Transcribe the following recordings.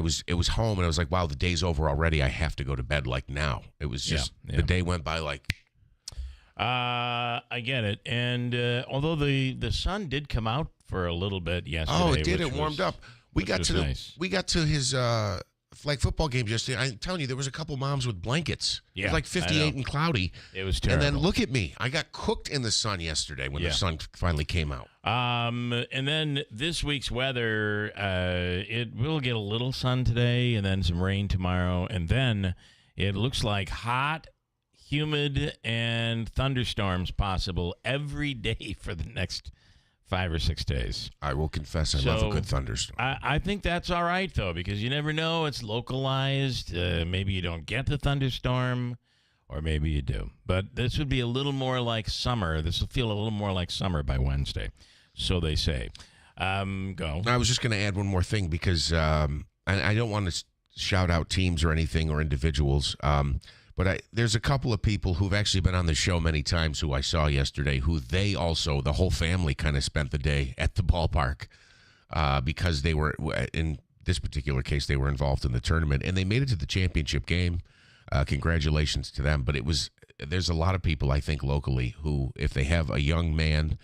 but it was home, and I was like, wow, the day's over already. I have to go to bed like now. It was just the day went by like. I get it, and although the sun did come out for a little bit yesterday. Oh, it did. It warmed up. We got to his flag football game yesterday. I'm telling you, there was a couple moms with blankets. Yeah, it was like 58 and cloudy. It was terrible. And then look at me. I got cooked in the sun yesterday when the sun finally came out. And then this week's weather, it will get a little sun today and then some rain tomorrow. And then it looks like hot, humid, and thunderstorms possible every day for the next 5 or 6 days. I will confess, I love a good thunderstorm. I think that's all right, though, because you never know. It's localized. Maybe you don't get the thunderstorm, or maybe you do. But this would be a little more like summer. This will feel a little more like summer by Wednesday, so they say. Go. I was just going to add one more thing because I don't want to shout out teams or anything or individuals, but there's a couple of people who've actually been on the show many times who I saw yesterday who they also, the whole family kind of spent the day at the ballpark because they were, in this particular case, they were involved in the tournament and they made it to the championship game. Congratulations to them. But there's a lot of people, I think, locally who, if they have a young man,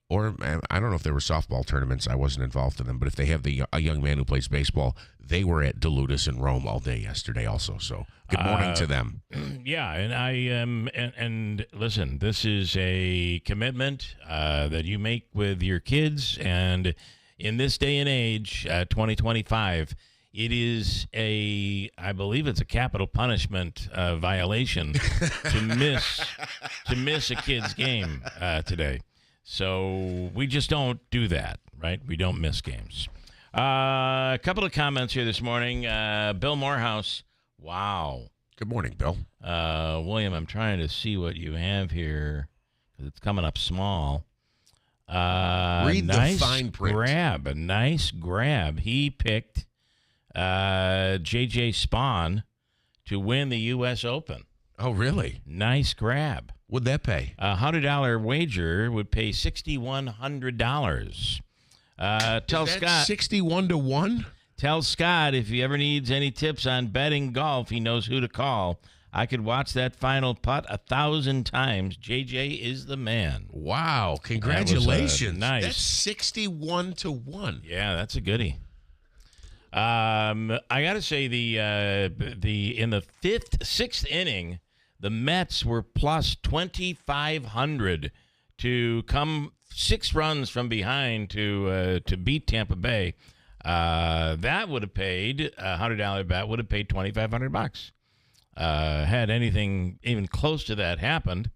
or I don't know if there were softball tournaments, I wasn't involved in them, but if they have a young man who plays baseball, they were at Duluth and Rome all day yesterday also. So good morning to them. Yeah, and I and listen, this is a commitment that you make with your kids, and in this day and age, 2025, it is I believe it's a capital punishment violation to miss a kid's game today. So we just don't do that, right? We don't miss games. A couple of comments here this morning. Bill Morehouse. Wow. Good morning, Bill. William, I'm trying to see what you have here because it's coming up small. Read the fine print. A nice grab. He picked J.J. Spawn to win the U.S. Open. Oh, really? Nice grab. What'd that pay? A $100 wager would pay $6,100. Tell Scott 61 to 1. Tell Scott if he ever needs any tips on betting golf, he knows who to call. I could watch that final putt 1,000 times. JJ is the man. Wow! Congratulations! Nice. That's 61 to 1. Yeah, that's a goodie. I got to say the in the sixth inning, the Mets were plus 2,500 to come 6 runs from behind to beat Tampa Bay. That would have paid a $100 bet would have paid $2,500. Had anything even close to that happened,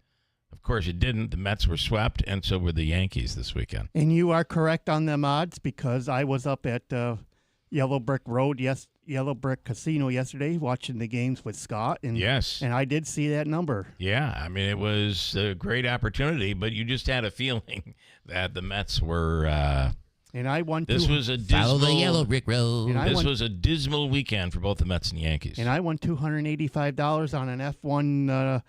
of course it didn't. The Mets were swept, and so were the Yankees this weekend. And you are correct on them odds because I was up at Yellow Brick Road, Yellow Brick Casino yesterday watching the games with Scott. And, yes. And I did see that number. Yeah, I mean, it was a great opportunity, but you just had a feeling that the Mets were and I won this was a dismal, follow the Yellow Brick Road. This was a dismal weekend for both the Mets and Yankees. And I won $285 on an F1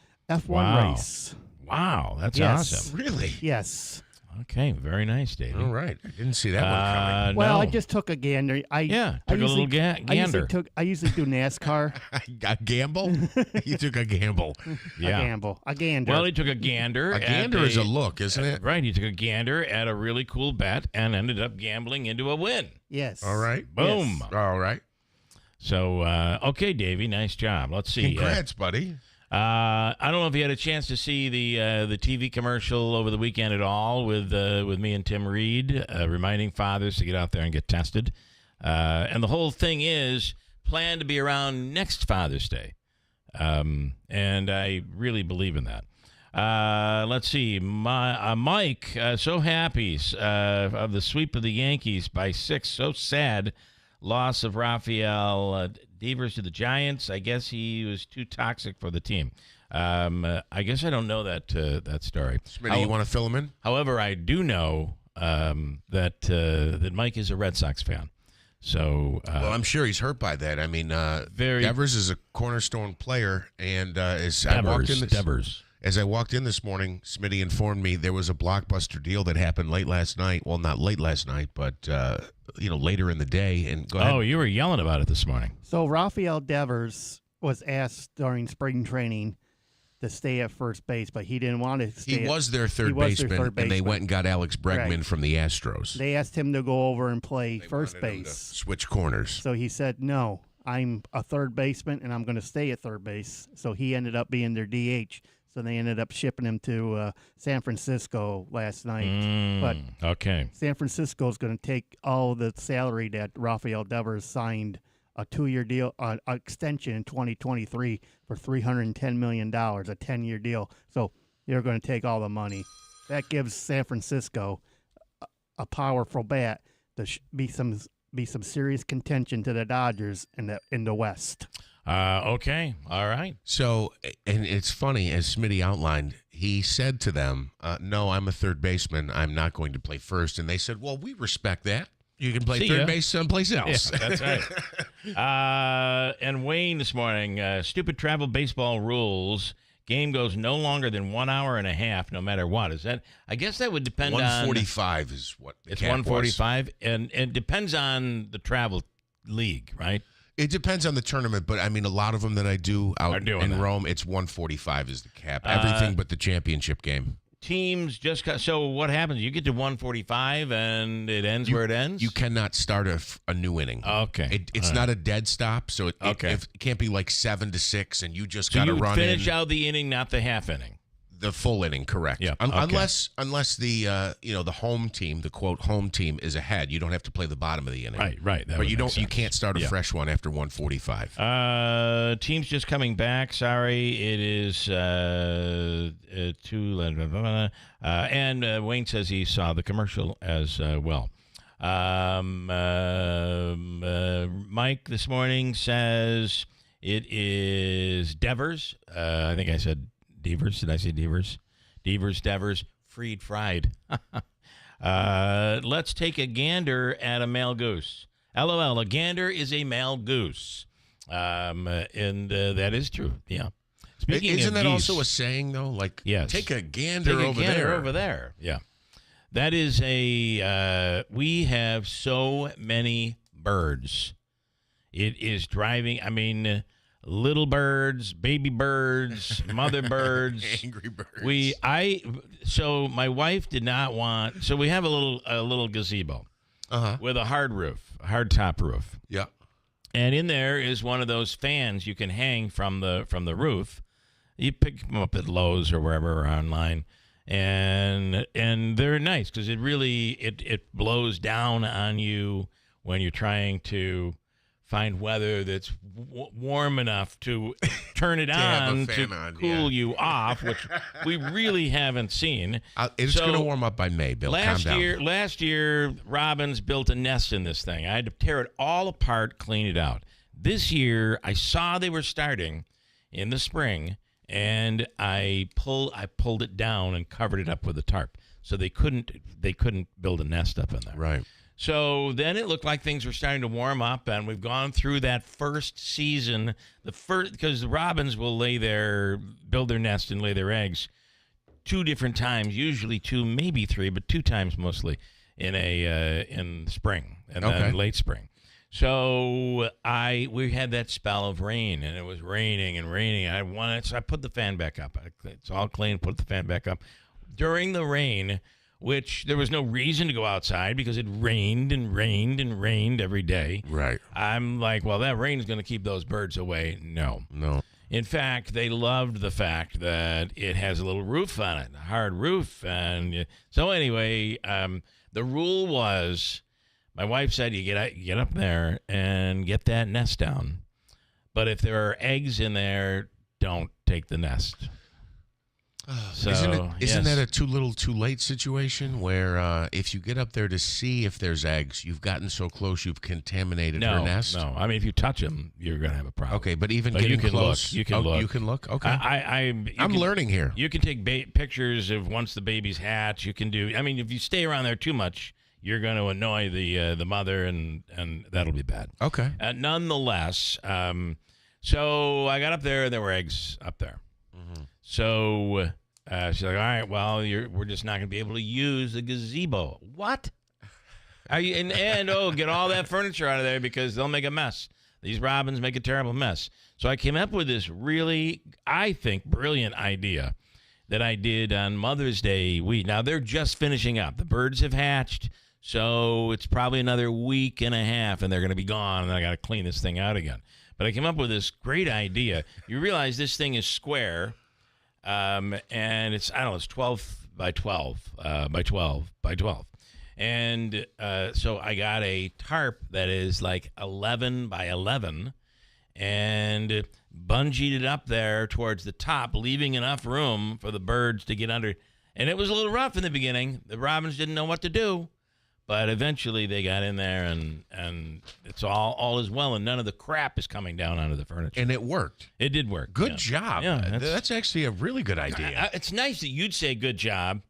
Wow. race. Wow, that's Yes. awesome. Really? Yes. Okay, very nice, Davey. All right. I didn't see that one coming. Well, no. I just took a gander. Took a little gander. I usually do NASCAR. A gamble? You took a gamble. Yeah. A gander. Well, he took a gander. A gander is a look, isn't it? Right. He took a gander at a really cool bet and ended up gambling into a win. Yes. All right. Boom. Yes. All right. So, okay, Davey, nice job. Let's see. Congrats, buddy. I don't know if you had a chance to see the TV commercial over the weekend at all with me and Tim Reed, reminding fathers to get out there and get tested. And the whole thing is planned to be around next Father's Day. And I really believe in that. Let's see. Mike, so happy of the sweep of the Yankees by 6. So sad. Loss of Rafael Devers to the Giants. I guess he was too toxic for the team. I guess I don't know that story. Smitty, you want to fill him in? However, I do know that Mike is a Red Sox fan. So well, I'm sure he's hurt by that. I mean, Devers is a cornerstone player, and as As I walked in this morning, Smitty informed me there was a blockbuster deal that happened late last night. Well, not late last night, but later in the day. And go ahead. Oh, you were yelling about it this morning. So Rafael Devers was asked during spring training to stay at first base, but he didn't want to stay. He was their third baseman, and they went and got Alex Bregman Right. from the Astros. They asked him to go over and play first wanted him to base. switch corners. So he said, no, I'm a third baseman, and I'm going to stay at third base. So he ended up being their DH. So they ended up shipping him to San Francisco last night. But Okay. San Francisco is going to take all the salary that Rafael Devers signed, a 2-year deal, extension in 2023 for $310 million, a 10-year deal. So they're going to take all the money. That gives San Francisco a powerful bat to be some serious contention to the Dodgers in the West. Okay. All right. So, and it's funny, as Smitty outlined, he said to them, no, I'm a third baseman. I'm not going to play first. And they said, well, we respect that. You can play third base someplace else. Yeah, that's right. And Wayne this morning, stupid travel baseball rules. Game goes no longer than 1 hour and a half, no matter what. Is that? I guess that would depend on 145 is what the it's cap 145, and it depends on the travel league, right? It depends on the tournament, but I mean, a lot of them that I do out in that. Rome, it's 145 is the cap. Everything but the championship game. Teams just got, so what happens? You get to 145 and it ends where it ends? You cannot start a new inning. Okay. It's not a dead stop, so it can't be like 7-6 and you just got to run in. Finish out the inning, not the half inning. The full inning, correct. Yeah. Unless the the home team, the quote home team is ahead, you don't have to play the bottom of the inning. Right. But you can't start a fresh one after 145. Teams just coming back. Sorry, it is too late. And Wayne says he saw the commercial as well. Mike this morning says it is Devers. I think I said Devers. Did I say Devers? Devers, freed fried. Let's take a gander at a male goose. LOL, a gander is a male goose. And that is true. Yeah. Speaking Isn't of that geese, also a saying, though? Like, yes. take a gander over there. Yeah. That is we have so many birds. It is driving, little birds, baby birds, mother birds, Angry birds. So my wife did not want. So we have a little gazebo with a hard top roof. Yeah. And in there is one of those fans you can hang from the roof. You pick them up at Lowe's or wherever or online, and they're nice because it really it blows down on you when you're trying to find weather that's warm enough to turn it on to cool you off, which we really haven't seen. It's going to warm up by May, Bill. Calm down. Last year, Robins built a nest in this thing. I had to tear it all apart, clean it out. This year, I saw they were starting in the spring, and I pulled it down and covered it up with a tarp, so they couldn't build a nest up in there. Right. So then it looked like things were starting to warm up, and we've gone through that first season. Because the robins will build their nest and lay their eggs 2 different times, usually 2, maybe 3, but 2 times mostly in spring and then late spring. So we had that spell of rain, and it was raining and raining. So I put the fan back up. It's all clean. Put the fan back up during the rain, which there was no reason to go outside because it rained and rained and rained every day. Right. I'm like, well, that rain is going to keep those birds away. No. In fact, they loved the fact that it has a little roof on it, a hard roof. And so anyway, the rule was, my wife said, you get up there and get that nest down. But if there are eggs in there, don't take the nest. So, isn't that a too little too late situation where if you get up there to see if there's eggs, you've gotten so close you've contaminated her nest? No. I mean, if you touch them, you're going to have a problem. Okay, but even getting close. You can look. You can look? Okay. I'm learning here. You can take pictures of once the babies hatch. You can do, if you stay around there too much, you're going to annoy the mother, and that'll be bad. Okay. Nonetheless, so I got up there, and there were eggs up there. So she's like, all right, well, we're just not going to be able to use the gazebo. What? Are you, and get all that furniture out of there because they'll make a mess. These robins make a terrible mess. So I came up with this really, I think, brilliant idea that I did on Mother's Day week. Now, they're just finishing up. The birds have hatched, so it's probably another week and a half, and they're going to be gone, and I got to clean this thing out again. But I came up with this great idea. You realize this thing is square, and it's, I don't know, it's 12 by 12 by 12 by 12. And so I got a tarp that is like 11 by 11 and bungeed it up there towards the top, leaving enough room for the birds to get under. And it was a little rough in the beginning. The robins didn't know what to do, but eventually they got in there, and it's all is well, and none of the crap is coming down onto the furniture. And it worked. It did work. Good job. Yeah, that's actually a really good idea. It's nice that you'd say good job.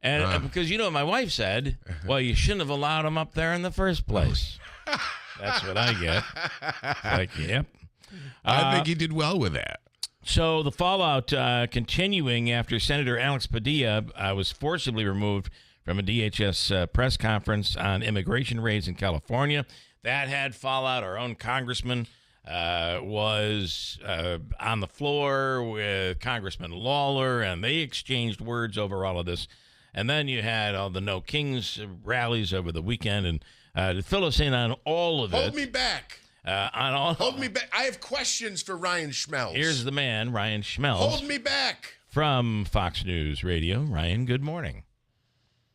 And because you know what my wife said, well, you shouldn't have allowed him up there in the first place. That's what I get. It's like, yep. I think he did well with that. So the fallout continuing after Senator Alex Padilla was forcibly removed from a DHS press conference on immigration raids in California. That had fallout. Our own congressman was on the floor with Congressman Lawler, and they exchanged words over all of this. And then you had all the No Kings rallies over the weekend. And to fill us in on all of it. Hold me back. Hold me back. I have questions for Ryan Schmelz. Here's the man, Ryan Schmelz. Hold me back. From Fox News Radio. Ryan, good morning.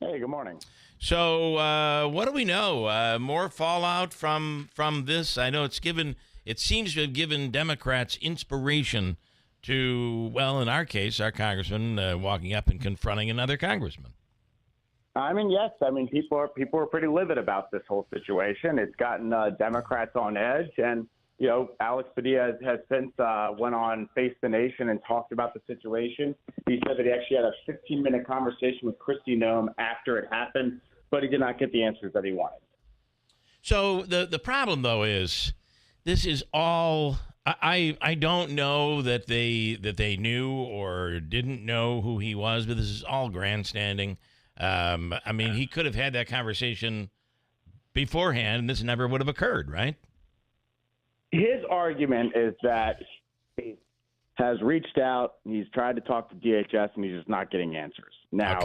Hey, good morning. So what do we know? More fallout from this? I know it seems to have given Democrats inspiration to, well, in our case, our congressman walking up and confronting another congressman. I mean, yes. I mean, people are pretty livid about this whole situation. It's gotten Democrats on edge, and Alex Padilla has since went on Face the Nation and talked about the situation. He said that he actually had a 15-minute conversation with Kristi Noem after it happened, but he did not get the answers that he wanted. So the problem, though, is this is all. I don't know that they knew or didn't know who he was, but this is all grandstanding. I mean, he could have had that conversation beforehand, and this never would have occurred, right? His argument is that he has reached out, he's tried to talk to DHS, and he's just not getting answers. Now,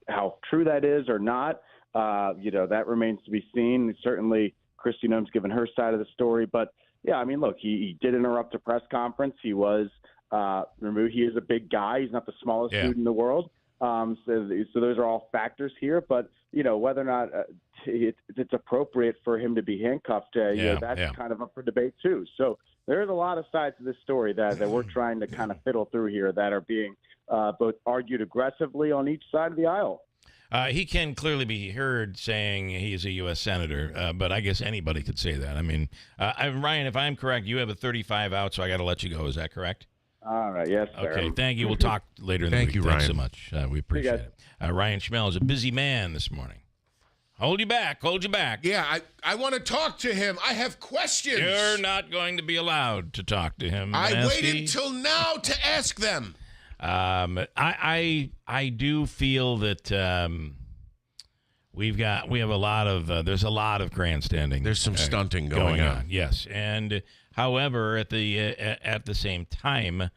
how true that is or not, that remains to be seen. Certainly, Kristi Noem's given her side of the story, but yeah, I mean, look, he did interrupt a press conference. He was removed. He is a big guy. He's not the smallest dude in the world. So those are all factors here. But, whether or not it's appropriate for him to be handcuffed, that's kind of up for debate, too. So there's a lot of sides to this story that we're trying to kind of fiddle through here that are being both argued aggressively on each side of the aisle. He can clearly be heard saying he's a U.S. senator, but I guess anybody could say that. I mean, Ryan, if I'm correct, you have a 35 out, so I got to let you go. Is that correct? All right. Yes, sir. Okay. Thank you. We'll talk later in the week. Thank you, Thanks Ryan. so much. We appreciate it. Ryan Schmelz is a busy man this morning. Hold you back. Hold you back. Yeah, I want to talk to him. I have questions. You're not going to be allowed to talk to him. I Nasty. waited till now to ask them. I do feel that we have a lot of there's a lot of grandstanding. There's some stunting going on. Yes, and however, at the same time,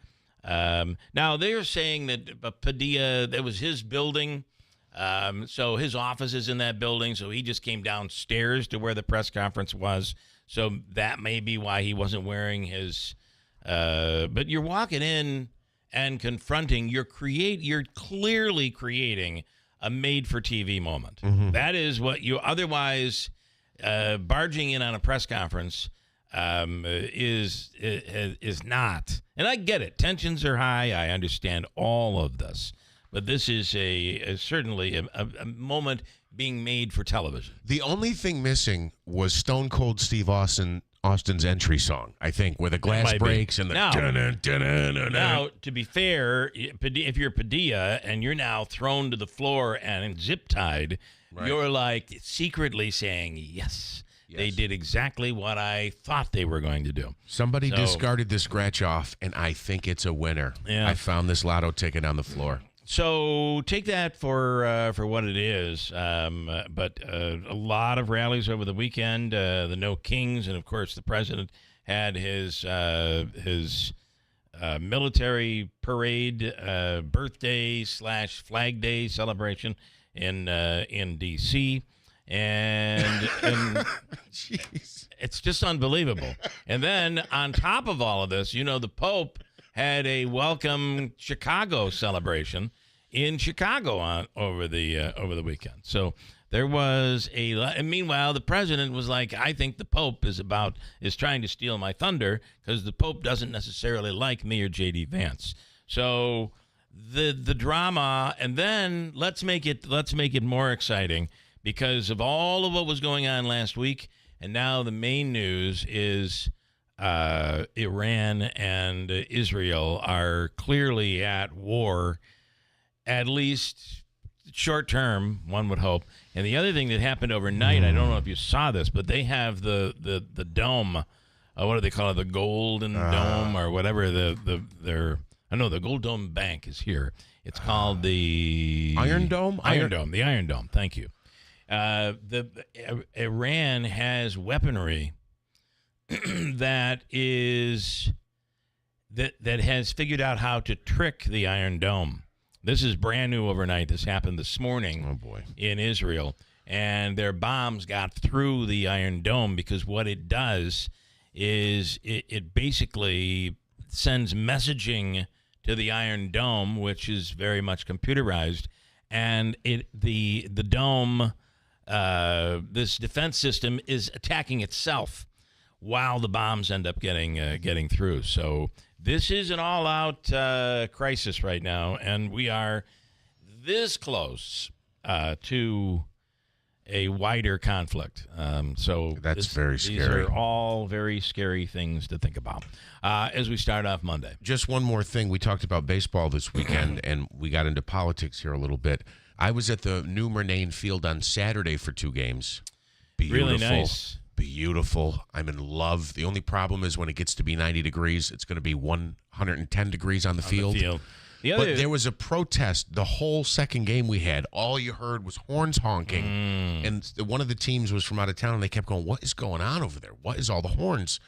now they're saying that Padilla, that was his building, so his office is in that building, so he just came downstairs to where the press conference was. So that may be why he wasn't wearing his. But you're walking in and confronting. You're clearly creating a made-for-TV moment. Mm-hmm. That is what you otherwise barging in on a press conference is not. And I get it. Tensions are high. I understand all of this. But this is certainly a moment being made for television. The only thing missing was Stone Cold Steve Austin's entry song, I think, where the glass breaks and the Now, to be fair, if you're Padilla and you're now thrown to the floor and zip tied, you're like secretly saying, yes, They did exactly what I thought they were going to do. Somebody discarded the scratch off, and I think it's a winner. Yeah. I found this lotto ticket on the floor. So take that for what it is. But a lot of rallies over the weekend. The No Kings, and of course the president had his military parade, birthday / Flag Day celebration in D.C. And Jeez. it's just unbelievable. And then on top of all of this, the Pope had a welcome Chicago celebration in Chicago over the weekend. So there was and meanwhile, the president was like, I think the Pope is trying to steal my thunder because the Pope doesn't necessarily like me or J.D. Vance. So the drama, and then let's make it more exciting because of all of what was going on last week. And now the main news is Iran and Israel are clearly at war, at least short term, one would hope. And the other thing that happened overnight, I don't know if you saw this, but they have the dome. What do they call it? The Golden Dome or whatever. The Gold Dome Bank is here. It's called the Iron Dome. Iron Dome. The Iron Dome. Thank you. Iran has weaponry that has figured out how to trick the Iron Dome. This is brand new overnight. This happened this morning in Israel. And their bombs got through the Iron Dome because what it does is it basically sends messaging to the Iron Dome, which is very much computerized. And the dome, this defense system is attacking itself while the bombs end up getting through. So this is an all-out crisis right now, and we are this close to a wider conflict. So that's very scary. These are all very scary things to think about as we start off Monday. Just one more thing. We talked about baseball this weekend, and we got into politics here a little bit. I was at the New Murnane Field on Saturday for 2 games. Beautiful. Really nice. Beautiful. I'm in love. The only problem is when it gets to be 90 degrees, it's going to be 110 degrees on the field. But there was a protest the whole second game we had. All you heard was horns honking. And one of the teams was from out of town, and they kept going, what is going on over there? What is all the horns?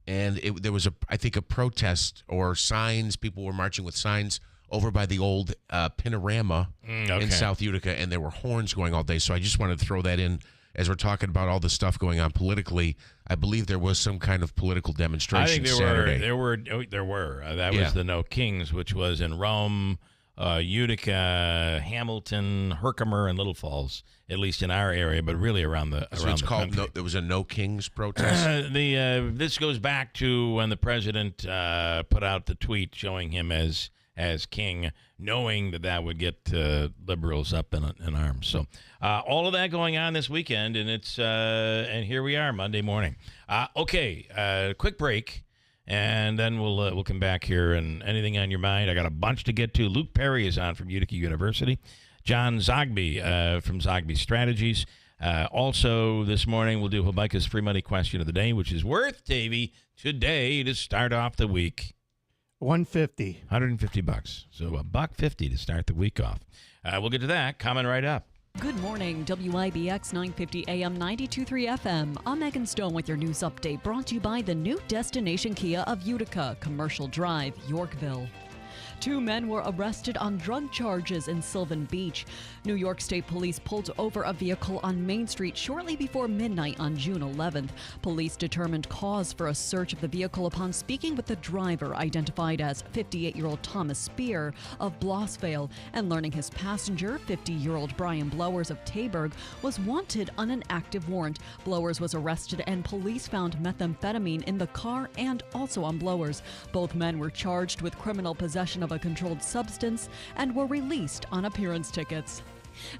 And there was, I think, a protest or signs. People were marching with signs over by the old Panorama in South Utica, and there were horns going all day. So I just wanted to throw that in as we're talking about all the stuff going on politically. I believe there was some kind of political demonstration I think Saturday. There were. That was the No Kings, which was in Rome, Utica, Hamilton, Herkimer, and Little Falls, at least in our area, but really around the country. There was a No Kings protest? This goes back to when the president put out the tweet showing him as king, knowing that would get liberals up in arms. So all of that going on this weekend, and and here we are Monday morning. Quick break, and then we'll come back here. And anything on your mind? I got a bunch to get to. Luke Perry is on from Utica University. John Zogby from Zogby Strategies. Also this morning we'll do Habakkuk's free money question of the day, which is worth, Davey, today to start off the week. $150. $150. So $150 to start the week off. We'll get to that coming right up. Good morning, WIBX 950 AM 92.3 FM. I'm Megan Stone with your news update, brought to you by the new Destination Kia of Utica, Commercial Drive, Yorkville. 2 men were arrested on drug charges in Sylvan Beach. New York State Police pulled over a vehicle on Main Street shortly before midnight on June 11th. Police determined cause for a search of the vehicle upon speaking with the driver, identified as 58-year-old Thomas Spear of Blossvale, and learning his passenger, 50-year-old Brian Blowers of Taberg, was wanted on an active warrant. Blowers was arrested and police found methamphetamine in the car and also on Blowers. Both men were charged with criminal possession of a controlled substance and were released on appearance tickets.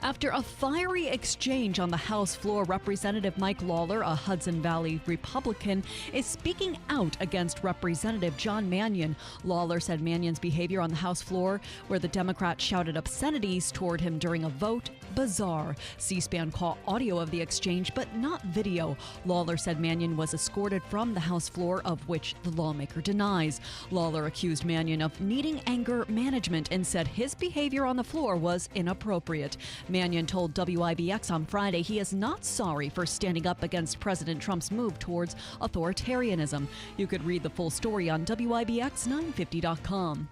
After a fiery exchange on the House floor, Representative Mike Lawler, a Hudson Valley Republican, is speaking out against Representative John Mannion. Lawler said Mannion's behavior on the House floor, where the Democrats shouted obscenities toward him during a vote, bizarre. C-SPAN caught audio of the exchange, but not video. Lawler said Mannion was escorted from the House floor, of which the lawmaker denies. Lawler accused Mannion of needing anger management and said his behavior on the floor was inappropriate. Mannion told WIBX on Friday he is not sorry for standing up against President Trump's move towards authoritarianism. You could read the full story on WIBX950.com.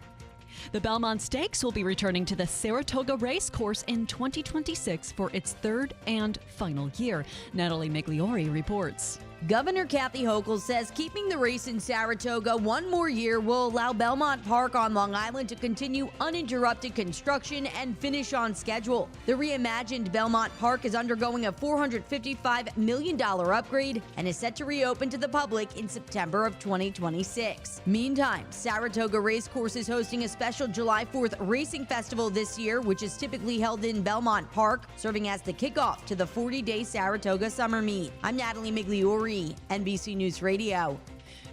The Belmont Stakes will be returning to the Saratoga Race Course in 2026 for its third and final year. Natalie Migliori reports. Governor Kathy Hochul says keeping the race in Saratoga one more year will allow Belmont Park on Long Island to continue uninterrupted construction and finish on schedule. The reimagined Belmont Park is undergoing a $455 million upgrade and is set to reopen to the public in September of 2026. Meantime, Saratoga Racecourse is hosting a special July 4th racing festival this year, which is typically held in Belmont Park, serving as the kickoff to the 40-day Saratoga Summer Meet. I'm Natalie Migliori, NBC News Radio.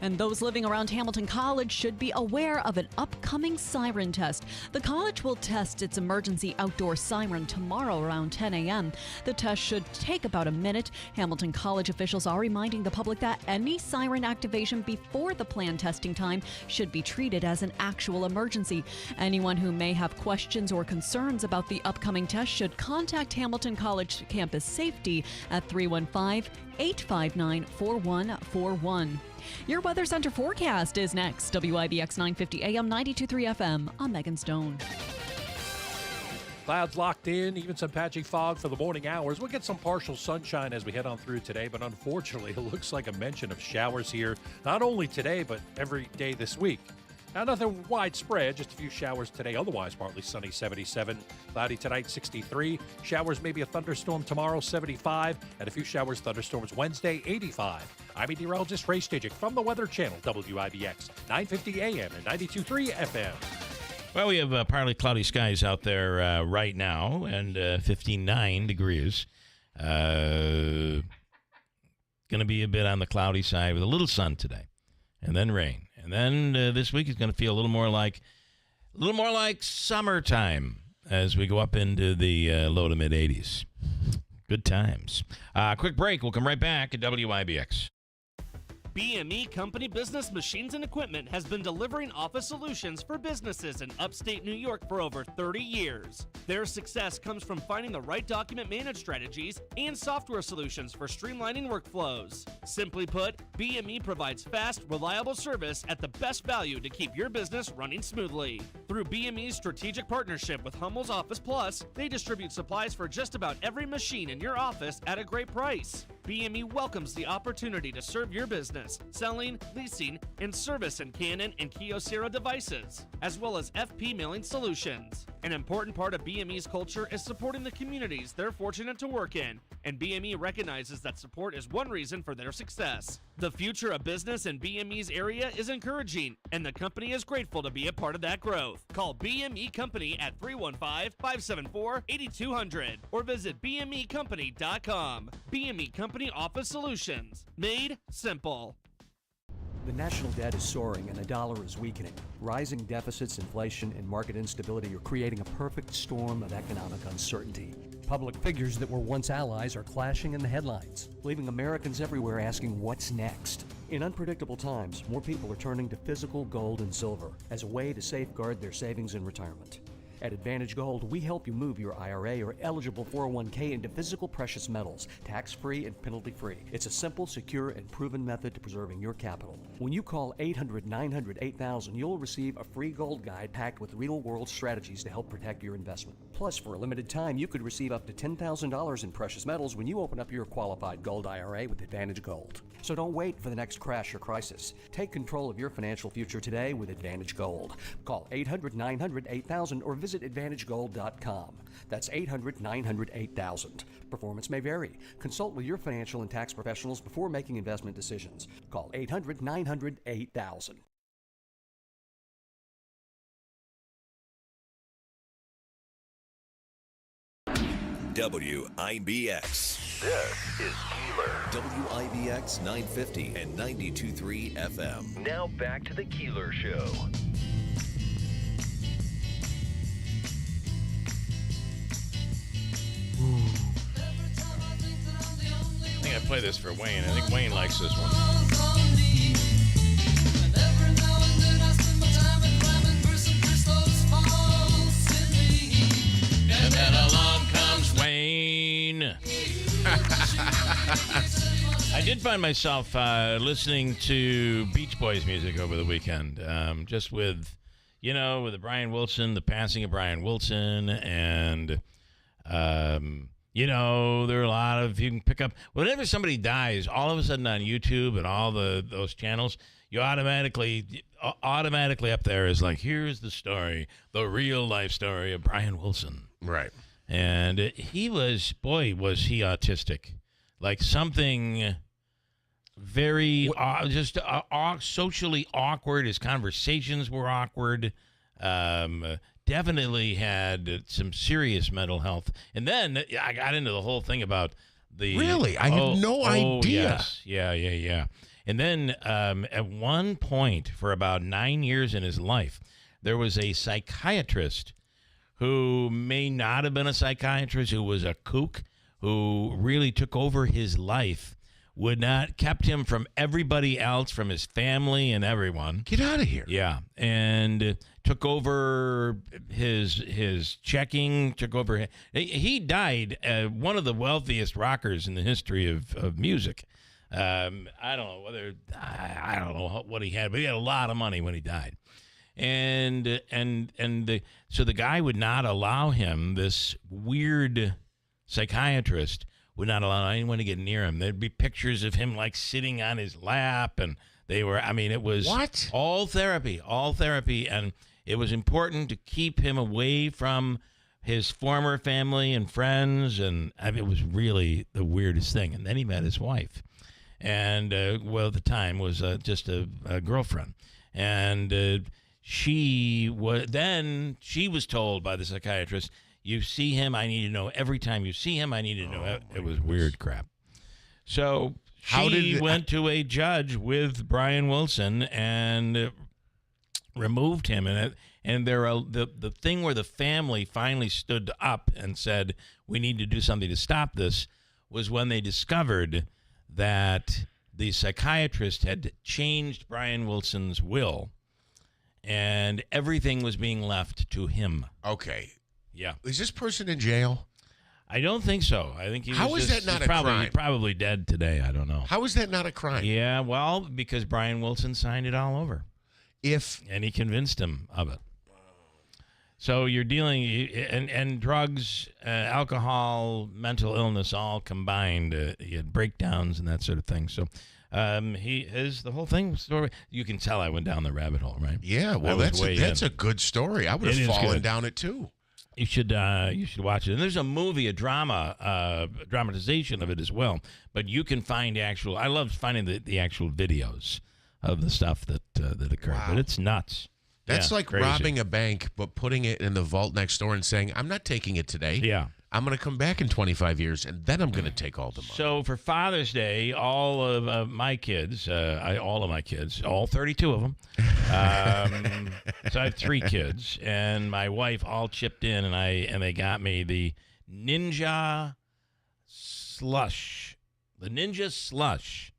And those living around Hamilton College should be aware of an upcoming siren test. The college will test its emergency outdoor siren tomorrow around 10 a.m. The test should take about a minute. Hamilton College officials are reminding the public that any siren activation before the planned testing time should be treated as an actual emergency. Anyone who may have questions or concerns about the upcoming test should contact Hamilton College Campus Safety at 315-859-4141. Your Weather Center forecast is next. WIBX 950 AM 92.3 FM. I'm Megan Stone. Clouds locked in, even some patchy fog for the morning hours. We'll get some partial sunshine as we head on through today, but unfortunately, it looks like a mention of showers here, not only today, but every day this week. Now, nothing widespread, just a few showers today. Otherwise, partly sunny, 77. Cloudy tonight, 63. Showers, maybe a thunderstorm tomorrow, 75. And a few showers, thunderstorms Wednesday, 85. I'm meteorologist Ray Stajic from the Weather Channel, WIBX, 950 AM and 92.3 FM. Well, we have partly cloudy skies out there right now, and 59 degrees. Going to be a bit on the cloudy side with a little sun today, and then rain. And then this week is going to feel a little more like summertime as we go up into the low to mid 80s. Good times. Quick break. We'll come right back at WIBX. BME Company Business Machines and Equipment has been delivering office solutions for businesses in upstate New York for over 30 years. Their success comes from finding the right document management strategies and software solutions for streamlining workflows. Simply put, BME provides fast, reliable service at the best value to keep your business running smoothly. Through BME's strategic partnership with Hummel's Office Plus, they distribute supplies for just about every machine in your office at a great price. BME welcomes the opportunity to serve your business, selling, leasing, and service in Canon and Kyocera devices, as well as FP mailing solutions. An important part of BME's culture is supporting the communities they're fortunate to work in, and BME recognizes that support is one reason for their success. The future of business in BME's area is encouraging, and the company is grateful to be a part of that growth. Call BME Company at 315-574-8200 or visit BMEcompany.com. BME Company Office Solutions. Made simple. The national debt is soaring and the dollar is weakening. Rising deficits, inflation, and market instability are creating a perfect storm of economic uncertainty. Public figures that were once allies are clashing in the headlines, leaving Americans everywhere asking what's next. In unpredictable times, more people are turning to physical gold and silver as a way to safeguard their savings in retirement. At Advantage Gold, we help you move your IRA or eligible 401k into physical precious metals, tax-free and penalty-free. It's a simple, secure, and proven method to preserving your capital. When you call 800-900-8000, you'll receive a free gold guide packed with real-world strategies to help protect your investment. Plus, for a limited time, you could receive up to $10,000 in precious metals when you open up your qualified gold IRA with Advantage Gold. So don't wait for the next crash or crisis. Take control of your financial future today with Advantage Gold. Call 800-900-8000 or visit AdvantageGold.com. That's 800-900-8000. Performance may vary. Consult with your financial and tax professionals before making investment decisions. Call 800-900-8000. WIBX. This is Keeler. WIBX 950 and 92.3 FM. Now back to the Keeler Show. I think I play this for Wayne. I think Wayne likes this one. And then along comes Wayne. I did find myself listening to Beach Boys music over the weekend, just with the Brian Wilson, the passing of Brian Wilson, and there are a lot of, you can pick up whenever somebody dies, all of a sudden on YouTube and all those channels, you automatically up there is like, here's the story, the real life story of Brian Wilson. Right. And he was he autistic. Like something very socially awkward. His conversations were awkward. Definitely had some serious mental health. And then I got into the whole thing about the... Really? I had no idea. Yes. Yeah. And then at one point for about 9 years in his life, there was a psychiatrist who may not have been a psychiatrist, who was a kook, who really took over his life, kept him from everybody else, from his family and everyone. Get out of here. Yeah. And took over his checking, he died one of the wealthiest rockers in the history of music. I don't know what he had, but he had a lot of money when he died. So the guy would not allow him, this weird psychiatrist would not allow anyone to get near him. There'd be pictures of him like sitting on his lap, and it was what? all therapy. And it was important to keep him away from his former family and friends, and it was really the weirdest thing. And then he met his wife, and at the time was just a girlfriend, and she was told by the psychiatrist, you see him, I need to know. Every time you see him, I need to know. It was weird crap. So she went to a judge with Brian Wilson and removed him. And the thing where the family finally stood up and said, we need to do something to stop this, was when they discovered that the psychiatrist had changed Brian Wilson's will, and everything was being left to him. Okay. Yeah. Is this person in jail? I don't think so. I think Is that not a crime? He's probably dead today. I don't know. How is that not a crime? Yeah, well, because Brian Wilson signed it all over. And he convinced him of it. So you're dealing, and drugs, alcohol, mental illness all combined. You had breakdowns and that sort of thing. So the whole thing story. You can tell I went down the rabbit hole, right? Yeah, well, that's a good story. I would have fallen down it too. You should watch it. And there's a movie, a dramatization of it as well. But you can find I love finding the actual videos of the stuff that occurred. Wow. But it's nuts. That's like crazy. Robbing a bank, but putting it in the vault next door and saying, I'm not taking it today. Yeah. I'm going to come back in 25 years, and then I'm going to take all the money. So for Father's Day, all of my kids, all 32 of them, so I have 3 kids, and my wife all chipped in, and they got me the Ninja Slush. The Ninja Slush,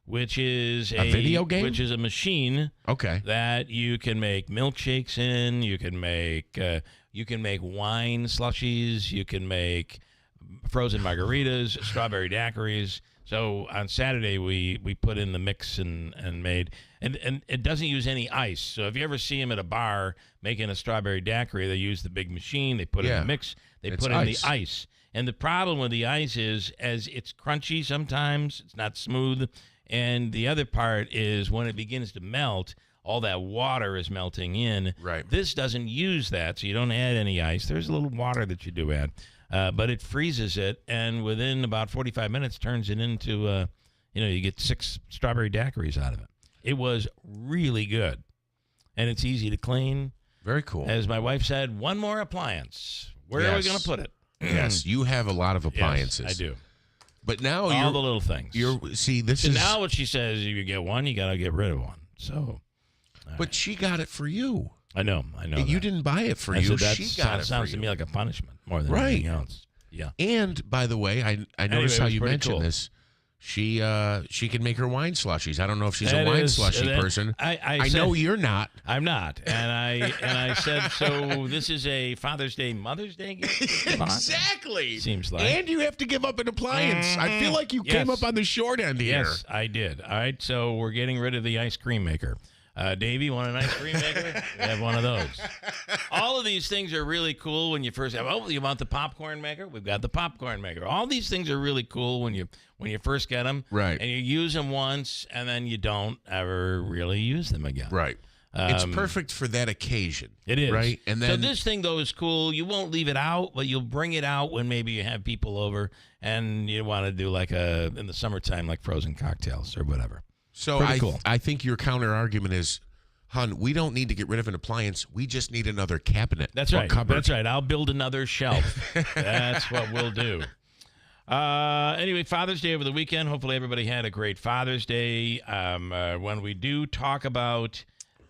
which is a video game? Which is a machine that you can make milkshakes in, you can make wine slushies, you can make frozen margaritas, strawberry daiquiris. So on Saturday we put in the mix and made, and it doesn't use any ice. So if you ever see them at a bar making a strawberry daiquiri, they use the big machine, they put in the mix, they put in the ice. And the problem with the ice is, as it's crunchy sometimes, it's not smooth. And the other part is when it begins to melt, all that water is melting in. Right. This doesn't use that, so you don't add any ice. There's a little water that you do add, but it freezes it, and within about 45 minutes turns it into, you get 6 strawberry daiquiris out of it. It was really good, and it's easy to clean. Very cool. As my wife said, one more appliance. Where are we going to put it? Yes, you have a lot of appliances. Yes, I do. But now all the little things. Now what she says, if you get one, you got to get rid of one. So, but she got it for you. I know. You didn't buy it for you. She got it. Sounds to me like a punishment more than anything else. Yeah. And by the way, I noticed how it was you pretty mentioned cool. this. She can make her wine slushies. I don't know if she's That a wine is- slushy that- person. I know said- you're not. I'm not, and I said, so this is a Father's Day, Mother's Day gift? Exactly. Seems like. And you have to give up an appliance. I feel like you came Yes. up on the short end here. Yes, I did. All right, so we're getting rid of the ice cream maker. Davey, want an ice cream maker? We have one of those. All of these things are really cool when you first have. Oh, you want the popcorn maker? We've got the popcorn maker. All these things are really cool when you first get them, Right. And you use them once, and then you don't ever really use them again. Right. It's perfect for that occasion. It is. Right. And then so this thing, though, is cool. You won't leave it out, but you'll bring it out when maybe you have people over and you want to do like in the summertime, like frozen cocktails or whatever. So Pretty cool. I think your counter argument is, hun, we don't need to get rid of an appliance. We just need another cabinet. That's or right. Cupboard. That's right. I'll build another shelf. That's what we'll do. Anyway, Father's Day over the weekend. Hopefully everybody had a great Father's Day. When we do talk about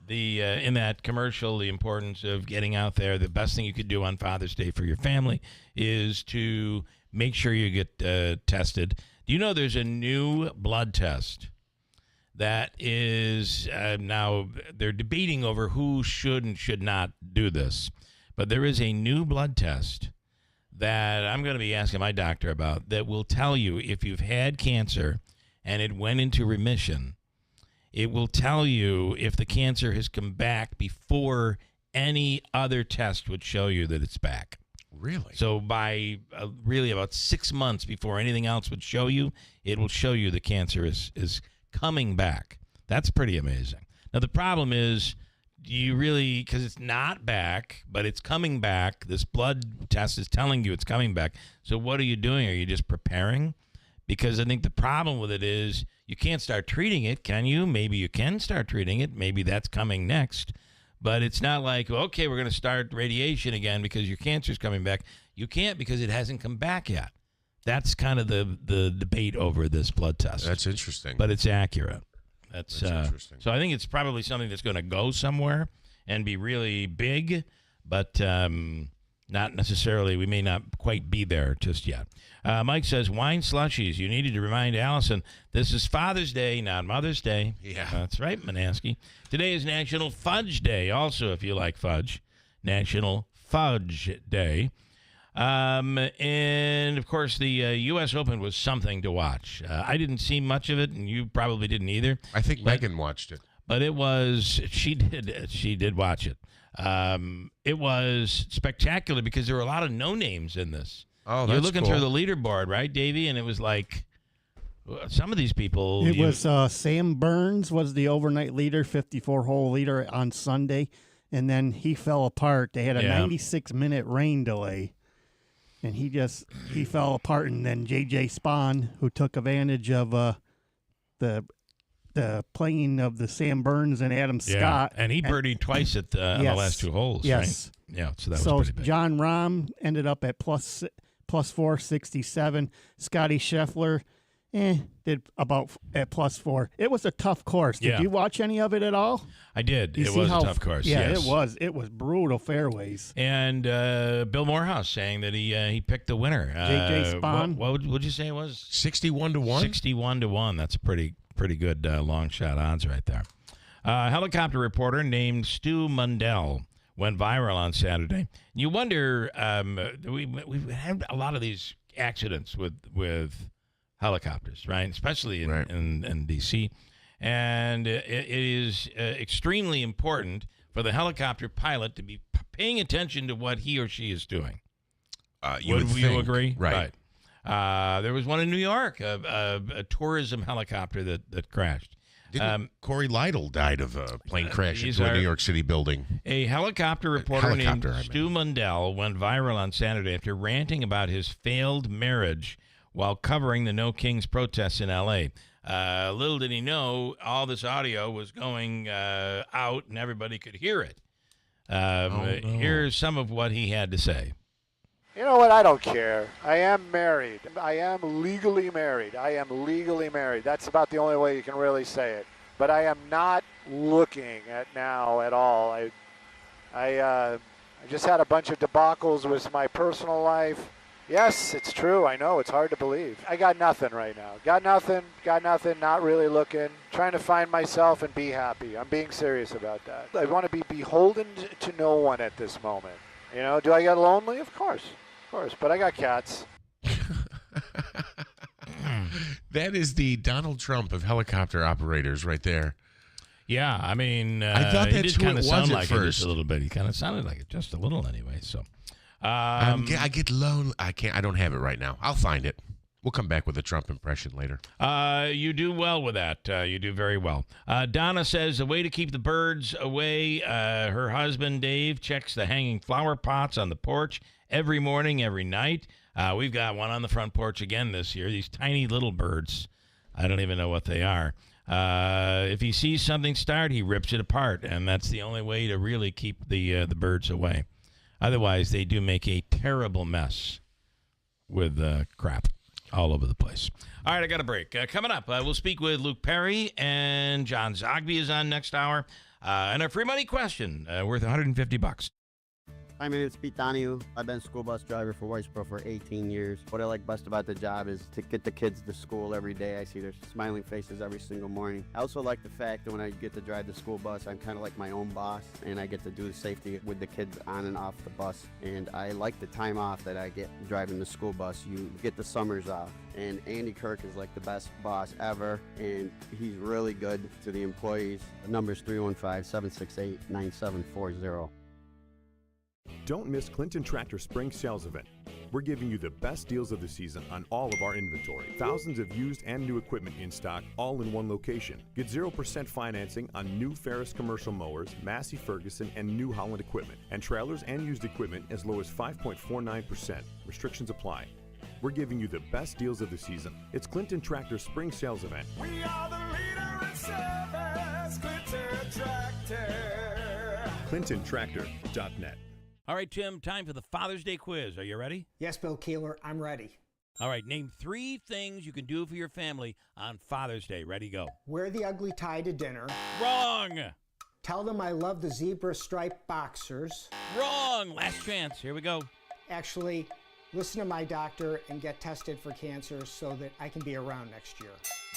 in that commercial, the importance of getting out there, the best thing you could do on Father's Day for your family is to make sure you get tested. Do you know there's a new blood test that is now they're debating over who should and should not do this, but there is a new blood test that I'm going to be asking my doctor about that will tell you if you've had cancer and it went into remission. It will tell you if the cancer has come back before any other test would show you that it's back. Really? So by really about 6 months before anything else would show you, it will show you the cancer is coming back. That's pretty amazing. Now, the problem is, because it's not back, but it's coming back. This blood test is telling you it's coming back. So what are you doing? Are you just preparing? Because I think the problem with it is you can't start treating it, can you? Maybe you can start treating it. Maybe that's coming next. But it's not like, okay, we're going to start radiation again because your cancer's coming back. You can't because it hasn't come back yet. That's kind of the debate over this blood test. That's interesting. But it's accurate. That's interesting. So I think it's probably something that's going to go somewhere and be really big, but not necessarily. We may not quite be there just yet. Mike says, wine slushies. You needed to remind Allison, this is Father's Day, not Mother's Day. Yeah. That's right, Manansky. Today is National Fudge Day, also, if you like fudge. National Fudge Day. And, of course, the U.S. Open was something to watch. I didn't see much of it, and you probably didn't either. I think Megan watched it. But she did watch it. It was spectacular because there were a lot of no-names in this. Oh, that's You're looking cool. through the leaderboard, right, Davey? And it was like some of these people. It was Sam Burns was the overnight leader, 54-hole leader on Sunday, and then he fell apart. They had a 96-minute rain delay, and he fell apart. And then J.J. Spahn, who took advantage of the playing of the Sam Burns and Adam Scott, and he birdied twice at on the last two holes. Yes. Right? Yeah. So that was pretty big. John Rahm ended up at plus 467. Scotty Scheffler did about at plus 4. It was a tough course. Did you watch any of it at all? I did. You It see was a how- tough course. Yeah, yes. it was brutal fairways. And Bill Morehouse saying that he picked the winner. J.J. Spahn. What would you say it was? 61 to 1? 61 to 1. That's a pretty good long shot odds right there. A helicopter reporter named Stu Mundell went viral on Saturday. You wonder, we've had a lot of these accidents with helicopters, right? Especially in D.C. And it is extremely important for the helicopter pilot to be paying attention to what he or she is doing. Would you agree? Right. There was one in New York, a tourism helicopter that crashed. Didn't Corey Lytle died of a plane crash these into a are- New York City building. A helicopter reporter named I mean. Stu Mundell went viral on Saturday after ranting about his failed marriage while covering the No Kings protests in L.A. Little did he know, all this audio was going out and everybody could hear it. Here's some of what he had to say. You know what? I don't care. I am married. I am legally married. That's about the only way you can really say it. But I am not looking at now at all. I just had a bunch of debacles with my personal life, Yes, it's true. I know. It's hard to believe. I got nothing right now. Got nothing, not really looking. Trying to find myself and be happy. I'm being serious about that. I want to be beholden to no one at this moment. You know, do I get lonely? Of course. But I got cats. That is the Donald Trump of helicopter operators right there. Yeah, I mean, I thought that's who it was sound at like first. It just a little bit. He kind of sounded like it just a little anyway. So, I get lonely. I don't have it right now. I'll find it. We'll come back with a Trump impression later. You do well with that. You do very well. Donna says the way to keep the birds away. Her husband Dave checks the hanging flower pots on the porch every morning, every night. We've got one on the front porch again this year. These tiny little birds. I don't even know what they are. If he sees something start, he rips it apart, and that's the only way to really keep the birds away. Otherwise, they do make a terrible mess with crap all over the place. All right, I got a break. Coming up, we'll speak with Luke Perry, and John Zogby is on next hour. And a free money question worth $150. Hi, my name is Pete Donahue. I've been a school bus driver for Whitesboro for 18 years. What I like best about the job is to get the kids to school every day. I see their smiling faces every single morning. I also like the fact that when I get to drive the school bus, I'm kind of like my own boss, and I get to do the safety with the kids on and off the bus. And I like the time off that I get driving the school bus. You get the summers off. And Andy Kirk is like the best boss ever, and he's really good to the employees. The number is 315-768-9740. Don't miss Clinton Tractor Spring Sales Event. We're giving you the best deals of the season on all of our inventory. Thousands of used and new equipment in stock, all in one location. Get 0% financing on new Ferris commercial mowers, Massey Ferguson, and New Holland equipment. And trailers and used equipment as low as 5.49%. Restrictions apply. We're giving you the best deals of the season. It's Clinton Tractor Spring Sales Event. We are the leader in service, Clinton Tractor. ClintonTractor.net. All right, Tim, time for the Father's Day quiz. Are you ready? Yes, Bill Keeler, I'm ready. All right, name 3 things you can do for your family on Father's Day. Ready, go. Wear the ugly tie to dinner. Wrong. Tell them I love the zebra striped boxers. Wrong. Last chance. Here we go. Actually, listen to my doctor and get tested for cancer so that I can be around next year.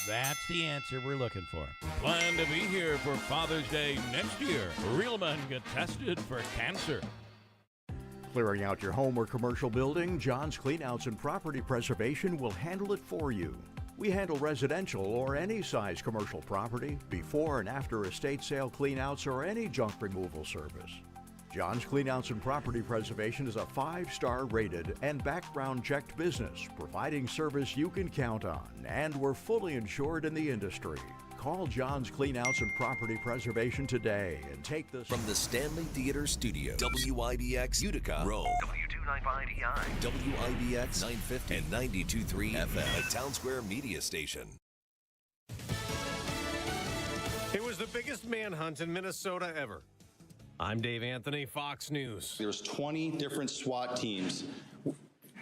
That's the answer we're looking for. Plan to be here for Father's Day next year. Real men get tested for cancer. Clearing out your home or commercial building, John's Cleanouts and Property Preservation will handle it for you. We handle residential or any size commercial property, before and after estate sale cleanouts or any junk removal service. John's Cleanouts and Property Preservation is a 5-star rated and background checked business, providing service you can count on, and we're fully insured in the industry. Call John's Cleanouts and Property Preservation today and take this from the Stanley Theater Studio. WIBX Utica, Rome. W295EI. WIBX 950 and 92.3 FM. A Town Square media station. It was the biggest manhunt in Minnesota ever. I'm Dave Anthony, Fox News. There's 20 different SWAT teams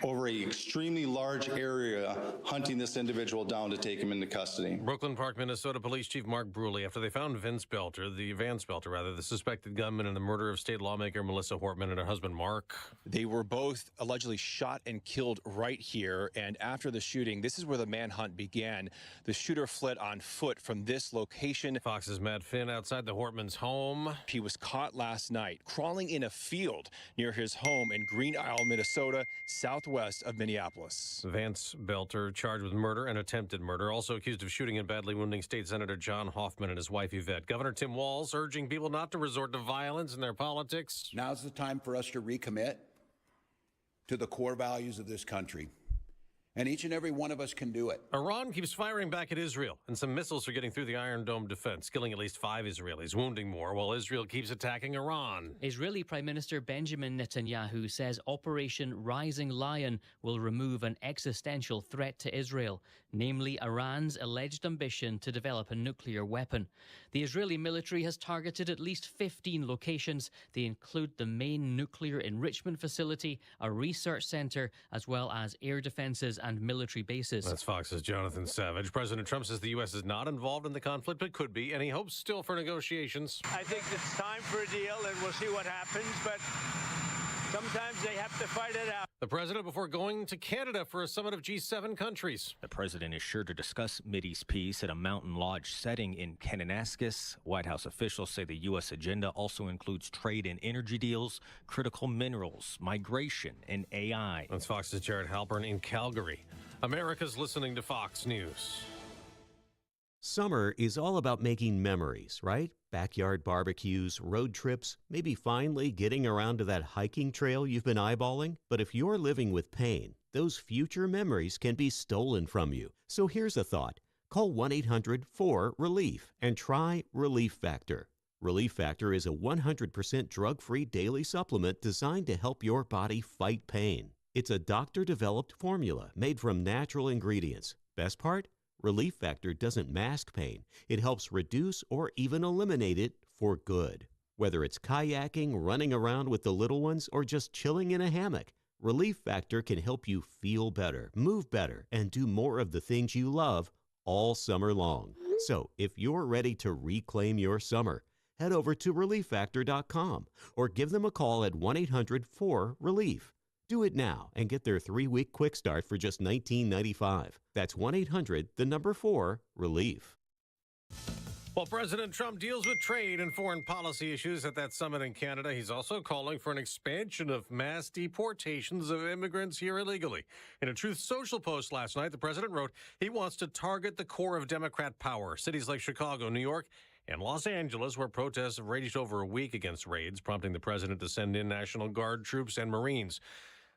over an extremely large area hunting this individual down to take him into custody. Brooklyn Park, Minnesota Police Chief Mark Bruley, after they found Van Spelter, the suspected gunman in the murder of state lawmaker Melissa Hortman and her husband Mark. They were both allegedly shot and killed right here, and after the shooting, this is where the manhunt began. The shooter fled on foot from this location. Fox's Matt Finn outside the Hortman's home. He was caught last night crawling in a field near his home in Green Isle, Minnesota, southwest of Minneapolis. Vance Belter charged with murder and attempted murder, also accused of shooting and badly wounding State Senator John Hoffman and his wife Yvette. Governor Tim Walz urging people not to resort to violence in their politics. Now's the time for us to recommit to the core values of this country. And each and every one of us can do it. Iran keeps firing back at Israel, and some missiles are getting through the Iron Dome defense, killing at least 5 Israelis, wounding more, while Israel keeps attacking Iran. Israeli Prime Minister Benjamin Netanyahu says Operation Rising Lion will remove an existential threat to Israel, namely Iran's alleged ambition to develop a nuclear weapon. The Israeli military has targeted at least 15 locations. They include the main nuclear enrichment facility, a research center, as well as air defenses and military bases. That's Fox's Jonathan Savage. President Trump says the U.S. is not involved in the conflict, but could be, and he hopes still for negotiations. I think it's time for a deal, and we'll see what happens, but Sometimes they have to fight it out. The president before going to Canada for a summit of G7 countries. The president is sure to discuss Mideast peace at a mountain lodge setting in Kananaskis. White House officials say the U.S. agenda also includes trade and energy deals, critical minerals, migration, and AI. That's Fox's Jared Halpern in Calgary. America's listening to Fox News. Summer is all about making memories, right? Backyard barbecues, road trips, maybe finally getting around to that hiking trail you've been eyeballing. But if you're living with pain, those future memories can be stolen from you. So here's a thought. Call 1-800-4RELIEF and try Relief Factor. Relief Factor is a 100% drug-free daily supplement designed to help your body fight pain. It's a doctor-developed formula made from natural ingredients. Best part? Relief Factor doesn't mask pain. It helps reduce or even eliminate it for good. Whether it's kayaking, running around with the little ones, or just chilling in a hammock, Relief Factor can help you feel better, move better, and do more of the things you love all summer long. So if you're ready to reclaim your summer, head over to ReliefFactor.com or give them a call at 1-800-4RELIEF. Do it now and get their 3-week quick start for just $19.95. That's 1-800-4-RELIEF. While President Trump deals with trade and foreign policy issues at that summit in Canada, he's also calling for an expansion of mass deportations of immigrants here illegally. In a Truth Social post last night, the president wrote he wants to target the core of Democrat power, cities like Chicago, New York, and Los Angeles, where protests have raged over a week against raids, prompting the president to send in National Guard troops and Marines.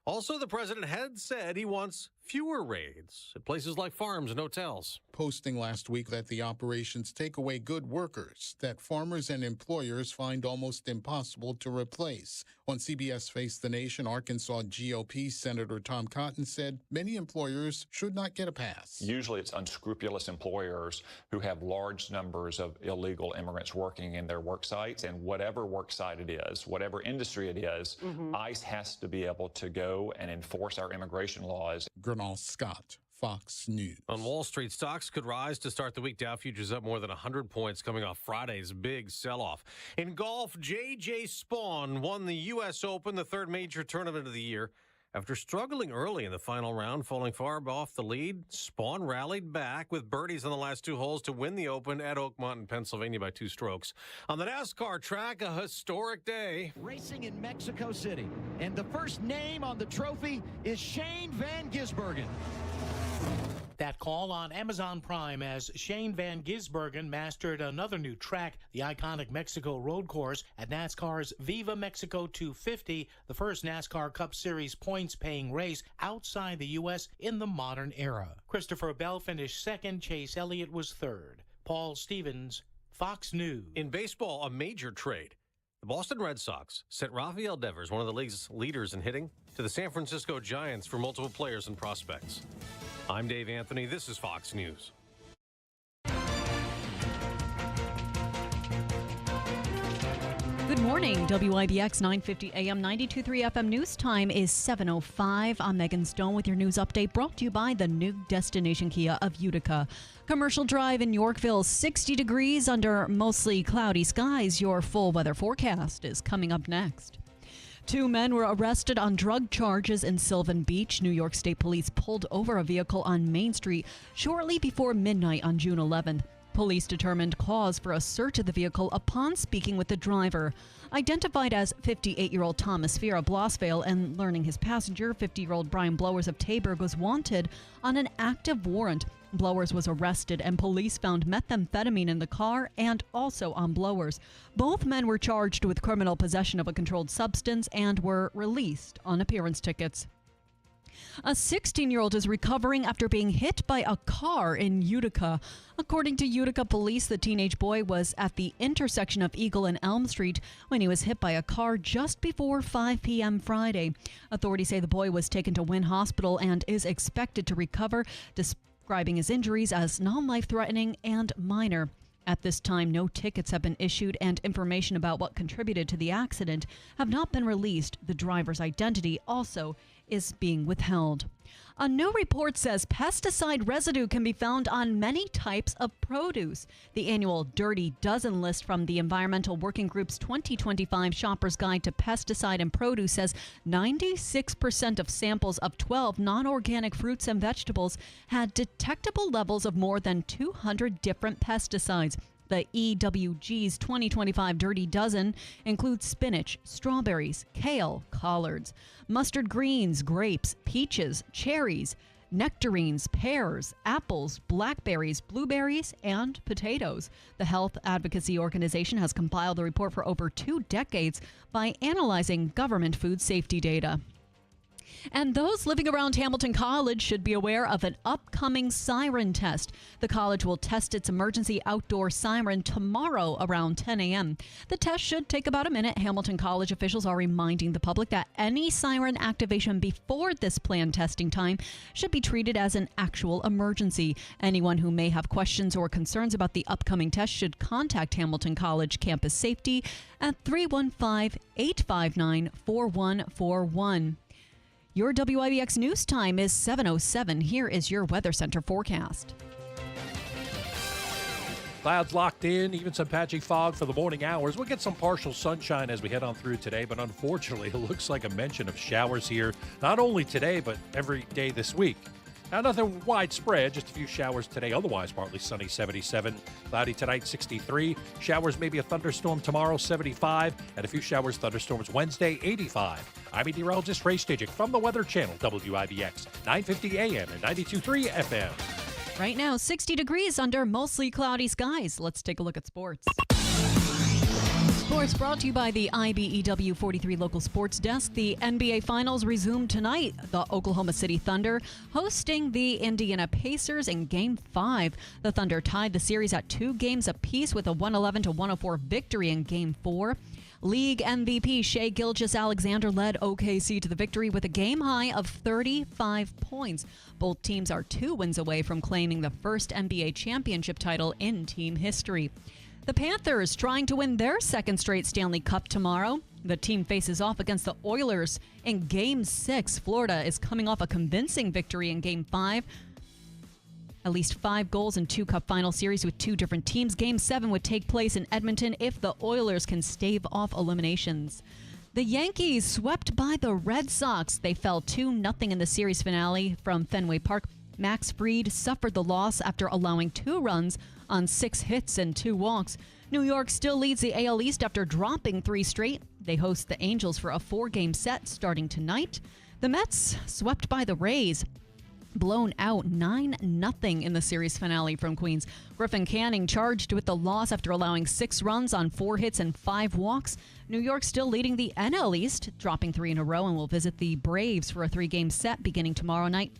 Also, the president had said he wants fewer raids at places like farms and hotels. Posting last week that the operations take away good workers that farmers and employers find almost impossible to replace. On CBS Face the Nation, Arkansas GOP Senator Tom Cotton said many employers should not get a pass. Usually it's unscrupulous employers who have large numbers of illegal immigrants working in their work sites, and whatever work site it is, whatever industry it is, ICE has to be able to go and enforce our immigration laws. Gernal Scott, Fox News. On Wall Street, stocks could rise to start the week. Dow futures up more than 100 points coming off Friday's big sell-off. In golf, J.J. Spawn won the U.S. Open, the third major tournament of the year. After struggling early in the final round, falling far off the lead, Spawn rallied back with birdies on the last 2 holes to win the Open at Oakmont in Pennsylvania by 2 strokes. On the NASCAR track, a historic day. Racing in Mexico City, and the first name on the trophy is Shane Van Gisbergen. That call on Amazon Prime as Shane Van Gisbergen mastered another new track, the iconic Mexico Road Course at NASCAR's Viva Mexico 250, the first NASCAR Cup Series points-paying race outside the U.S. in the modern era. Christopher Bell finished second, Chase Elliott was third. Paul Stevens, Fox News. In baseball, a major trade. The Boston Red Sox sent Rafael Devers, one of the league's leaders in hitting, to the San Francisco Giants for multiple players and prospects. I'm Dave Anthony. This is Fox News. Good morning. WIBX 950 AM 92.3 FM news time is 7:05. I'm Megan Stone with your news update brought to you by the new destination Kia of Utica. Commercial Drive in Yorkville, 60 degrees under mostly cloudy skies. Your full weather forecast is coming up next. 2 men were arrested on drug charges in Sylvan Beach. New York State Police pulled over a vehicle on Main Street shortly before midnight on June 11th. Police determined cause for a search of the vehicle upon speaking with the driver. Identified as 58-year-old Thomas Fear of Blossvale and learning his passenger, 50-year-old Brian Blowers of Taberg, was wanted on an active warrant. Blowers was arrested and police found methamphetamine in the car and also on Blowers. Both men were charged with criminal possession of a controlled substance and were released on appearance tickets. A 16-year-old is recovering after being hit by a car in Utica. According to Utica police, the teenage boy was at the intersection of Eagle and Elm Street when he was hit by a car just before 5 p.m. Friday. Authorities say the boy was taken to Wynn Hospital and is expected to recover, describing his injuries as non-life-threatening and minor. At this time, no tickets have been issued and information about what contributed to the accident have not been released. The driver's identity also is being withheld. A new report says pesticide residue can be found on many types of produce. The annual Dirty Dozen list from the Environmental Working Group's 2025 Shopper's Guide to Pesticide and Produce says 96% of samples of 12 non-organic fruits and vegetables had detectable levels of more than 200 different pesticides. The EWG's 2025 Dirty Dozen includes spinach, strawberries, kale, collards, mustard greens, grapes, peaches, cherries, nectarines, pears, apples, blackberries, blueberries, and potatoes. The health advocacy organization has compiled the report for over 2 decades by analyzing government food safety data. And those living around Hamilton College should be aware of an upcoming siren test. The college will test its emergency outdoor siren tomorrow around 10 a.m. The test should take about a minute. Hamilton College officials are reminding the public that any siren activation before this planned testing time should be treated as an actual emergency. Anyone who may have questions or concerns about the upcoming test should contact Hamilton College Campus Safety at 315-859-4141. Your WIBX news time is 7:07. Here is your Weather Center forecast. Clouds locked in, even some patchy fog for the morning hours. We'll get some partial sunshine as we head on through today, but unfortunately, it looks like a mention of showers here, not only today, but every day this week. Now, nothing widespread, just a few showers today. Otherwise, partly sunny, 77. Cloudy tonight, 63. Showers, maybe a thunderstorm tomorrow, 75. And a few showers, thunderstorms Wednesday, 85. I'm meteorologist Ray Stajic from the Weather Channel, WIBX, 950 AM and 92.3 FM. Right now, 60 degrees under mostly cloudy skies. Let's take a look at sports. Sports brought to you by the IBEW 43 local sports desk. The NBA Finals resumed tonight. The Oklahoma City Thunder hosting the Indiana Pacers in Game 5. The Thunder tied the series at 2 games apiece with a 111-104 victory in Game 4. League MVP Shai Gilgeous-Alexander led OKC to the victory with a game high of 35 points. Both teams are 2 wins away from claiming the first NBA championship title in team history. The Panthers trying to win their second straight Stanley Cup tomorrow. The team faces off against the Oilers in Game 6. Florida is coming off a convincing victory in Game 5. At least 5 goals in 2 Cup final series with 2 different teams. Game 7 would take place in Edmonton if the Oilers can stave off eliminations. The Yankees swept by the Red Sox. They fell 2-0 in the series finale from Fenway Park. Max Fried suffered the loss after allowing 2 runs on 6 hits and 2 walks. New York still leads the AL East after dropping 3 straight. They host the Angels for a 4-game set starting tonight. The Mets swept by the Rays, blown out 9-0 in the series finale from Queens. Griffin Canning charged with the loss after allowing 6 runs on 4 hits and 5 walks. New York still leading the NL East, dropping 3 in a row, and will visit the Braves for a 3-game set beginning tomorrow night.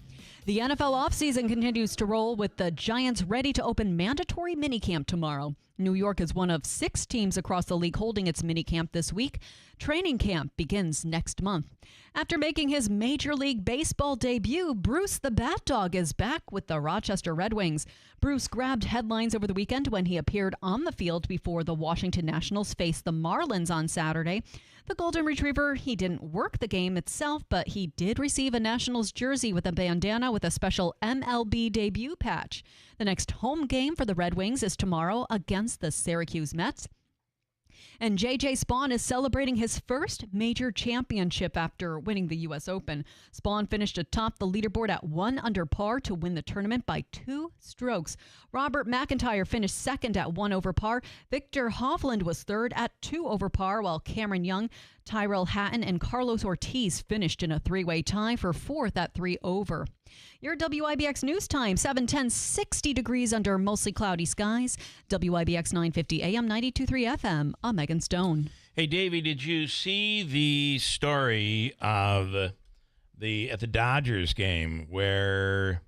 The NFL offseason continues to roll with the Giants ready to open mandatory minicamp tomorrow. New York is one of 6 teams across the league holding its minicamp this week. Training camp begins next month. After making his Major League Baseball debut, Bruce the Bat Dog is back with the Rochester Red Wings. Bruce grabbed headlines over the weekend when he appeared on the field before the Washington Nationals faced the Marlins on Saturday. The Golden Retriever, he didn't work the game itself, but he did receive a Nationals jersey with a bandana with a special MLB debut patch. The next home game for the Red Wings is tomorrow against the Syracuse Mets. And J.J. Spawn is celebrating his first major championship after winning the U.S. Open. Spawn finished atop the leaderboard at 1 under par to win the tournament by 2 strokes. Robert McIntyre finished second at 1 over par. Victor Hovland was third at 2 over par, while Cameron Young, Tyrell Hatton, and Carlos Ortiz finished in a 3-way tie for 4th at 3 over. Your WIBX news time, 7:10, 60 degrees under mostly cloudy skies. WIBX 950 AM, 92.3 FM. I'm Megan Stone. Hey, Davey, did you see the story of at the Dodgers game where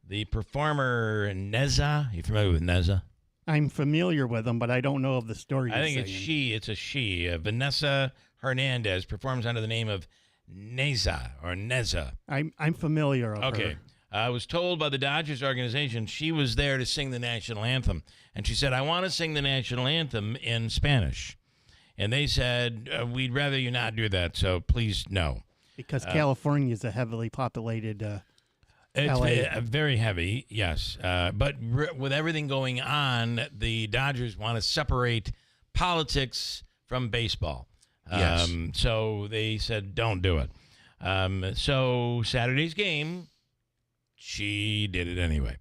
the performer Neza, you familiar with Neza? I'm familiar with them, but I don't know of the story. I think it's she. It's a she. Vanessa Hernandez performs under the name of Neza or Neza. I'm familiar of her. I was told by the Dodgers organization she was there to sing the national anthem. And she said, I want to sing the national anthem in Spanish. And they said, we'd rather you not do that, so please no. Because California is a heavily populated It's LA. very heavy, yes. But with everything going on, the Dodgers want to separate politics from baseball. Yes. So they said, don't do it. So Saturday's game, she did it anyway.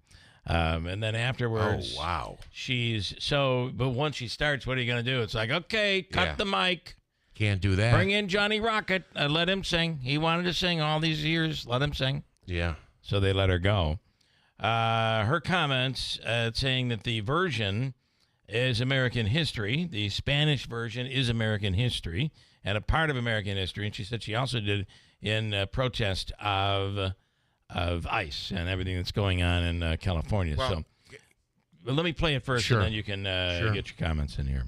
And then afterwards, but once she starts, what are you going to do? It's like, okay, cut the mic. Can't do that. Bring in Johnny Rocket. Let him sing. He wanted to sing all these years. Let him sing. Yeah. So they let her go. Her comments saying that the version is American history. The Spanish version is American history and a part of American history. And she said she also did in protest of ICE and everything that's going on in California. Well, But let me play it first, and then you can get your comments in here.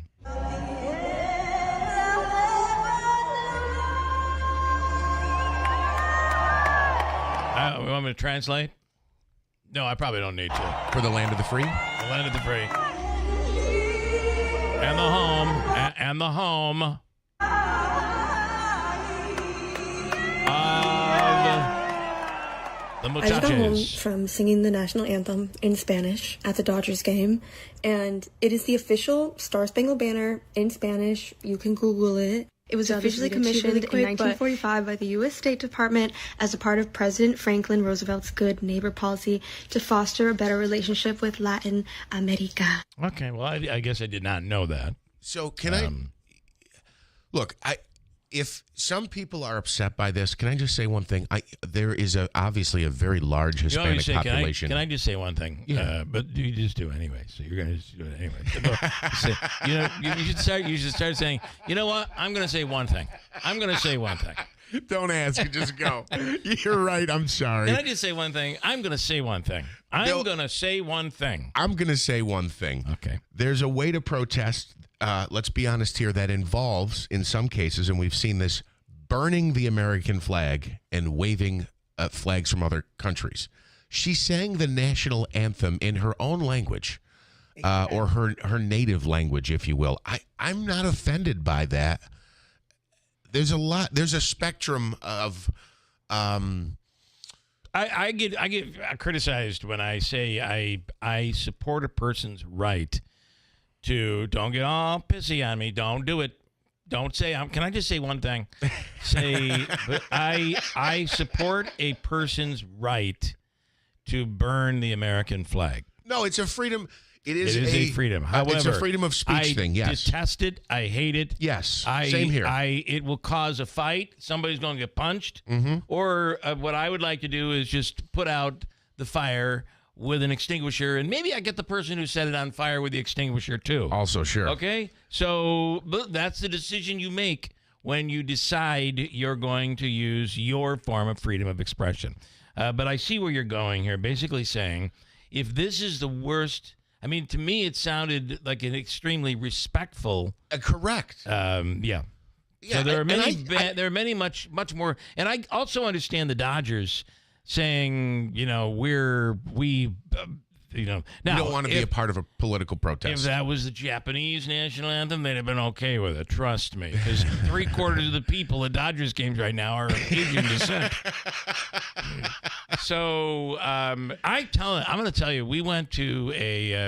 You want me to translate? No, I probably don't need to. For the land of the free? The land of the free. And the home. And the home of the muchachos. I just got home from singing the national anthem in Spanish at the Dodgers game, and it is the official Star Spangled Banner in Spanish. You can Google it. It was officially commissioned in 1945 by the U.S. State Department as a part of President Franklin Roosevelt's Good Neighbor policy to foster a better relationship with Latin America. Okay, well, I guess I did not know that. So can I look? If some people are upset by this, can I just say one thing? There is obviously a very large Hispanic population. Can I just say one thing? Yeah. But you just do it anyway. So you're going to just do it anyway. You should start saying, you know what? I'm going to say one thing. I'm going to say one thing. Don't ask. Just go. You're right. I'm sorry. Can I just say one thing? I'm going to say one thing. I'm going to say one thing. I'm going to say one thing. Okay. There's a way to protest. Let's be honest here, that involves, in some cases, and we've seen this, burning the American flag and waving flags from other countries. She sang the national anthem in her own language, or her native language, if you will. I'm not offended by that. There's a spectrum of... I get criticized when I say I support a person's right to, don't get all pissy on me. Don't do it. Don't say, can I just say one thing? But I support a person's right to burn the American flag. No, it's a freedom. It is a freedom. However, it's a freedom of speech thing, yes. I detest it. I hate it. Yes, same here. It will cause a fight. Somebody's going to get punched. Mm-hmm. Or what I would like to do is just put out the fire with an extinguisher, and maybe I get the person who set it on fire with the extinguisher too. Also, sure. Okay? So but that's the decision you make when you decide you're going to use your form of freedom of expression. But I see where you're going here, basically saying, if this is the worst... I mean, to me, it sounded like an extremely respectful... correct. Yeah. So there are many, much more... And I also understand the Dodgers... saying, now, you don't want to be a part of a political protest. If that was the Japanese national anthem, they'd have been okay with it. Trust me, because 3/4 of the people at Dodgers games right now are of Asian descent. So I'm going to tell you, we went to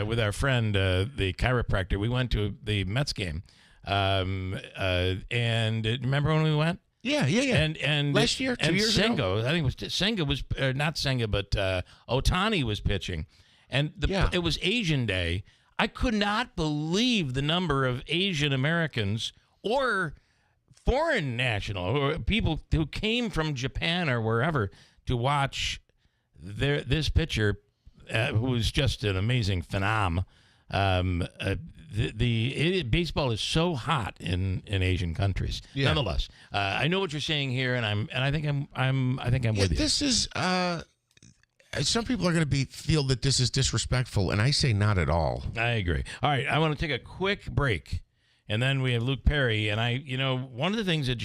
with our friend, the chiropractor. We went to the Mets game, and remember when we went? Yeah. And last year, 2 years ago, I think it was Senga was not Senga, but Otani was pitching, and it was Asian Day. I could not believe the number of Asian Americans or foreign national or people who came from Japan or wherever to watch this pitcher, who was just an amazing phenom. Baseball is so hot in Asian countries. Yeah. Nonetheless, I know what you're saying here, and I think I'm with you. This is some people are going to feel that this is disrespectful, and I say not at all. I agree. All right, I want to take a quick break, and then we have Luke Perry, and one of the things that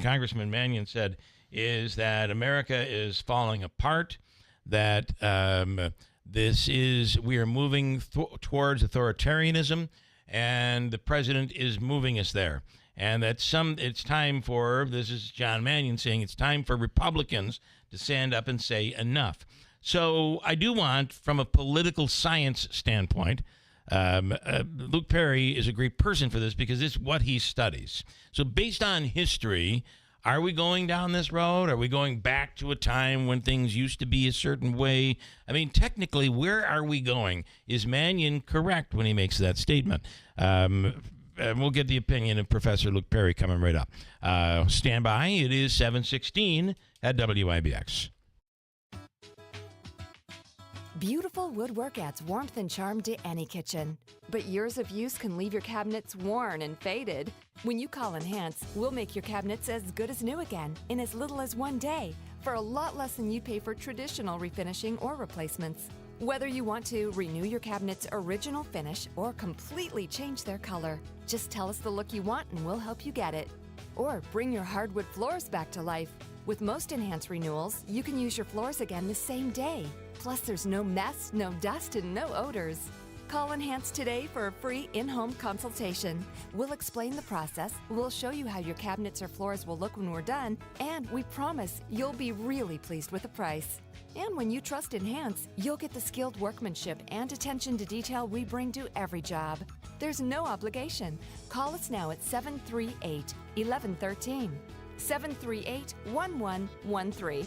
Congressman Mannion said is that America is falling apart. That we are moving towards authoritarianism, and the president is moving us there. and that it's time for, this is John Mannion saying, it's time for Republicans to stand up and say enough. So I do want, from a political science standpoint, Luke Perry is a great person for this because it's what he studies. So based on history, are we going down this road? Are we going back to a time when things used to be a certain way? I mean, technically, where are we going? Is Mannion correct when he makes that statement? And we'll get the opinion of Professor Luke Perry coming right up. Stand by. It is 7:16 at WIBX. Beautiful woodwork adds warmth and charm to any kitchen. But years of use can leave your cabinets worn and faded. When you call Enhance, we'll make your cabinets as good as new again in as little as 1 day for a lot less than you'd pay for traditional refinishing or replacements. Whether you want to renew your cabinet's original finish or completely change their color, just tell us the look you want and we'll help you get it. Or bring your hardwood floors back to life. With most Enhance renewals, you can use your floors again the same day. Plus, there's no mess, no dust, and no odors. Call Enhance today for a free in-home consultation. We'll explain the process, we'll show you how your cabinets or floors will look when we're done, and we promise you'll be really pleased with the price. And when you trust Enhance, you'll get the skilled workmanship and attention to detail we bring to every job. There's no obligation. Call us now at 738-1113. 738-1113.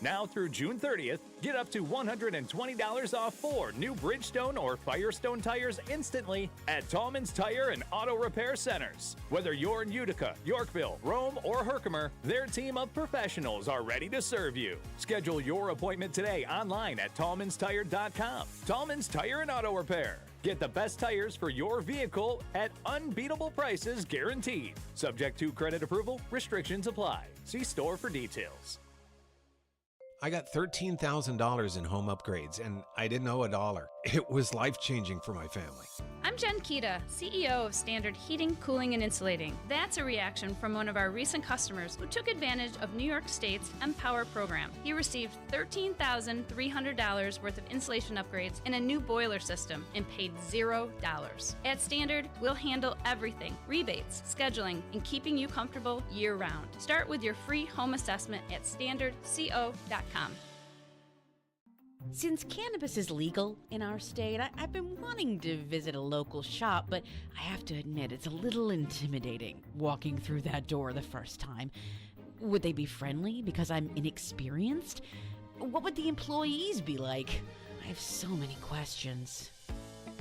Now through June 30th, get up to $120 off 4 new Bridgestone or Firestone tires instantly at Tallman's Tire and Auto Repair Centers. Whether you're in Utica, Yorkville, Rome, or Herkimer, their team of professionals are ready to serve you. Schedule your appointment today online at tallmanstire.com. Tallman's Tire and Auto Repair. Get the best tires for your vehicle at unbeatable prices guaranteed. Subject to credit approval, restrictions apply. See store for details. I got $13,000 in home upgrades, and I didn't owe a dollar. It was life-changing for my family. I'm Jen Kita, CEO of Standard Heating, Cooling, and Insulating. That's a reaction from one of our recent customers who took advantage of New York State's Empower program. He received $13,300 worth of insulation upgrades and a new boiler system and paid $0. At Standard, we'll handle everything: rebates, scheduling, and keeping you comfortable year-round. Start with your free home assessment at standardco.com. Since cannabis is legal in our state, I've been wanting to visit a local shop, but I have to admit it's a little intimidating walking through that door the first time. Would they be friendly because I'm inexperienced? What would the employees be like? I have so many questions.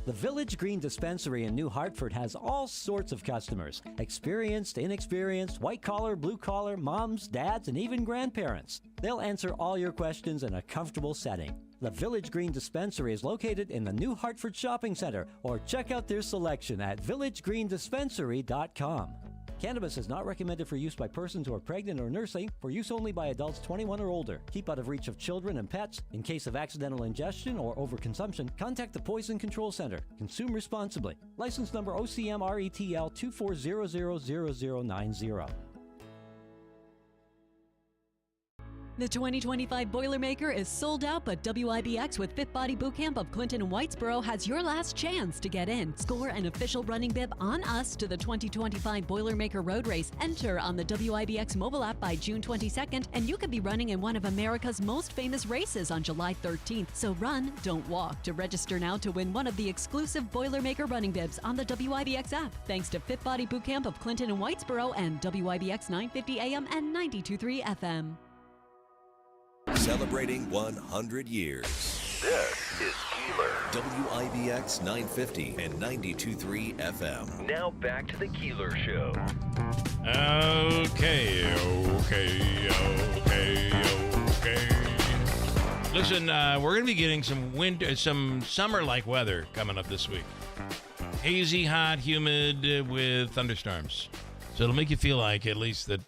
The Village Green Dispensary in New Hartford has all sorts of customers. Experienced, inexperienced, white-collar, blue-collar, moms, dads, and even grandparents. They'll answer all your questions in a comfortable setting. The Village Green Dispensary is located in the New Hartford Shopping Center, or check out their selection at villagegreendispensory.com. Cannabis is not recommended for use by persons who are pregnant or nursing, for use only by adults 21 or older. Keep out of reach of children and pets. In case of accidental ingestion or overconsumption, contact the Poison Control Center. Consume responsibly. License number OCM RETL 2400090. The 2025 Boilermaker is sold out, but WIBX with Fit Body Bootcamp of Clinton and Whitesboro has your last chance to get in. Score an official running bib on us to the 2025 Boilermaker Road Race. Enter on the WIBX mobile app by June 22nd, and you could be running in one of America's most famous races on July 13th. So run, don't walk. To register now to win one of the exclusive Boilermaker running bibs on the WIBX app. Thanks to Fit Body Bootcamp of Clinton and Whitesboro and WIBX 950 AM and 92.3 FM. Celebrating 100 years. This is Keeler. WIBX 950 and 92.3 FM. Now back to the Keeler Show. Okay. Listen, we're going to be getting some summer-like weather coming up this week. Hazy, hot, humid with thunderstorms. So it'll make you feel like at least that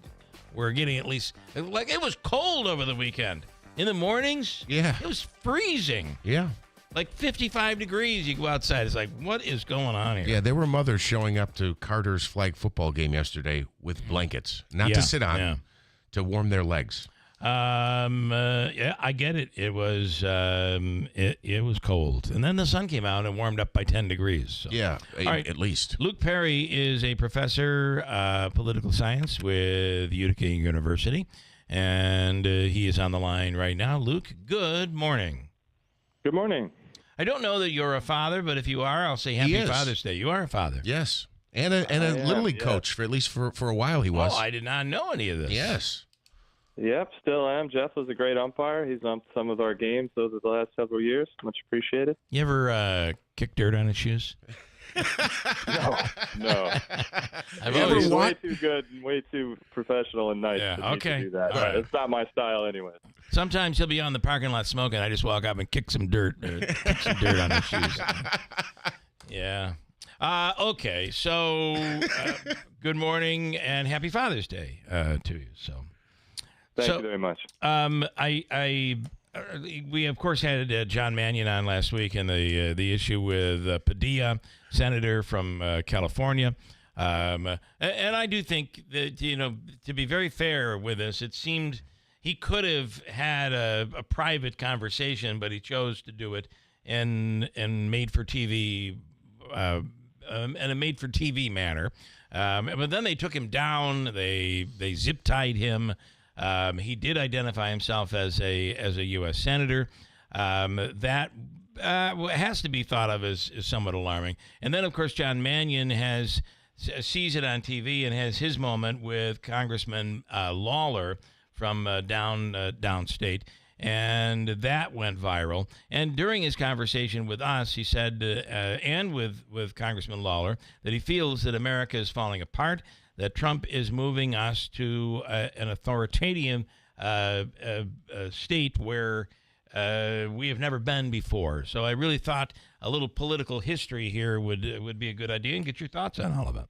we're getting at least, like it was cold over the weekend. In the mornings, yeah, it was freezing. Yeah. Like 55 degrees, you go outside. It's like, what is going on here? Yeah, there were mothers showing up to Carter's flag football game yesterday with blankets. Not to sit on, to warm their legs. Yeah, I get it. It was it was cold, and then the sun came out and warmed up by 10 degrees. So. Yeah, All right. at least. Luke Perry is a professor political science with Utica University, and he is on the line right now. Luke, good morning. Good morning. I don't know that you're a father, but if you are, I'll say Happy Father's Day. You are a father. Yes, and a Little League coach for at least for a while he was. Oh, I did not know any of this. Yes. Yep, still am. Jeff was a great umpire. He's umped some of our games over the last several years. Much appreciated. You ever kick dirt on his shoes? No. He's way too good and way too professional and nice to do that. All right. It's not my style anyway. Sometimes he'll be on the parking lot smoking. I just walk up and kick some dirt on his shoes. Yeah. Okay. So, good morning and Happy Father's Day to you. Thank you very much. We of course had John Mannion on last week, and the issue with Padilla, senator from California, and I do think that to be very fair with this, it seemed he could have had a private conversation, but he chose to do it in made for TV in a made for TV manner. But then they took him down. They zip tied him. He did identify himself as a U.S. senator. That has to be thought of as somewhat alarming. And then, of course, John Mannion sees it on TV and has his moment with Congressman Lawler from downstate, and that went viral. And during his conversation with us, he said, and with Congressman Lawler, that he feels that America is falling apart, that Trump is moving us to an authoritarian state where we have never been before. So I really thought a little political history here would be a good idea, and get your thoughts on all of it.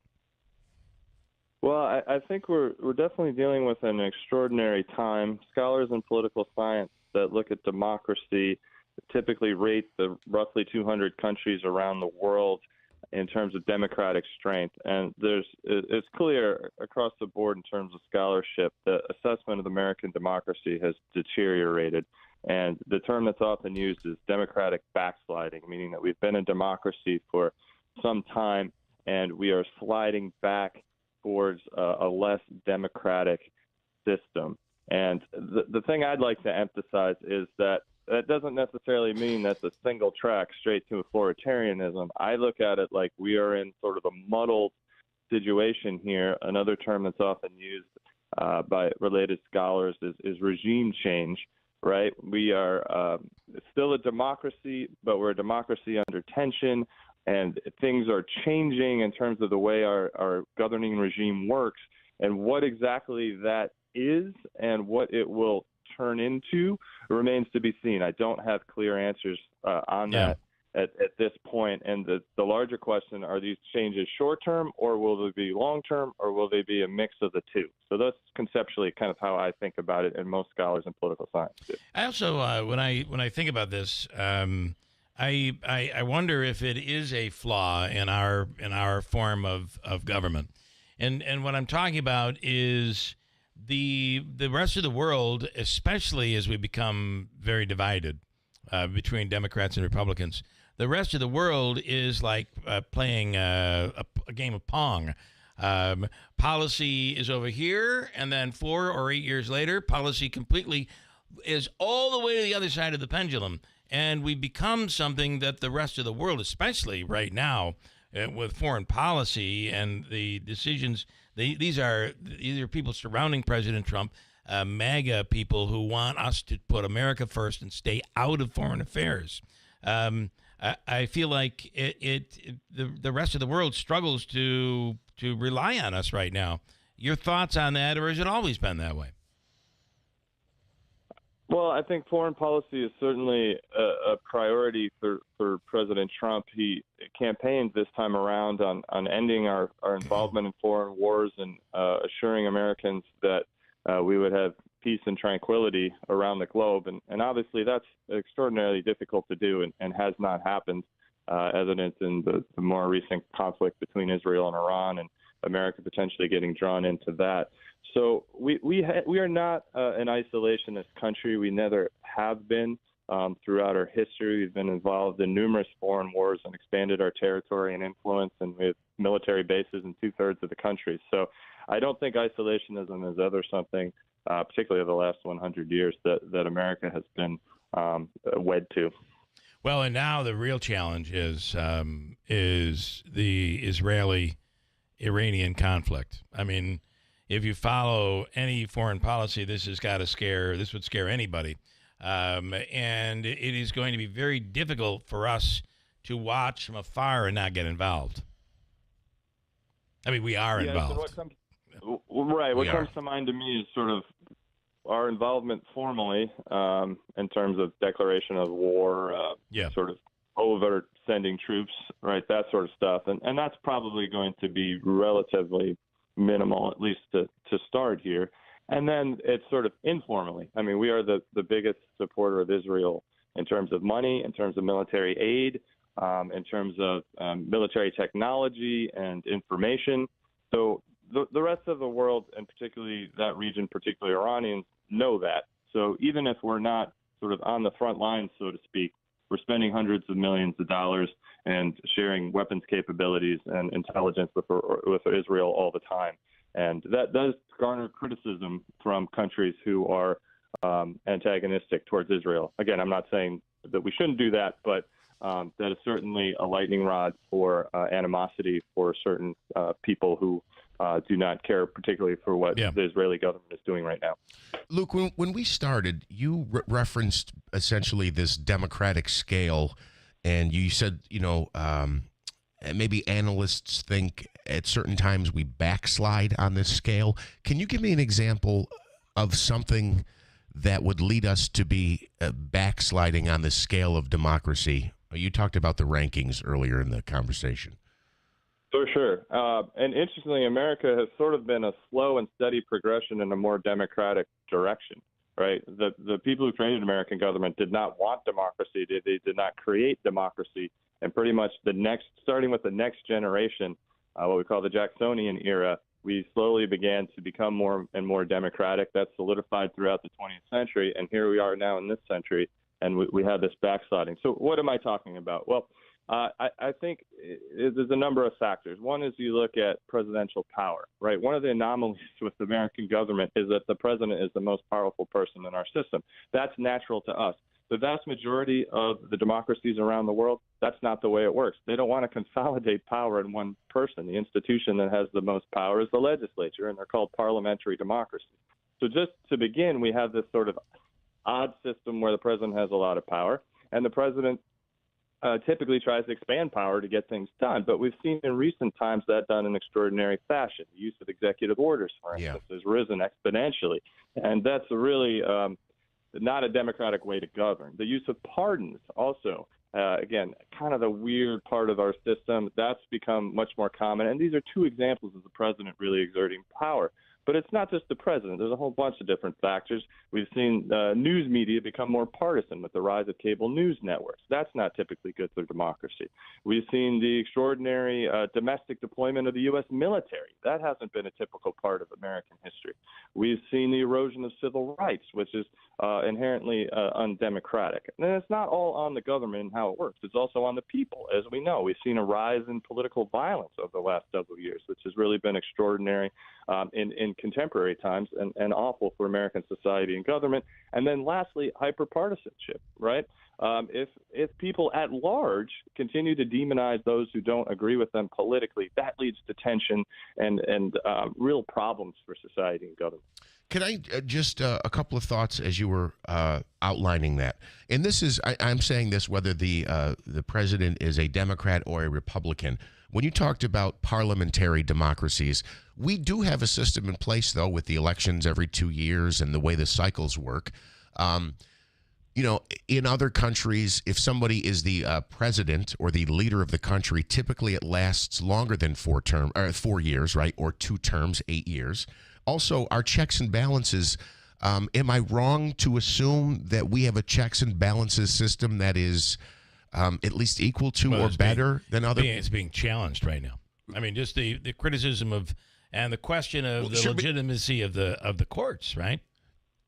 Well, I think we're definitely dealing with an extraordinary time. Scholars in political science that look at democracy typically rate the roughly 200 countries around the world in terms of democratic strength. And it's clear across the board in terms of scholarship that assessment of American democracy has deteriorated. And the term that's often used is democratic backsliding, meaning that we've been a democracy for some time and we are sliding back towards a less democratic system. And the thing I'd like to emphasize is that doesn't necessarily mean that's a single track straight to authoritarianism. I look at it like we are in sort of a muddled situation here. Another term that's often used by related scholars is regime change, right? We are still a democracy, but we're a democracy under tension, and things are changing in terms of the way our governing regime works, and what exactly that is and what it will turn into remains to be seen. I don't have clear answers on that at this point. And the larger question, are these changes short-term, or will they be long-term, or will they be a mix of the two? So that's conceptually kind of how I think about it, and most scholars in political science do. I also, when I think about this, I wonder if it is a flaw in our form of government. And what I'm talking about is the rest of the world, especially as we become very divided between Democrats and Republicans, the rest of the world is like playing a game of Pong. Policy is over here, and then 4 or 8 years later, policy completely is all the way to the other side of the pendulum. And we become something that the rest of the world, especially right now, with foreign policy and the decisions, these are people surrounding President Trump, MAGA people who want us to put America first and stay out of foreign affairs. I feel like the rest of the world struggles to rely on us right now. Your thoughts on that, or has it always been that way? Well, I think foreign policy is certainly a priority for President Trump. He campaigned this time around on ending our involvement in foreign wars and assuring Americans that we would have peace and tranquility around the globe. And obviously that's extraordinarily difficult to do and has not happened, evident in the more recent conflict between Israel and Iran, and America potentially getting drawn into that. So we are not an isolationist country. We never have been. Throughout our history, we've been involved in numerous foreign wars and expanded our territory and influence, and we have military bases in 2/3 of the country. So I don't think isolationism is ever something, particularly over the last 100 years, that America has been wed to. Well, and now the real challenge is the Israeli-Iranian conflict. I mean, if you follow any foreign policy, this would scare anybody. And it is going to be very difficult for us to watch from afar and not get involved. I mean, we are involved. So what comes to mind to me is sort of our involvement formally in terms of declaration of war, sort of overt sending troops, right, that sort of stuff. And that's probably going to be relatively minimal, at least to start here. And then it's sort of informally. I mean, we are the biggest supporter of Israel in terms of money, in terms of military aid, in terms of military technology and information. So the rest of the world, and particularly that region, particularly Iranians, know that. So even if we're not sort of on the front lines, so to speak, we're spending hundreds of millions of dollars and sharing weapons capabilities and intelligence with Israel all the time. And that does garner criticism from countries who are antagonistic towards Israel. Again, I'm not saying that we shouldn't do that, but that is certainly a lightning rod for animosity for certain people who do not care particularly for what the Israeli government is doing right now. Luke, when we started, you referenced essentially this democratic scale, and you said, maybe analysts think at certain times we backslide on this scale. Can you give me an example of something that would lead us to be backsliding on the scale of democracy? You talked about the rankings earlier in the conversation. For sure. And interestingly, America has sort of been a slow and steady progression in a more democratic direction, right? The people who created American government did not want democracy. They did not create democracy. And pretty much starting with the next generation, what we call the Jacksonian era, we slowly began to become more and more democratic. That solidified throughout the 20th century. And here we are now in this century, and we have this backsliding. So what am I talking about? Well, I think there's a number of factors. One is you look at presidential power, right? One of the anomalies with the American government is that the president is the most powerful person in our system. That's natural to us. The vast majority of the democracies around the world, that's not the way it works. They don't want to consolidate power in one person. The institution that has the most power is the legislature, and they're called parliamentary democracies. So just to begin, we have this sort of odd system where the president has a lot of power, and the president typically tries to expand power to get things done. But we've seen in recent times that done in extraordinary fashion. The use of executive orders, for instance, has risen exponentially. And that's really not a democratic way to govern. The use of pardons also, again, kind of the weird part of our system, that's become much more common. And these are two examples of the president really exerting power. But it's not just the president. There's a whole bunch of different factors. We've seen news media become more partisan with the rise of cable news networks. That's not typically good for democracy. We've seen the extraordinary domestic deployment of the U.S. military. That hasn't been a typical part of American history. We've seen the erosion of civil rights, which is inherently undemocratic. And it's not all on the government and how it works. It's also on the people. As we know, we've seen a rise in political violence over the last several years, which has really been extraordinary in contemporary times and awful for American society and government. And then lastly, hyperpartisanship, right? If people at large continue to demonize those who don't agree with them politically, that leads to tension and real problems for society and government. Can I just a couple of thoughts as you were outlining that? And this is, I'm saying this whether the president is a Democrat or a Republican. When you talked about parliamentary democracies, we do have a system in place, though, with the elections every 2 years and the way the cycles work. In other countries, if somebody is the president or the leader of the country, typically it lasts longer than 4 years, right? Or 2 terms, 8 years. Also, our checks and balances, am I wrong to assume that we have a checks and balances system that is at least equal to or better than other? It's being challenged right now. I mean, just the criticism of and the question of the legitimacy of the courts, right?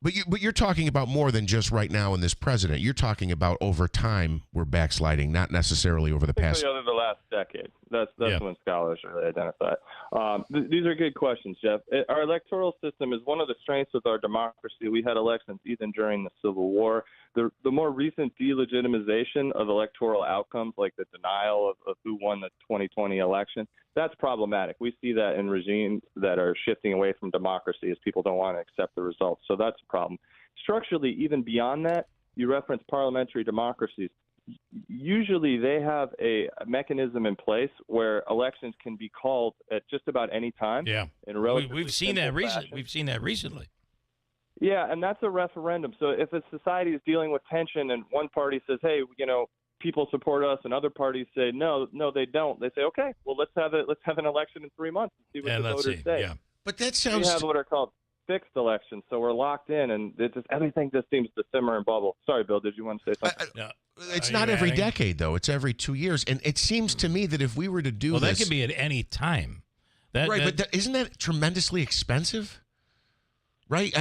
But you're talking about more than just right now in this president. You're talking about over time we're backsliding, not necessarily over the past. Over the last decade. That's when scholars really identify it. These are good questions, Jeff. Our electoral system is one of the strengths of our democracy. We had elections even during the Civil War. The more recent delegitimization of electoral outcomes, like the denial of who won the 2020 election, that's problematic. We see that in regimes that are shifting away from democracy as people don't want to accept the results. So that's a problem. Structurally, even beyond that, you reference parliamentary democracies. Usually they have a mechanism in place where elections can be called at just about any time. Yeah, we've seen that recently. We've seen that recently. Yeah, and that's a referendum. So if a society is dealing with tension and one party says, hey, people support us, and other parties say, no, they don't. They say, okay, well, let's have an election in 3 months and see what the voters say. Yeah. But that sounds. We have what are called fixed elections, so we're locked in, and everything just seems to simmer and bubble. Sorry, Bill, did you want to say something? No. It's not every decade, though. It's every 2 years, and it seems to me that if we were to do that could be at any time. But isn't that tremendously expensive? Right?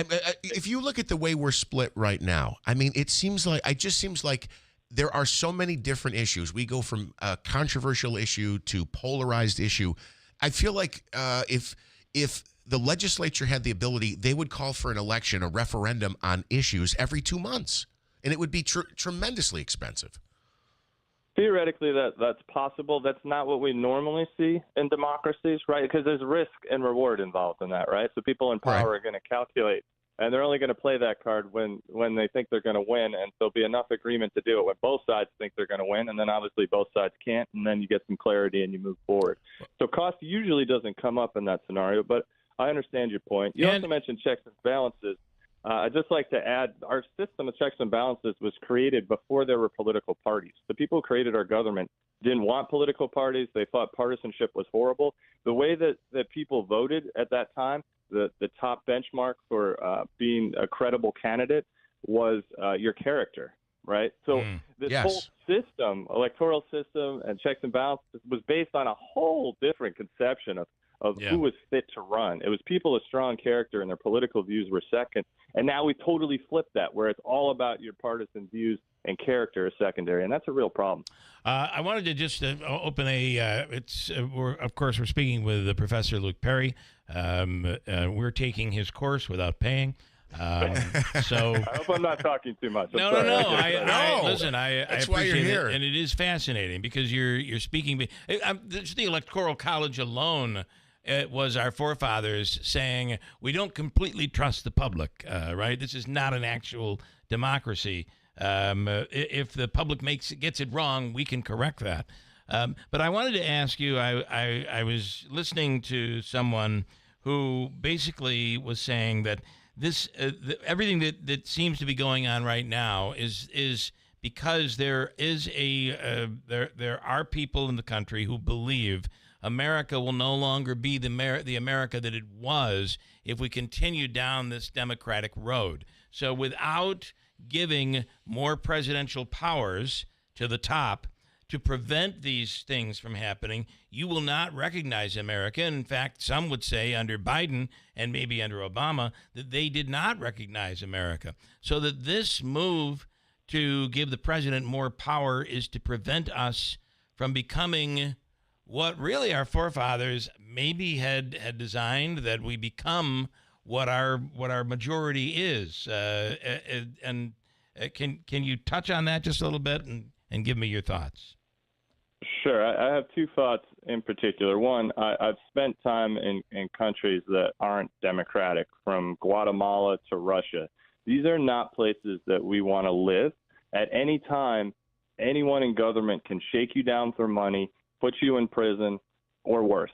If you look at the way we're split right now, I mean, it seems like there are so many different issues. We go from a controversial issue to polarized issue. I feel like if the legislature had the ability, they would call for an election, a referendum on issues every 2 months, and it would be tremendously expensive. Theoretically, that's possible. That's not what we normally see in democracies, right? Because there's risk and reward involved in that, right? So people in power are going to calculate, and they're only going to play that card when they think they're going to win, and there'll be enough agreement to do it when both sides think they're going to win, and then obviously both sides can't, and then you get some clarity and you move forward. So cost usually doesn't come up in that scenario, but I understand your point. You also mentioned checks and balances. I'd just like to add, our system of checks and balances was created before there were political parties. The people who created our government didn't want political parties. They thought partisanship was horrible. The way that people voted at that time, the top benchmark for being a credible candidate was your character, right? So this whole system, electoral system and checks and balances, was based on a whole different conception of who was fit to run. It was people of strong character and their political views were second. And now we totally flipped that, where it's all about your partisan views and character is secondary, and that's a real problem. I wanted to just open we're speaking with Professor Luke Perry. We're taking his course without paying. So I hope I'm not talking too much. No. Listen, I appreciate it, and it is fascinating because you're speaking. Just the Electoral College alone. It was our forefathers saying we don't completely trust the public, right? This is not an actual democracy. If the public gets it wrong, we can correct that. But I wanted to ask you, I was listening to someone who basically was saying that this everything that seems to be going on right now is because there are people in the country who believe America will no longer be the America that it was if we continue down this democratic road. So without giving more presidential powers to the top to prevent these things from happening, you will not recognize America. In fact, some would say under Biden and maybe under Obama that they did not recognize America. So that this move to give the president more power is to prevent us from becoming what really our forefathers maybe had designed, that we become what our majority is. And can you touch on that just a little bit and give me your thoughts? Sure. I have two thoughts in particular. One, I've spent time in countries that aren't democratic, from Guatemala to Russia. These are not places that we want to live. At any time, anyone in government can shake you down for money, put you in prison, or worse,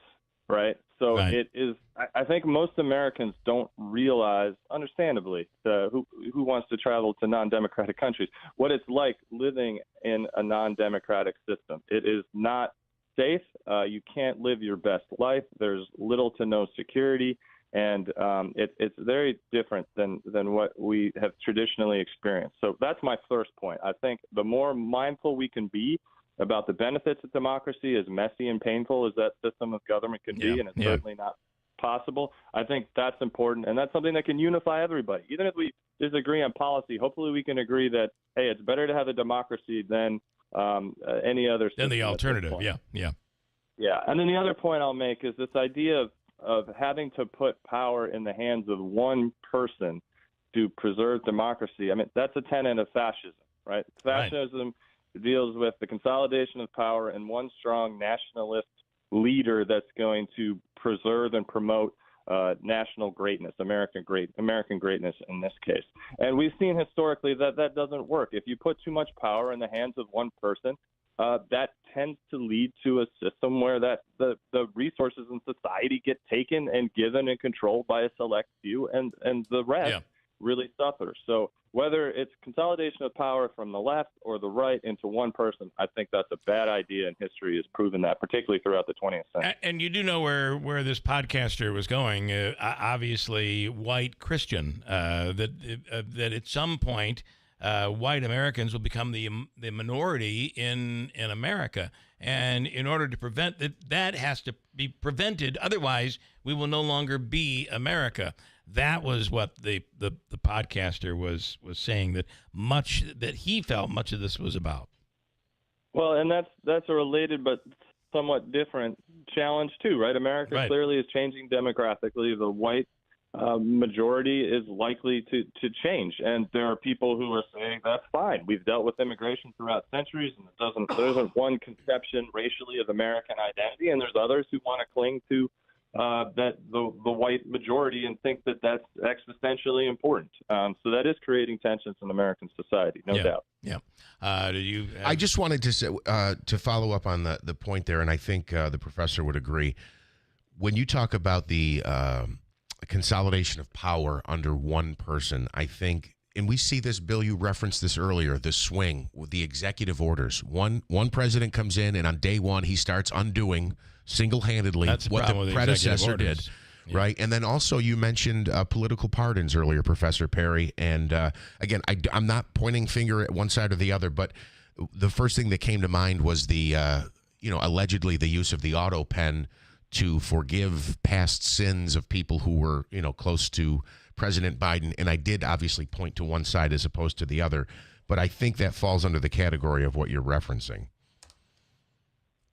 right? So It is. I think most Americans don't realize, understandably, who wants to travel to non-democratic countries, what it's like living in a non-democratic system. It is not safe. You can't live your best life. There's little to no security, and it's very different than what we have traditionally experienced. So that's my first point. I think the more mindful we can be about the benefits of democracy, as messy and painful as that system of government can be, and it's certainly not possible. I think that's important, and that's something that can unify everybody. Even if we disagree on policy, hopefully we can agree that, hey, it's better to have a democracy than any other system. Then the alternative, yeah. Yeah, and then the other point I'll make is this idea of having to put power in the hands of one person to preserve democracy. I mean, that's a tenet of fascism, right? Fascism deals with the consolidation of power in one strong nationalist leader that's going to preserve and promote national greatness, American greatness in this case. And we've seen historically that doesn't work. If you put too much power in the hands of one person, that tends to lead to a system where that the resources in society get taken and given and controlled by a select few, and the rest really suffers. So whether it's consolidation of power from the left or the right into one person, I think that's a bad idea, and history has proven that, particularly throughout the 20th century. And you do know where this podcaster was going, obviously white Christian, that at some point white Americans will become the minority in America. And in order to prevent that has to be prevented. Otherwise, we will no longer be America. That was what the podcaster was saying, that he felt much of this was about. Well, and that's a related but somewhat different challenge too, right? America clearly is changing demographically. The white majority is likely to change, and there are people who are saying that's fine. We've dealt with immigration throughout centuries, and there isn't one conception racially of American identity, and there's others who want to cling to that the white majority and think that that's existentially important. So that is creating tensions in American society, no doubt. Yeah. I just wanted to say, to follow up on the point there, and I think the professor would agree. When you talk about the consolidation of power under one person, I think, and we see this, Bill, you referenced this earlier, the swing with the executive orders. One president comes in, and on day one, he starts undoing single-handedly what the predecessor did, right? And then also you mentioned political pardons earlier, Professor Perry. And again, I'm not pointing finger at one side or the other, but the first thing that came to mind was the, allegedly the use of the auto pen to forgive past sins of people who were, close to President Biden. And I did obviously point to one side as opposed to the other, but I think that falls under the category of what you're referencing.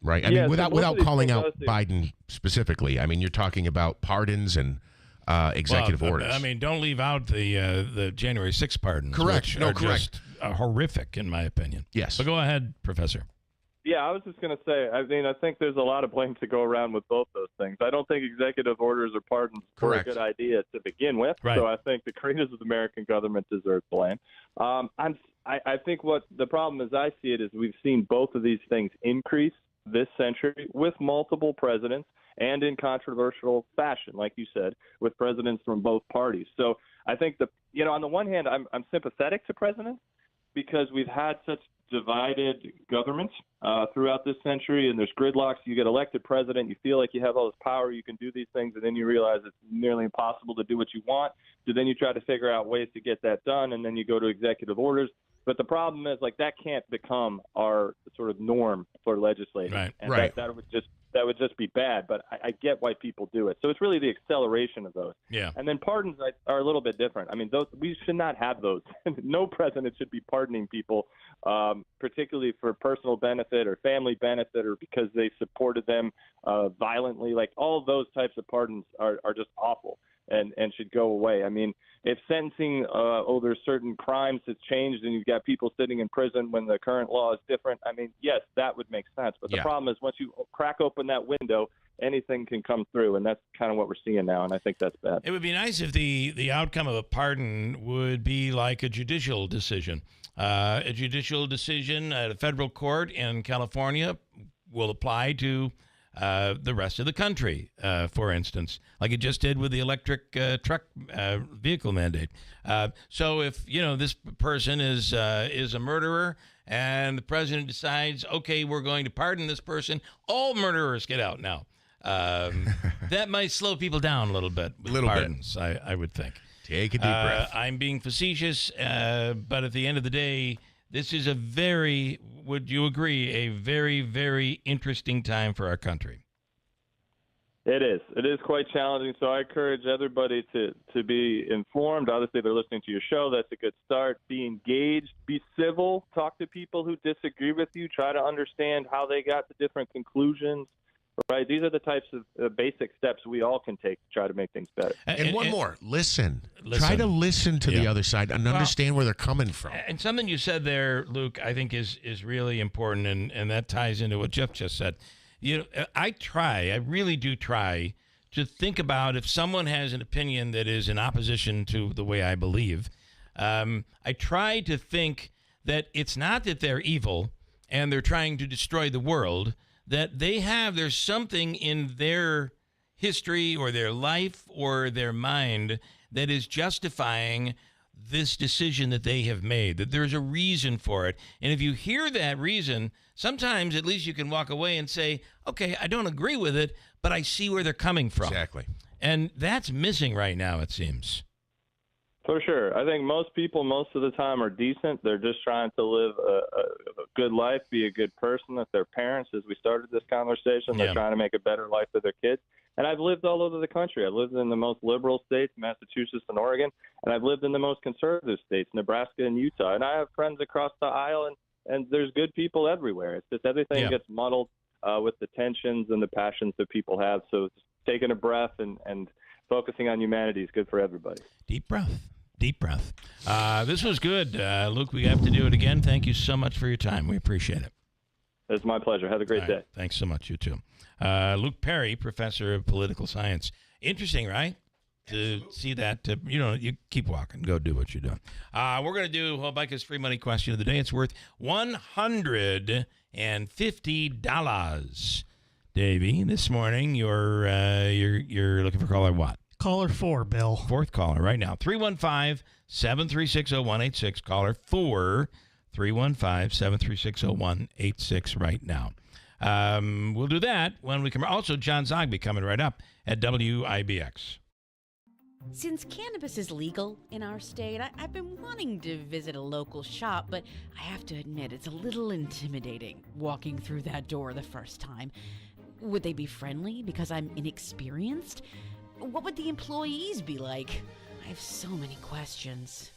Right. I mean, without calling out Biden specifically, I mean, you're talking about pardons and executive orders. I mean, don't leave out the January 6th pardons. Correct. Which are just horrific, in my opinion. Yes. So go ahead, Professor. Yeah, I was just going to say, I mean, I think there's a lot of blame to go around with both those things. I don't think executive orders or pardons were a good idea to begin with. Right. So I think the creators of the American government deserve blame. I think what the problem as I see it is we've seen both of these things increase this century with multiple presidents and in controversial fashion, like you said, with presidents from both parties. So I think on the one hand, I'm sympathetic to presidents because we've had such divided governments throughout this century, and there's gridlocks. You get elected president, you feel like you have all this power, you can do these things, and then you realize it's nearly impossible to do what you want. So then you try to figure out ways to get that done, and then you go to executive orders. But the problem is, that can't become our sort of norm for legislating. Right. And that would just be bad. But I get why people do it. So it's really the acceleration of those. Yeah. And then pardons are a little bit different. I mean, we should not have those. No president should be pardoning people, particularly for personal benefit or family benefit or because they supported them violently. Like all of those types of pardons are just awful. And should go away. I mean, if sentencing over certain crimes has changed and you've got people sitting in prison when the current law is different, I mean, yes, that would make sense. But the problem is once you crack open that window, anything can come through, and that's kind of what we're seeing now, and I think that's bad. It would be nice if the outcome of a pardon would be like a judicial decision. A judicial decision at a federal court in California will apply to the rest of the country, for instance, like it just did with the electric truck vehicle mandate. So if this person is a murderer and the president decides, okay, we're going to pardon this person, all murderers get out now. That might slow people down a little bit with pardons, I would think. Take a deep breath. I'm being facetious, but at the end of the day, this is would you agree, a very, very interesting time for our country? It is. It is quite challenging. So I encourage everybody to be informed. Obviously, they're listening to your show. That's a good start. Be engaged. Be civil. Talk to people who disagree with you. Try to understand how they got to different conclusions. Right? These are the types of basic steps we all can take to try to make things better. And one more. Listen. Try to listen to the other side and understand where they're coming from. And something you said there, Luke, I think is really important, and that ties into what Jeff just said. I really do try to think about if someone has an opinion that is in opposition to the way I believe. I try to think that it's not that they're evil and they're trying to destroy the world, that there's something in their history or their life or their mind that is justifying this decision that they have made, that there's a reason for it. And if you hear that reason, sometimes at least you can walk away and say, okay, I don't agree with it, but I see where they're coming from. Exactly. And that's missing right now, it seems. For sure. I think most people, most of the time, are decent. They're just trying to live a good life, be a good person. If they're parents, as we started this conversation, they're trying to make a better life for their kids. And I've lived all over the country. I've lived in the most liberal states, Massachusetts and Oregon, and I've lived in the most conservative states, Nebraska and Utah. And I have friends across the aisle, and there's good people everywhere. It's just everything gets muddled with the tensions and the passions that people have. So just taking a breath and focusing on humanity is good for everybody. Deep breath. Deep breath. This was good. Luke, we have to do it again. Thank you so much for your time. We appreciate it. It's my pleasure. Have a great day. Thanks so much. You too. Luke Perry, professor of political science. Interesting, right? To see that. You keep walking. Go do what you're doing. We're going to do Habakkuk's free money question of the day. It's worth $150. Davey, this morning you're looking for caller what? Caller 4, Bill. Fourth caller right now. 315-736-0186. Caller 4. 315-736-0186 right now. We'll do that when we come. Also, John Zogby coming right up at WIBX. Since cannabis is legal in our state, I've been wanting to visit a local shop, but I have to admit it's a little intimidating walking through that door the first time. Would they be friendly because I'm inexperienced? What would the employees be like? I have so many questions.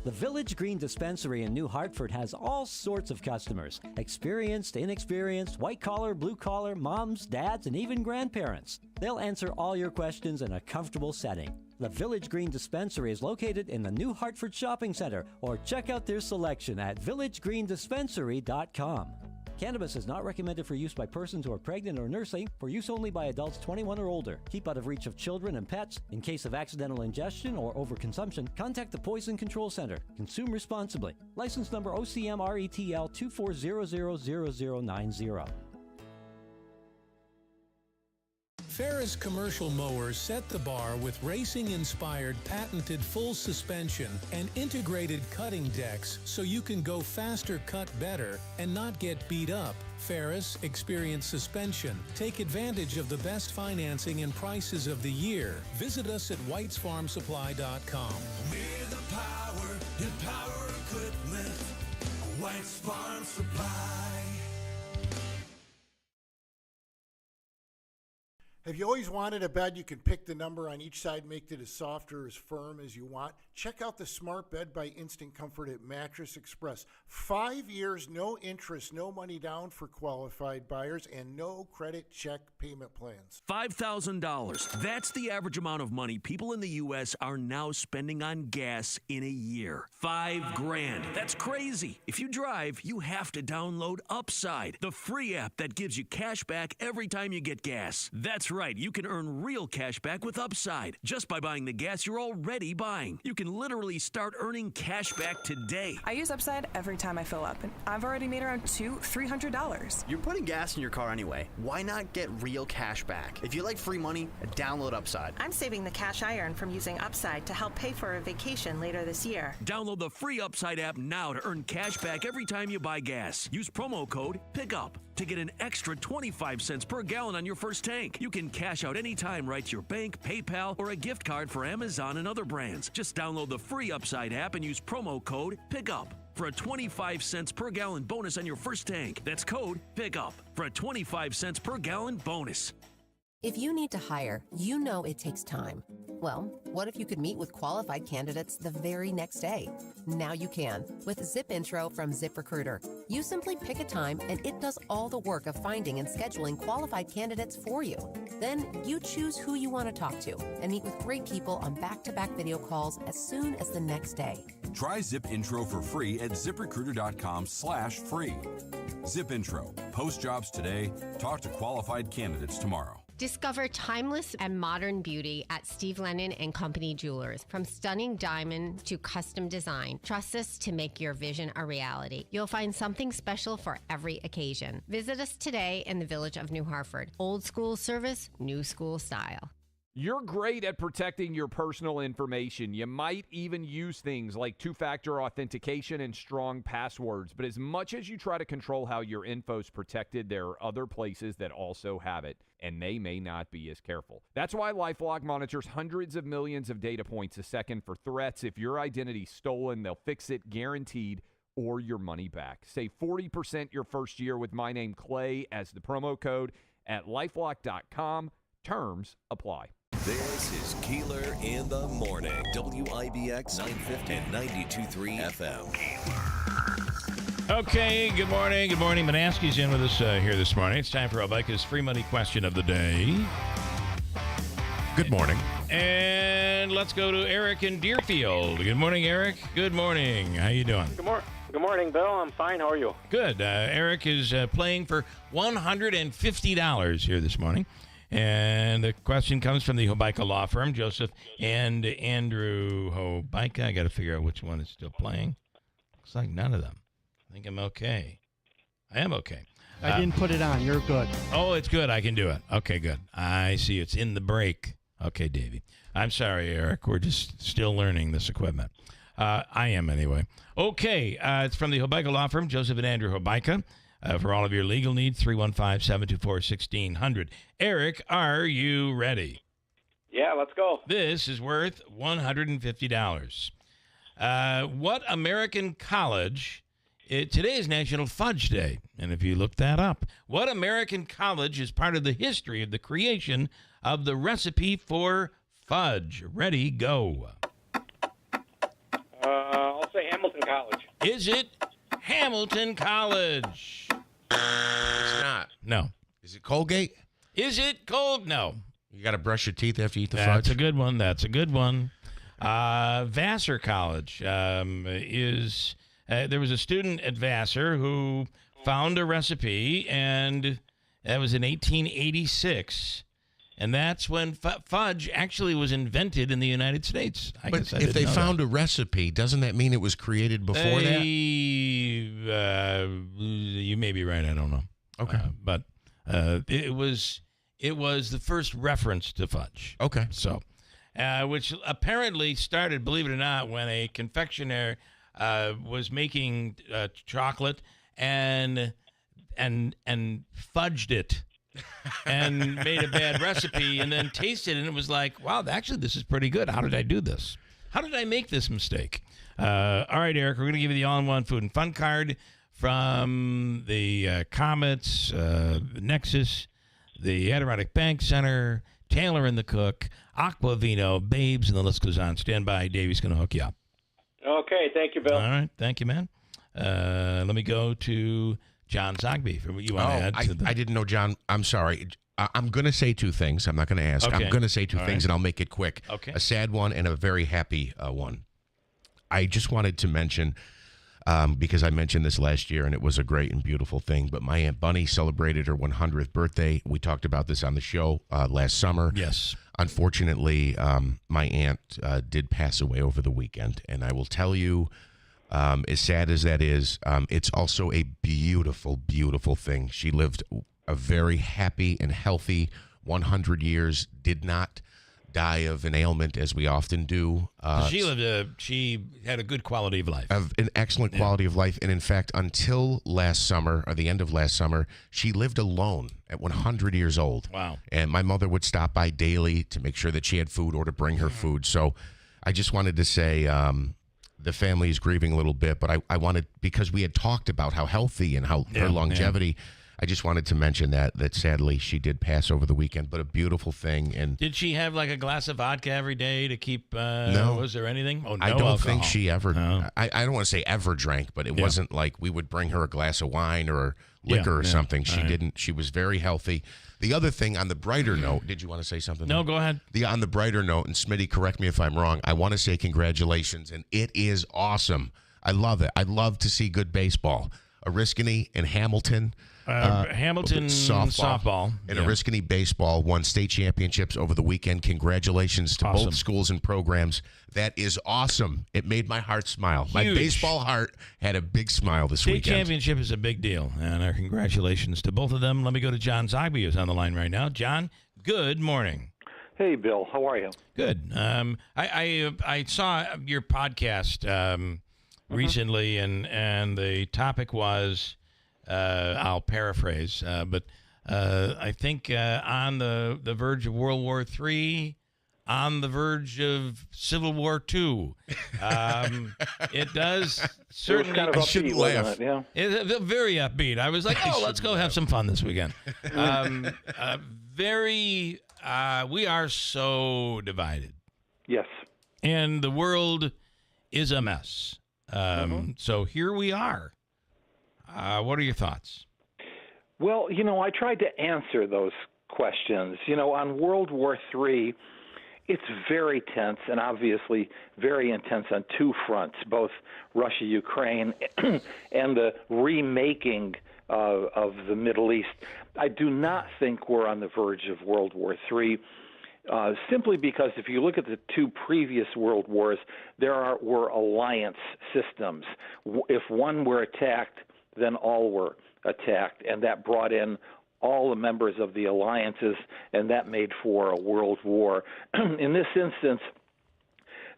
The Village Green Dispensary in New Hartford has all sorts of customers. Experienced, inexperienced, white-collar, blue-collar, moms, dads, and even grandparents. They'll answer all your questions in a comfortable setting. The Village Green Dispensary is located in the New Hartford Shopping Center, or check out their selection at villagegreendispensory.com. Cannabis is not recommended for use by persons who are pregnant or nursing, for use only by adults 21 or older. Keep out of reach of children and pets. In case of accidental ingestion or overconsumption, contact the Poison Control Center. Consume responsibly. License number OCM RETL 24000090. Ferris Commercial Mowers set the bar with racing-inspired patented full suspension and integrated cutting decks so you can go faster, cut better, and not get beat up. Ferris Experience Suspension. Take advantage of the best financing and prices of the year. Visit us at whitesfarmsupply.com. We're the power in power equipment. White's Farm Supply. Have you always wanted a bed you can pick the number on each side, make it as soft or as firm as you want? Check out the Smart Bed by Instant Comfort at Mattress Express. 5 years, no interest, no money down for qualified buyers, and no credit check payment plans. $5,000. That's the average amount of money people in the U.S. are now spending on gas in a year. $5,000. That's crazy. If you drive, you have to download Upside, the free app that gives you cash back every time you get gas. That's right. You can earn real cash back with Upside just by buying the gas you're already buying. You can literally start earning cash back today. I use Upside every time I fill up, and I've already made around $200-$300. You're putting gas in your car anyway. Why not get real cash back? If you like free money, download Upside. I'm saving the cash I earn from using Upside to help pay for a vacation later this year. Download the free Upside app now to earn cash back every time you buy gas. Use promo code PICKUP to get an extra 25 cents per gallon on your first tank. You can cash out anytime right to your bank, PayPal, or a gift card for Amazon and other brands. Just download the free Upside app and use promo code PICKUP for a 25 cents per gallon bonus on your first tank. That's code PICKUP for a 25 cents per gallon bonus. If you need to hire, you know it takes time. Well, what if you could meet with qualified candidates the very next day? Now you can with Zip Intro from ZipRecruiter. You simply pick a time and it does all the work of finding and scheduling qualified candidates for you. Then you choose who you want to talk to and meet with great people on back-to-back video calls as soon as the next day. Try Zip Intro for free at ZipRecruiter.com/free. Zip Intro. Post jobs today. Talk to qualified candidates tomorrow. Discover timeless and modern beauty at Steve Lennon and Company Jewelers. From stunning diamond to custom design, trust us to make your vision a reality. You'll find something special for every occasion. Visit us today in the village of New Hartford. Old school service, new school style. You're great at protecting your personal information. You might even use things like two-factor authentication and strong passwords. But as much as you try to control how your info's protected, there are other places that also have it, and they may not be as careful. That's why LifeLock monitors hundreds of millions of data points a second for threats. If your identity's stolen, they'll fix it guaranteed, or your money back. Save 40% your first year with my name Clay as the promo code at LifeLock.com. Terms apply. This is Keeler in the morning. WIBX 950 and 92.3 FM. Okay, good morning. Good morning. Manaski's in with us here this morning. It's time for Obika's free money question of the day. Good morning. And let's go to Eric in Deerfield. Good morning, Eric. Good morning. How you doing? Good morning, Bill. I'm fine. How are you? Good. Eric is playing for $150 here this morning. And the question comes from the Hobika Law Firm, Joseph and Andrew Hobika. I got to figure out which one is still playing. Looks like none of them. I think I'm okay. I am okay. I didn't put it on. You're good. Oh, it's good. I can do it. Okay, good. I see. It's in the break. Okay, Davey. I'm sorry, Eric. We're just still learning this equipment. I am anyway. Okay. It's from the Hobika Law Firm, Joseph and Andrew Hobika. For all of your legal needs, 315-724-1600. Eric, are you ready? Yeah, let's go. This is worth $150. What American college... Today is National Fudge Day, and if you look that up, what American college is part of the history of the creation of the recipe for fudge? Ready, go. I'll say Hamilton College. Is it Hamilton College? It's not. No. Is it Colgate? Is it Cold? No. You got to brush your teeth after you eat the fudge? That's a good one. That's a good one. Vassar College is... there was a student at Vassar who found a recipe, and that was in 1886. And that's when fudge actually was invented in the United States. But if they found a recipe, doesn't that mean it was created before that? You may be right. I don't know. Okay. But it was the first reference to fudge. Okay. So, which apparently started, believe it or not, when a confectioner was making chocolate and fudged it and made a bad recipe and then tasted it and it was like, wow, actually this is pretty good. How did I do this? How did I make this mistake? All right, Eric, we're going to give you the all-in-one food and fun card from the Comets, Nexus, the Adirondack Bank Center, Taylor and the Cook, Aquavino, Babes, and the list goes on. Stand by. Davey's going to hook you up. Okay, thank you, Bill. All right, thank you, man. Let me go to John Zogby for what you want to add. I didn't know, John. I'm sorry. I'm going to say two things. I'm not going to ask. Okay. I'm going to say two things, and I'll make it quick. Okay. A sad one and a very happy one. I just wanted to mention, because I mentioned this last year, and it was a great and beautiful thing, but my Aunt Bunny celebrated her 100th birthday. We talked about this on the show last summer. Yes. Unfortunately, my aunt did pass away over the weekend, and I will tell you, as sad as that is, it's also a beautiful, beautiful thing. She lived a very happy and healthy 100 years, did not die of an ailment as we often do. She had a good quality of life. An excellent quality of life. And in fact, until last summer, or the end of last summer, she lived alone at 100 years old. Wow. And my mother would stop by daily to make sure that she had food or to bring her food. So I just wanted to say the family is grieving a little bit, but I wanted, because we had talked about how healthy and how her longevity, I just wanted to mention that sadly she did pass over the weekend, but a beautiful thing. And did she have like a glass of vodka every day to keep? No. Was there anything? Oh, no I don't alcohol. think she ever. No. I don't want to say ever drank, but it wasn't like we would bring her a glass of wine or liquor or something. She didn't. She was very healthy. The other thing, on the brighter note, did you want to say something? No, go ahead. On the brighter note, and Smitty, correct me if I'm wrong, I want to say congratulations, and it is awesome. I love it. I love to see good baseball. Oriskany and Hamilton. Hamilton softball and Oriskany baseball won state championships over the weekend. Congratulations to both schools and programs. That is awesome. It made my heart smile. Huge. My baseball heart had a big smile this weekend. State championship is a big deal, and our congratulations to both of them. Let me go to John Zogby, who's on the line right now. John, good morning. Hey, Bill. How are you? Good. I saw your podcast recently, and the topic was, I'll paraphrase, but I think on the verge of World War III, on the verge of Civil War II. It does certainly. It was kind of upbeat, wasn't it? Yeah. It's very upbeat. I was like, let's go have some fun this weekend. We are so divided. Yes. And the world is a mess. So here we are. What are your thoughts? Well, I tried to answer those questions. On World War III, it's very tense and obviously very intense on two fronts, both Russia, Ukraine, and the remaking of the Middle East. I do not think we're on the verge of World War III. Simply because if you look at the two previous world wars, were alliance systems. If one were attacked, then all were attacked, and that brought in all the members of the alliances, and that made for a world war. In this instance,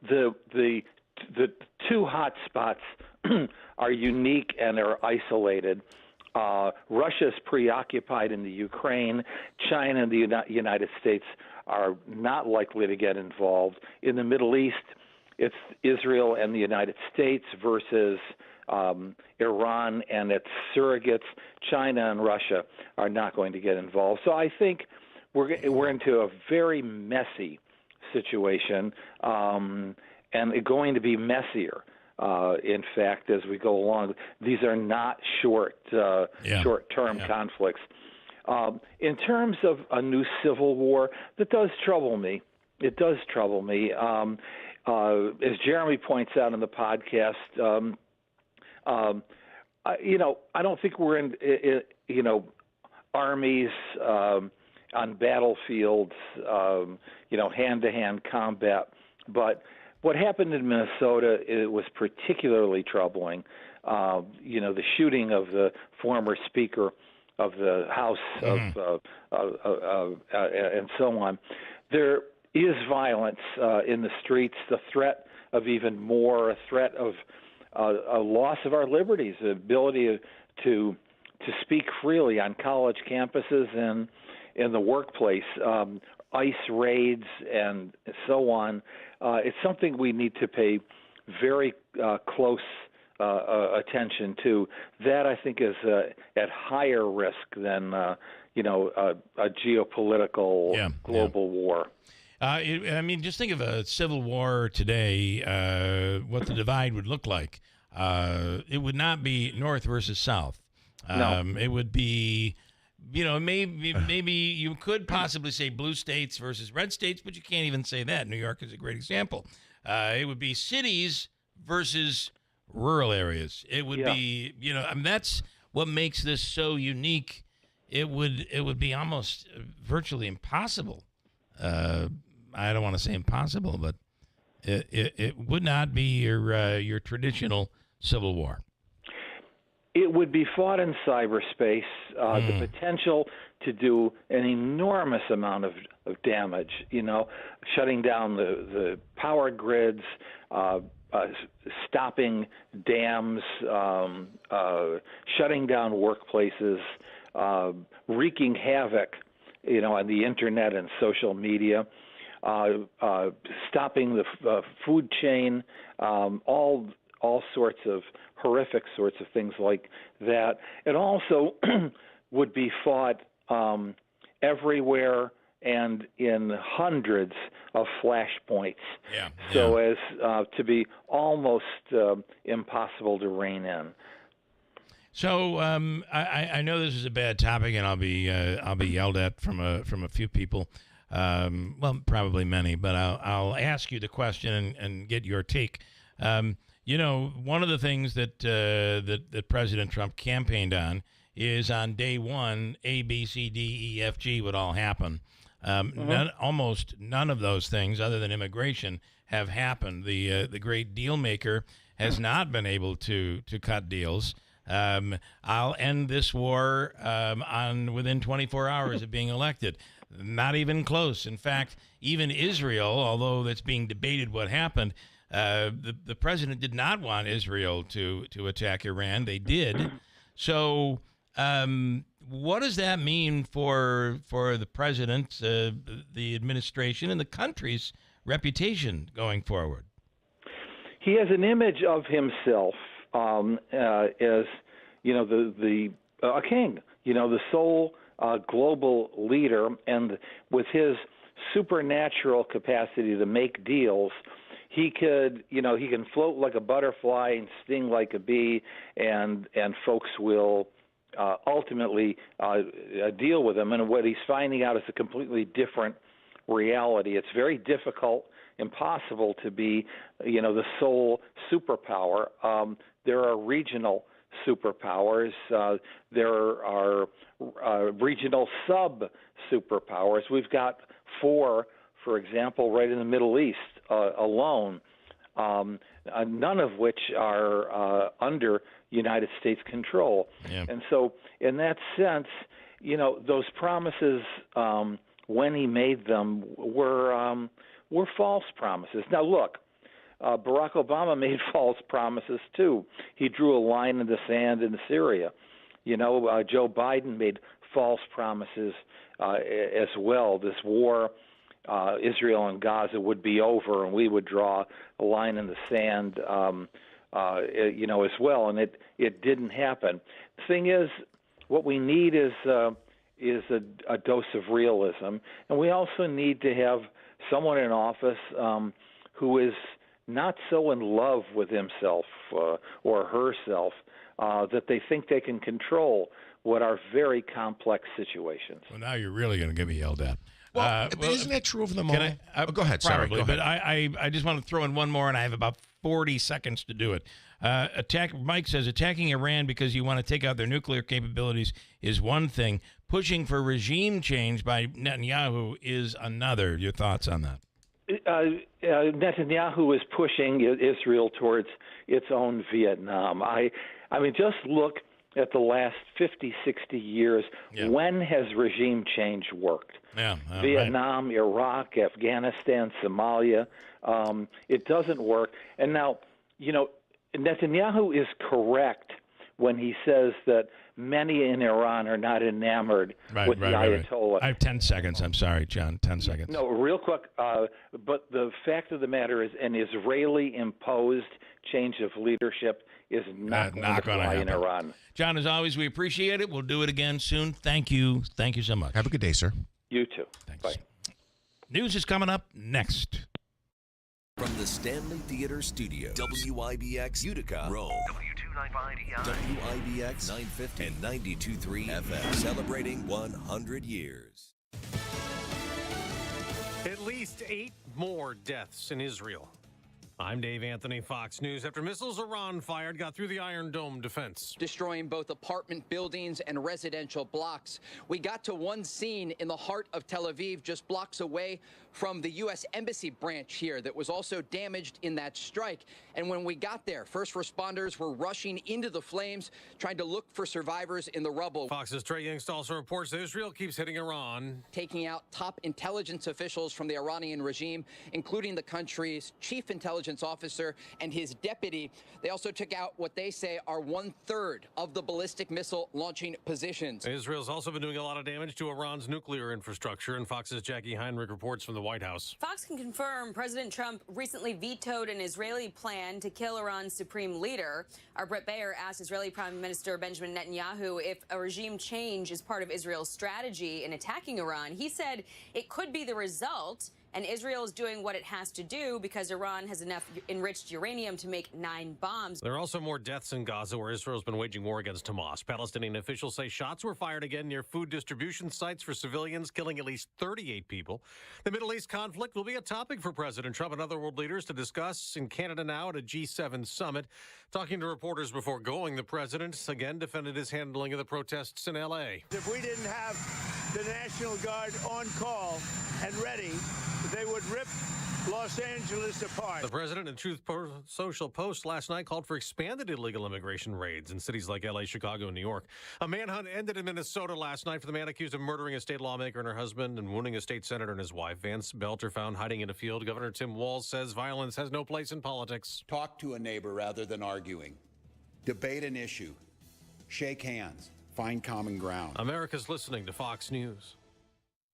the two hot spots are unique and are isolated. Russia's preoccupied in the Ukraine. China and the United States are not likely to get involved. In the Middle East, it's Israel and the United States versus Iran and its surrogates. China and Russia are not going to get involved. So I think we're into a very messy situation, and it's going to be messier. In fact, as we go along, these are not short-term conflicts. In terms of a new civil war, that does trouble me. It does trouble me. As Jeremy points out in the podcast, I don't think we're in armies on battlefields, hand-to-hand combat. But what happened in Minnesota, it was particularly troubling. The shooting of the former Speaker of the House and so on. There is violence in the streets, the threat of even more, a threat of a loss of our liberties, the ability to speak freely on college campuses and in the workplace, ICE raids and so on. It's something we need to pay very close attention to. That, I think, is at higher risk than a geopolitical global war. Just think of a civil war today, what the divide would look like. It would not be North versus South. No. It would be, maybe you could possibly say blue states versus red states, but you can't even say that. New York is a great example. It would be cities versus rural areas. It would be, that's what makes this so unique. It would be almost virtually impossible. I don't want to say impossible, but it would not be your traditional civil war. It would be fought in cyberspace. The potential to do an enormous amount of damage. Shutting down the power grids, stopping dams, shutting down workplaces, wreaking havoc, on the internet and social media, stopping the food chain, all sorts of horrific sorts of things like that, and also would be fought everywhere and in hundreds of flashpoints, so as to be almost impossible to rein in. So I know this is a bad topic, and I'll be yelled at from a few people. Well, probably many, but I'll ask you the question and get your take. One of the things that President Trump campaigned on is on day one, A, B, C, D, E, F, G would all happen. Almost none of those things, other than immigration, have happened. The great Dealmaker has not been able to cut deals. I'll end this war within 24 hours of being elected. Not even close. In fact, even Israel, although that's being debated what happened, the president did not want Israel to attack Iran. They did. So what does that mean for the president, the administration, and the country's reputation going forward? He has an image of himself as, a king, the sole global leader, and with his supernatural capacity to make deals, he can float like a butterfly and sting like a bee, and folks will ultimately deal with him. And what he's finding out is a completely different reality. It's very difficult, impossible to be, the sole superpower. There are regional superpowers. There are regional sub-superpowers. We've got 4, for example, right in the Middle East alone, none of which are under United States control. Yeah. And so in that sense, those promises, when he made them, were false promises. Now, look, Barack Obama made false promises, too. He drew a line in the sand in Syria. Joe Biden made false promises as well. This war, Israel and Gaza, would be over, and we would draw a line in the sand, as well. And it didn't happen. The thing is, what we need is a dose of realism, and we also need to have someone in office who is not so in love with himself or herself that they think they can control what are very complex situations. Well, now you're really going to get me yelled at. Well, isn't that true of them all? Go ahead, sorry. Probably, go ahead. But I just want to throw in one more, and I have about 40 seconds to do it. Mike says attacking Iran because you want to take out their nuclear capabilities is one thing. Pushing for regime change by Netanyahu is another. Your thoughts on that? Netanyahu is pushing Israel towards its own Vietnam. I mean, just look at the last 50, 60 years. Yeah. When has regime change worked? Yeah, Vietnam, right. Iraq, Afghanistan, Somalia. It doesn't work. And now, Netanyahu is correct when he says that many in Iran are not enamored with the Ayatollah. I have 10 seconds. I'm sorry, John. 10 seconds. No, real quick. But the fact of the matter is an Israeli-imposed change of leadership is not going to fly in Iran. John, as always, we appreciate it. We'll do it again soon. Thank you. Thank you so much. Have a good day, sir. You too. Thanks. Bye. News is coming up next. From the Stanley Theater Studio, WIBX Utica, Rome. WIBX 950 and 92.3 FM, celebrating 100 years. At least 8 more deaths in Israel. I'm Dave Anthony, Fox News. After missiles Iran fired got through the Iron Dome defense, destroying both apartment buildings and residential blocks. We got to one scene in the heart of Tel Aviv, just blocks away from the U.S. Embassy branch here that was also damaged in that strike. And when we got there, first responders were rushing into the flames, trying to look for survivors in the rubble. Fox's Trey Youngst also reports that Israel keeps hitting Iran, taking out top intelligence officials from the Iranian regime, including the country's chief intelligence intelligence officer and his deputy. They also took out what they say are 1/3 of the ballistic missile launching positions. Israel's also been doing a lot of damage to Iran's nuclear infrastructure, and Fox's Jackie Heinrich reports from the White House. Fox can confirm President Trump recently vetoed an Israeli plan to kill Iran's supreme leader. Our Brett Baer asked Israeli Prime Minister Benjamin Netanyahu if a regime change is part of Israel's strategy in attacking Iran. He said it could be the result, and Israel is doing what it has to do because Iran has enough enriched uranium to make 9 bombs. There are also more deaths in Gaza, where Israel's been waging war against Hamas. Palestinian officials say shots were fired again near food distribution sites for civilians, killing at least 38 people. The Middle East conflict will be a topic for President Trump and other world leaders to discuss in Canada now at a G7 summit. Talking to reporters before going, the president again defended his handling of the protests in L.A. If we didn't have the National Guard on call and ready, they would rip Los Angeles apart. The president in Truth Social Post last night called for expanded illegal immigration raids in cities like L.A., Chicago, and New York. A manhunt ended in Minnesota last night for the man accused of murdering a state lawmaker and her husband and wounding a state senator and his wife. Vance Belter found hiding in a field. Governor Tim Walz says violence has no place in politics. Talk to a neighbor rather than arguing. Debate an issue. Shake hands. Find common ground. America's listening to Fox News.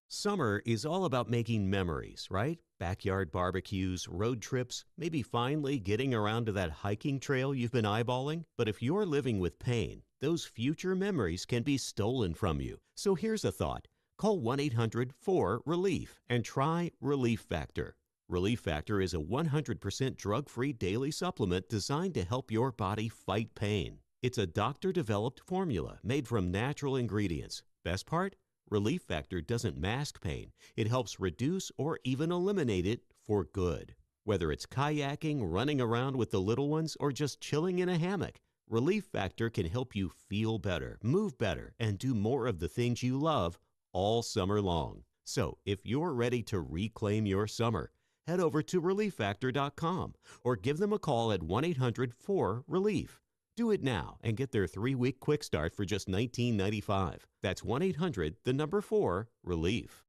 Summer is all about making memories, right? Backyard barbecues, road trips, maybe finally getting around to that hiking trail you've been eyeballing. But if you're living with pain, those future memories can be stolen from you. So here's a thought. Call 1-800-4-RELIEF and try Relief Factor. Relief Factor is a 100% drug-free daily supplement designed to help your body fight pain. It's a doctor-developed formula made from natural ingredients. Best part? Relief Factor doesn't mask pain. It helps reduce or even eliminate it for good. Whether it's kayaking, running around with the little ones, or just chilling in a hammock, Relief Factor can help you feel better, move better, and do more of the things you love all summer long. So if you're ready to reclaim your summer, head over to ReliefFactor.com or give them a call at 1-800-4-RELIEF. Do it now and get their 3-week quick start for just $19.95. That's 1-800-4-RELIEF.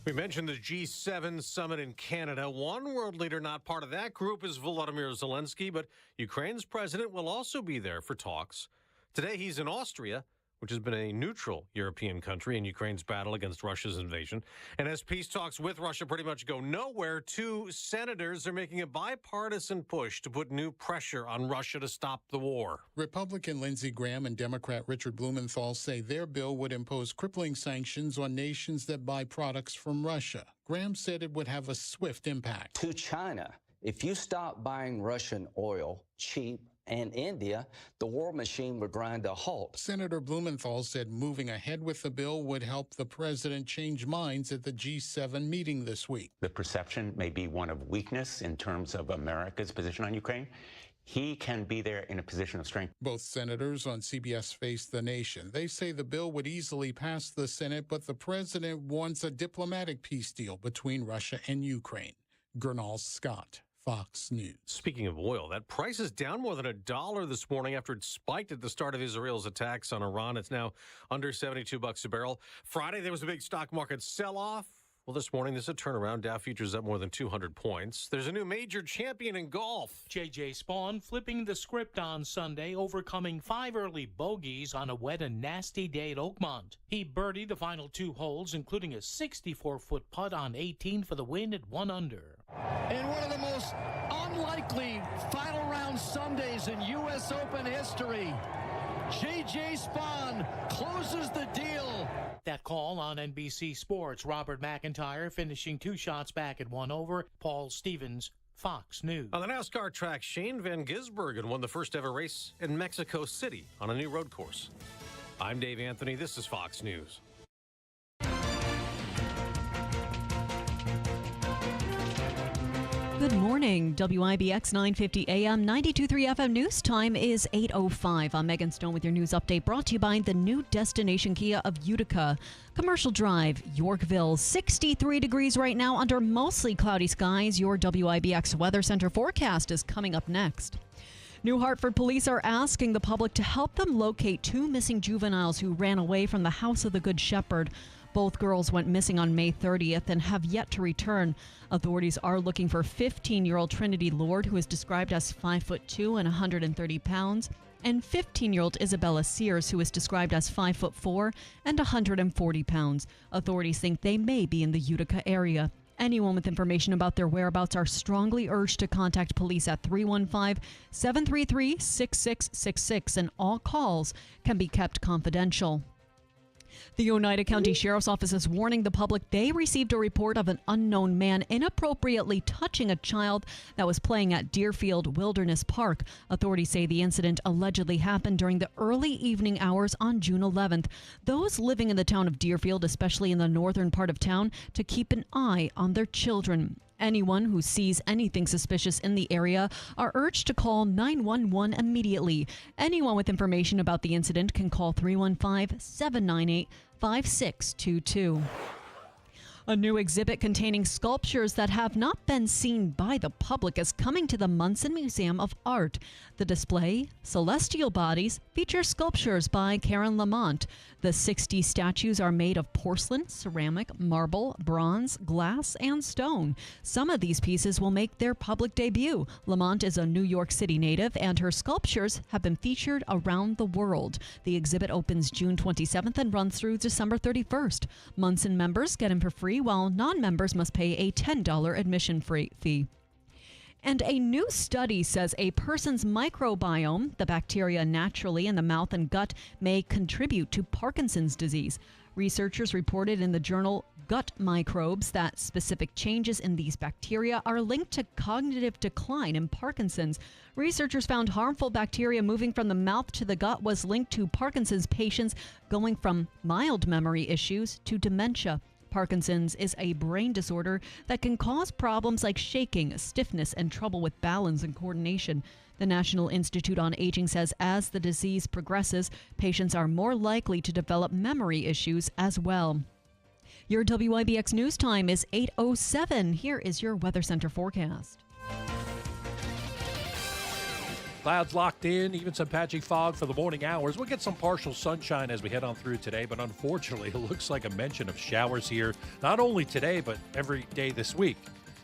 We mentioned the G7 summit in Canada. One world leader not part of that group is Volodymyr Zelensky, but Ukraine's president will also be there for talks. Today he's in Austria, which has been a neutral European country in Ukraine's battle against Russia's invasion. And as peace talks with Russia pretty much go nowhere, 2 senators are making a bipartisan push to put new pressure on Russia to stop the war. Republican Lindsey Graham and Democrat Richard Blumenthal say their bill would impose crippling sanctions on nations that buy products from Russia. Graham said it would have a swift impact. To China, if you stop buying Russian oil cheap, and India, the war machine would grind to a halt. Senator Blumenthal said moving ahead with the bill would help the president change minds at the G7 meeting this week. The perception may be one of weakness in terms of America's position on Ukraine. He can be there in a position of strength. Both senators on CBS Face the Nation. They say the bill would easily pass the Senate, but the president wants a diplomatic peace deal between Russia and Ukraine. Gernal Scott, Fox News. Speaking of oil, that price is down more than $1 this morning after it spiked at the start of Israel's attacks on Iran. It's now under $72 a barrel. Friday, there was a big stock market sell-off. Well, this morning, there's a turnaround. Dow futures up more than 200 points. There's a new major champion in golf. J.J. Spawn flipping the script on Sunday, overcoming 5 early bogeys on a wet and nasty day at Oakmont. He birdied the final 2 holes, including a 64-foot putt on 18 for the win at 1 under. In one of the most unlikely final round Sundays in U.S. Open history, J.J. Spawn closes the deal. That call on NBC Sports. Robert McIntyre finishing 2 shots back at 1 over. Paul Stevens, Fox News. On the NASCAR track, Shane Van Gisbergen won the first ever race in Mexico City on a new road course. I'm Dave Anthony. This is Fox News. Good morning. WIBX 950 AM, 92.3 FM news time is 8:05. I'm Megan Stone with your news update, brought to you by the new destination Kia of Utica. Commercial Drive, Yorkville, 63 degrees right now under mostly cloudy skies. Your WIBX Weather Center forecast is coming up next. New Hartford police are asking the public to help them locate 2 missing juveniles who ran away from the House of the Good Shepherd. Both girls went missing on May 30th and have yet to return. Authorities are looking for 15-year-old Trinity Lord, who is described as 5'2" and 130 pounds, and 15-year-old Isabella Sears, who is described as 5'4" and 140 pounds. Authorities think they may be in the Utica area. Anyone with information about their whereabouts are strongly urged to contact police at 315-733-6666, and all calls can be kept confidential. The Oneida County Sheriff's Office is warning the public they received a report of an unknown man inappropriately touching a child that was playing at Deerfield Wilderness Park. Authorities say the incident allegedly happened during the early evening hours on June 11th. Those living in the town of Deerfield, especially in the northern part of town, to keep an eye on their children. Anyone who sees anything suspicious in the area are urged to call 911 immediately. Anyone with information about the incident can call 315-798-5622. A new exhibit containing sculptures that have not been seen by the public is coming to the Munson Museum of Art. The display, Celestial Bodies, features sculptures by Karen Lamont. The 60 statues are made of porcelain, ceramic, marble, bronze, glass, and stone. Some of these pieces will make their public debut. Lamont is a New York City native, and her sculptures have been featured around the world. The exhibit opens June 27th and runs through December 31st. Munson members get in for free, while non-members must pay a $10 admission fee. And a new study says a person's microbiome, the bacteria naturally in the mouth and gut, may contribute to Parkinson's disease. Researchers reported in the journal Gut Microbes that specific changes in these bacteria are linked to cognitive decline in Parkinson's. Researchers found harmful bacteria moving from the mouth to the gut was linked to Parkinson's patients going from mild memory issues to dementia. Parkinson's is a brain disorder that can cause problems like shaking, stiffness, and trouble with balance and coordination. The National Institute on Aging says as the disease progresses, patients are more likely to develop memory issues as well. Your WIBX news time is 8:07. Here is your Weather Center forecast. Clouds locked in, even some patchy fog for the morning hours. We'll get some partial sunshine as we head on through today, but unfortunately, it looks like a mention of showers here, not only today, but every day this week.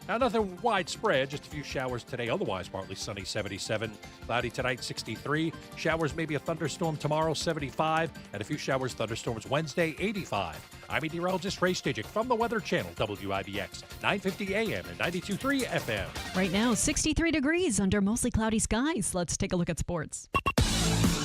Now, nothing widespread, just a few showers today, otherwise partly sunny, 77. Cloudy tonight, 63. Showers, maybe a thunderstorm tomorrow, 75. And a few showers, thunderstorms Wednesday, 85. I'm meteorologist Ray Stajic from the Weather Channel, WIBX, 950 AM and 92.3 FM. Right now, 63 degrees under mostly cloudy skies. Let's take a look at sports.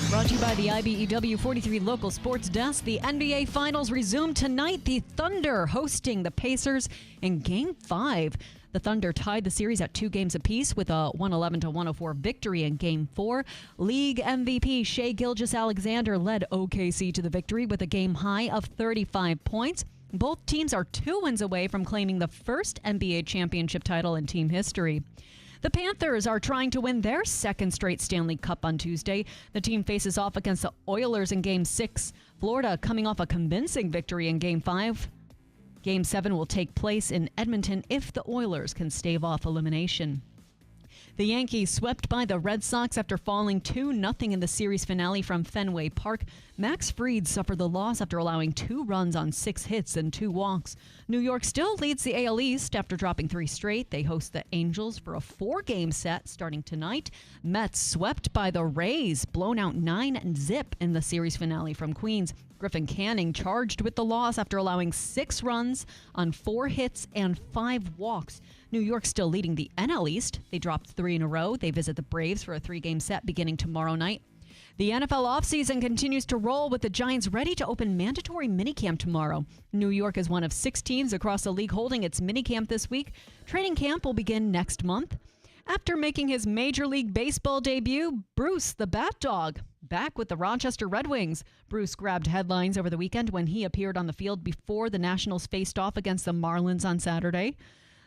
Brought to you by the IBEW 43 local sports desk. The NBA Finals resume tonight. The Thunder hosting the Pacers in Game 5. The Thunder tied the series at 2 games apiece with a 111-104 victory in Game 4. League MVP Shai Gilgeous-Alexander led OKC to the victory with a game high of 35 points. Both teams are 2 wins away from claiming the first NBA championship title in team history. The Panthers are trying to win their second straight Stanley Cup on Tuesday. The team faces off against the Oilers in Game 6. Florida coming off a convincing victory in Game 5. Game 7 will take place in Edmonton if the Oilers can stave off elimination. The Yankees swept by the Red Sox after falling 2-0 in the series finale from Fenway Park. Max Fried suffered the loss after allowing 2 runs on 6 hits and 2 walks. New York still leads the AL East after dropping 3 straight. They host the Angels for a 4-game set starting tonight. Mets swept by the Rays, blown out 9-0 in the series finale from Queens. Griffin Canning charged with the loss after allowing 6 runs on 4 hits and 5 walks. New York still leading the NL East. They dropped 3 in a row. They visit the Braves for a 3-game set beginning tomorrow night. The NFL offseason continues to roll with the Giants ready to open mandatory minicamp tomorrow. New York is one of 6 teams across the league holding its minicamp this week. Training camp will begin next month. After making his Major League Baseball debut, Bruce the Bat Dog back with the Rochester Red Wings. Bruce grabbed headlines over the weekend when he appeared on the field before the Nationals faced off against the Marlins on Saturday.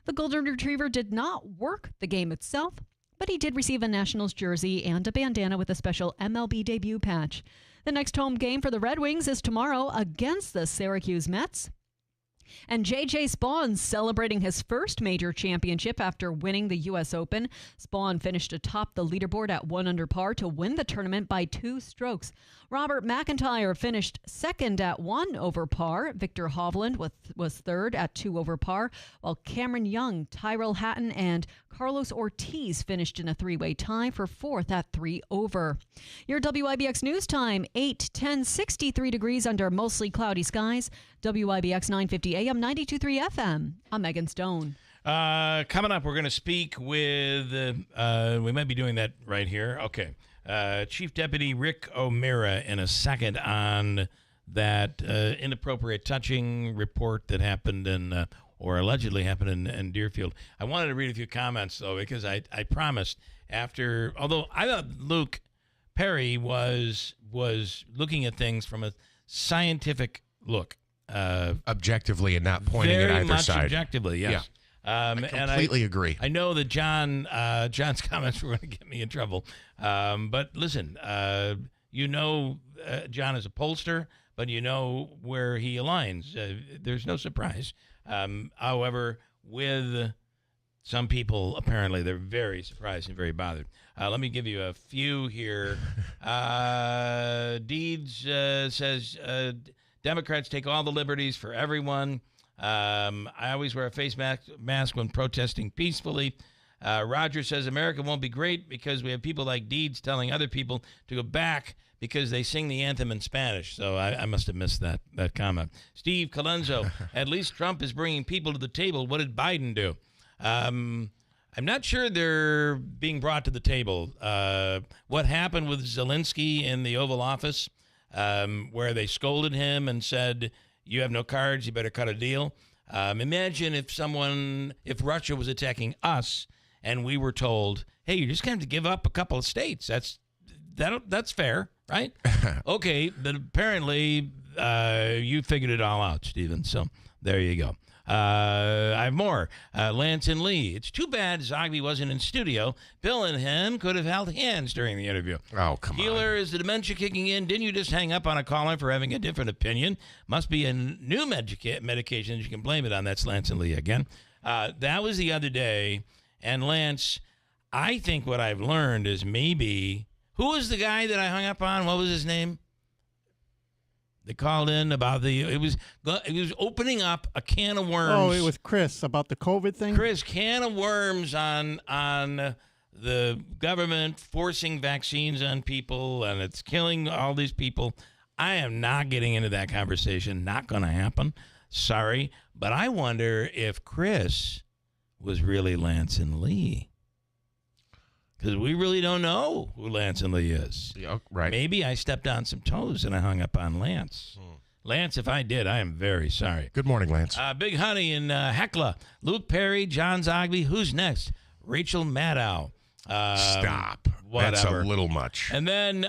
The Golden Retriever did not work the game itself, but he did receive a Nationals jersey and a bandana with a special MLB debut patch. The next home game for the Red Wings is tomorrow against the Syracuse Mets. And J.J. Spawn celebrating his first major championship after winning the U.S. Open. Spawn finished atop the leaderboard at 1 under par to win the tournament by 2 strokes. Robert McIntyre finished second at 1 over par. Victor Hovland was third at 2 over par, while Cameron Young, Tyrell Hatton, and Carlos Ortiz finished in a 3-way tie for 4th at 3 over. Your WIBX news time, 8:10, 63 degrees under mostly cloudy skies. WIBX 950 AM, 92.3 FM. I'm Megan Stone. Coming up, we're going to speak with, we might be doing that right here. Okay. Chief Deputy Rick O'Meara in a second on that inappropriate touching report that happened in, or allegedly happened in Deerfield. I wanted to read a few comments, though, because I promised after, although I thought Luke Perry was looking at things from a scientific look. Objectively and not pointing at either very much side. Objectively, yes. I completely agree. I know that John's comments were going to get me in trouble. But listen, John is a pollster, but you know where he aligns. There's no surprise. However, with some people, apparently, they're very surprised and very bothered. Let me give you a few here. Deeds says, Democrats take all the liberties for everyone. I always wear a face mask when protesting peacefully. Roger says America won't be great because we have people like Deeds telling other people to go back because they sing the anthem in Spanish. So I must have missed that comment. Steve Colenso, at least Trump is bringing people to the table. What did Biden do? I'm not sure they're being brought to the table. What happened with Zelensky in the Oval Office, where they scolded him and said, you have no cards, you better cut a deal. Imagine if Russia was attacking us and we were told, hey, you're just going to have to give up a couple of states. That's fair, right? Okay, but apparently you figured it all out, Stephen. So there you go. I have more. Lance and Lee. It's too bad Zogby wasn't in studio. Bill and him could have held hands during the interview. Oh, come on. Keeler, is the dementia kicking in? Didn't you just hang up on a caller for having a different opinion? Must be a new medication. You can blame it on. That's Lance and Lee again. That was the other day. And Lance, I think what I've learned is maybe, who was the guy that I hung up on? What was his name? They called in about it was opening up a can of worms. Oh, it was Chris about the COVID thing? Chris, can of worms on the government forcing vaccines on people, and it's killing all these people. I am not getting into that conversation. Not going to happen. Sorry. But I wonder if Chris was really Lance and Lee. Because we really don't know who Lance and Lee is. Yeah, right. Maybe I stepped on some toes and I hung up on Lance. Lance, if I did, I am very sorry. Good morning, Lance. Big Honey in Hecla. Luke Perry, John Zogby. Who's next? Rachel Maddow. Stop. Whatever. That's a little much. And then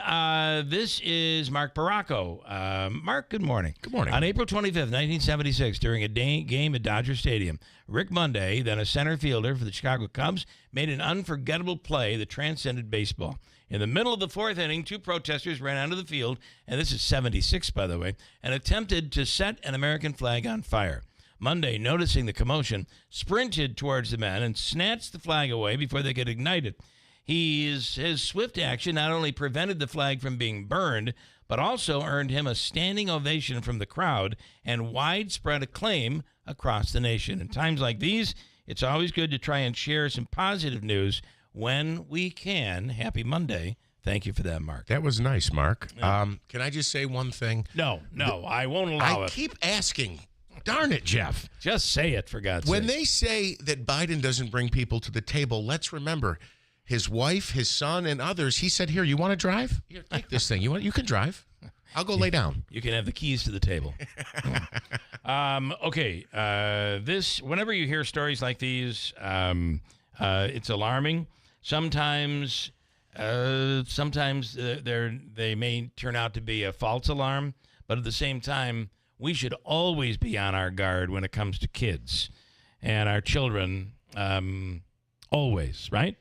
this is Mark Baracco. Mark, good morning. Good morning. On April 25th, 1976, during a game at Dodger Stadium, Rick Monday, then a center fielder for the Chicago Cubs, made an unforgettable play that transcended baseball. In the middle of the fourth inning, two protesters ran onto the field, and this is 76, by the way, and attempted to set an American flag on fire. Monday, noticing the commotion, sprinted towards the men and snatched the flag away before they could ignite it. His swift action not only prevented the flag from being burned, but also earned him a standing ovation from the crowd and widespread acclaim across the nation. In times like these, it's always good to try and share some positive news when we can. Happy Monday. Thank you for that, Mark. That was nice, Mark. Can I just say one thing? No, I won't allow it. I keep asking. Darn it, Jeff. Just say it, for God's sake. When they say that Biden doesn't bring people to the table, let's remember his wife, his son, and others. He said, here, you want to drive? Here, take this thing. You can drive. I'll go lay down. You can have the keys to the table. Okay. Whenever you hear stories like these, it's alarming. Sometimes they may turn out to be a false alarm, but at the same time, we should always be on our guard when it comes to kids and our children. Always, right?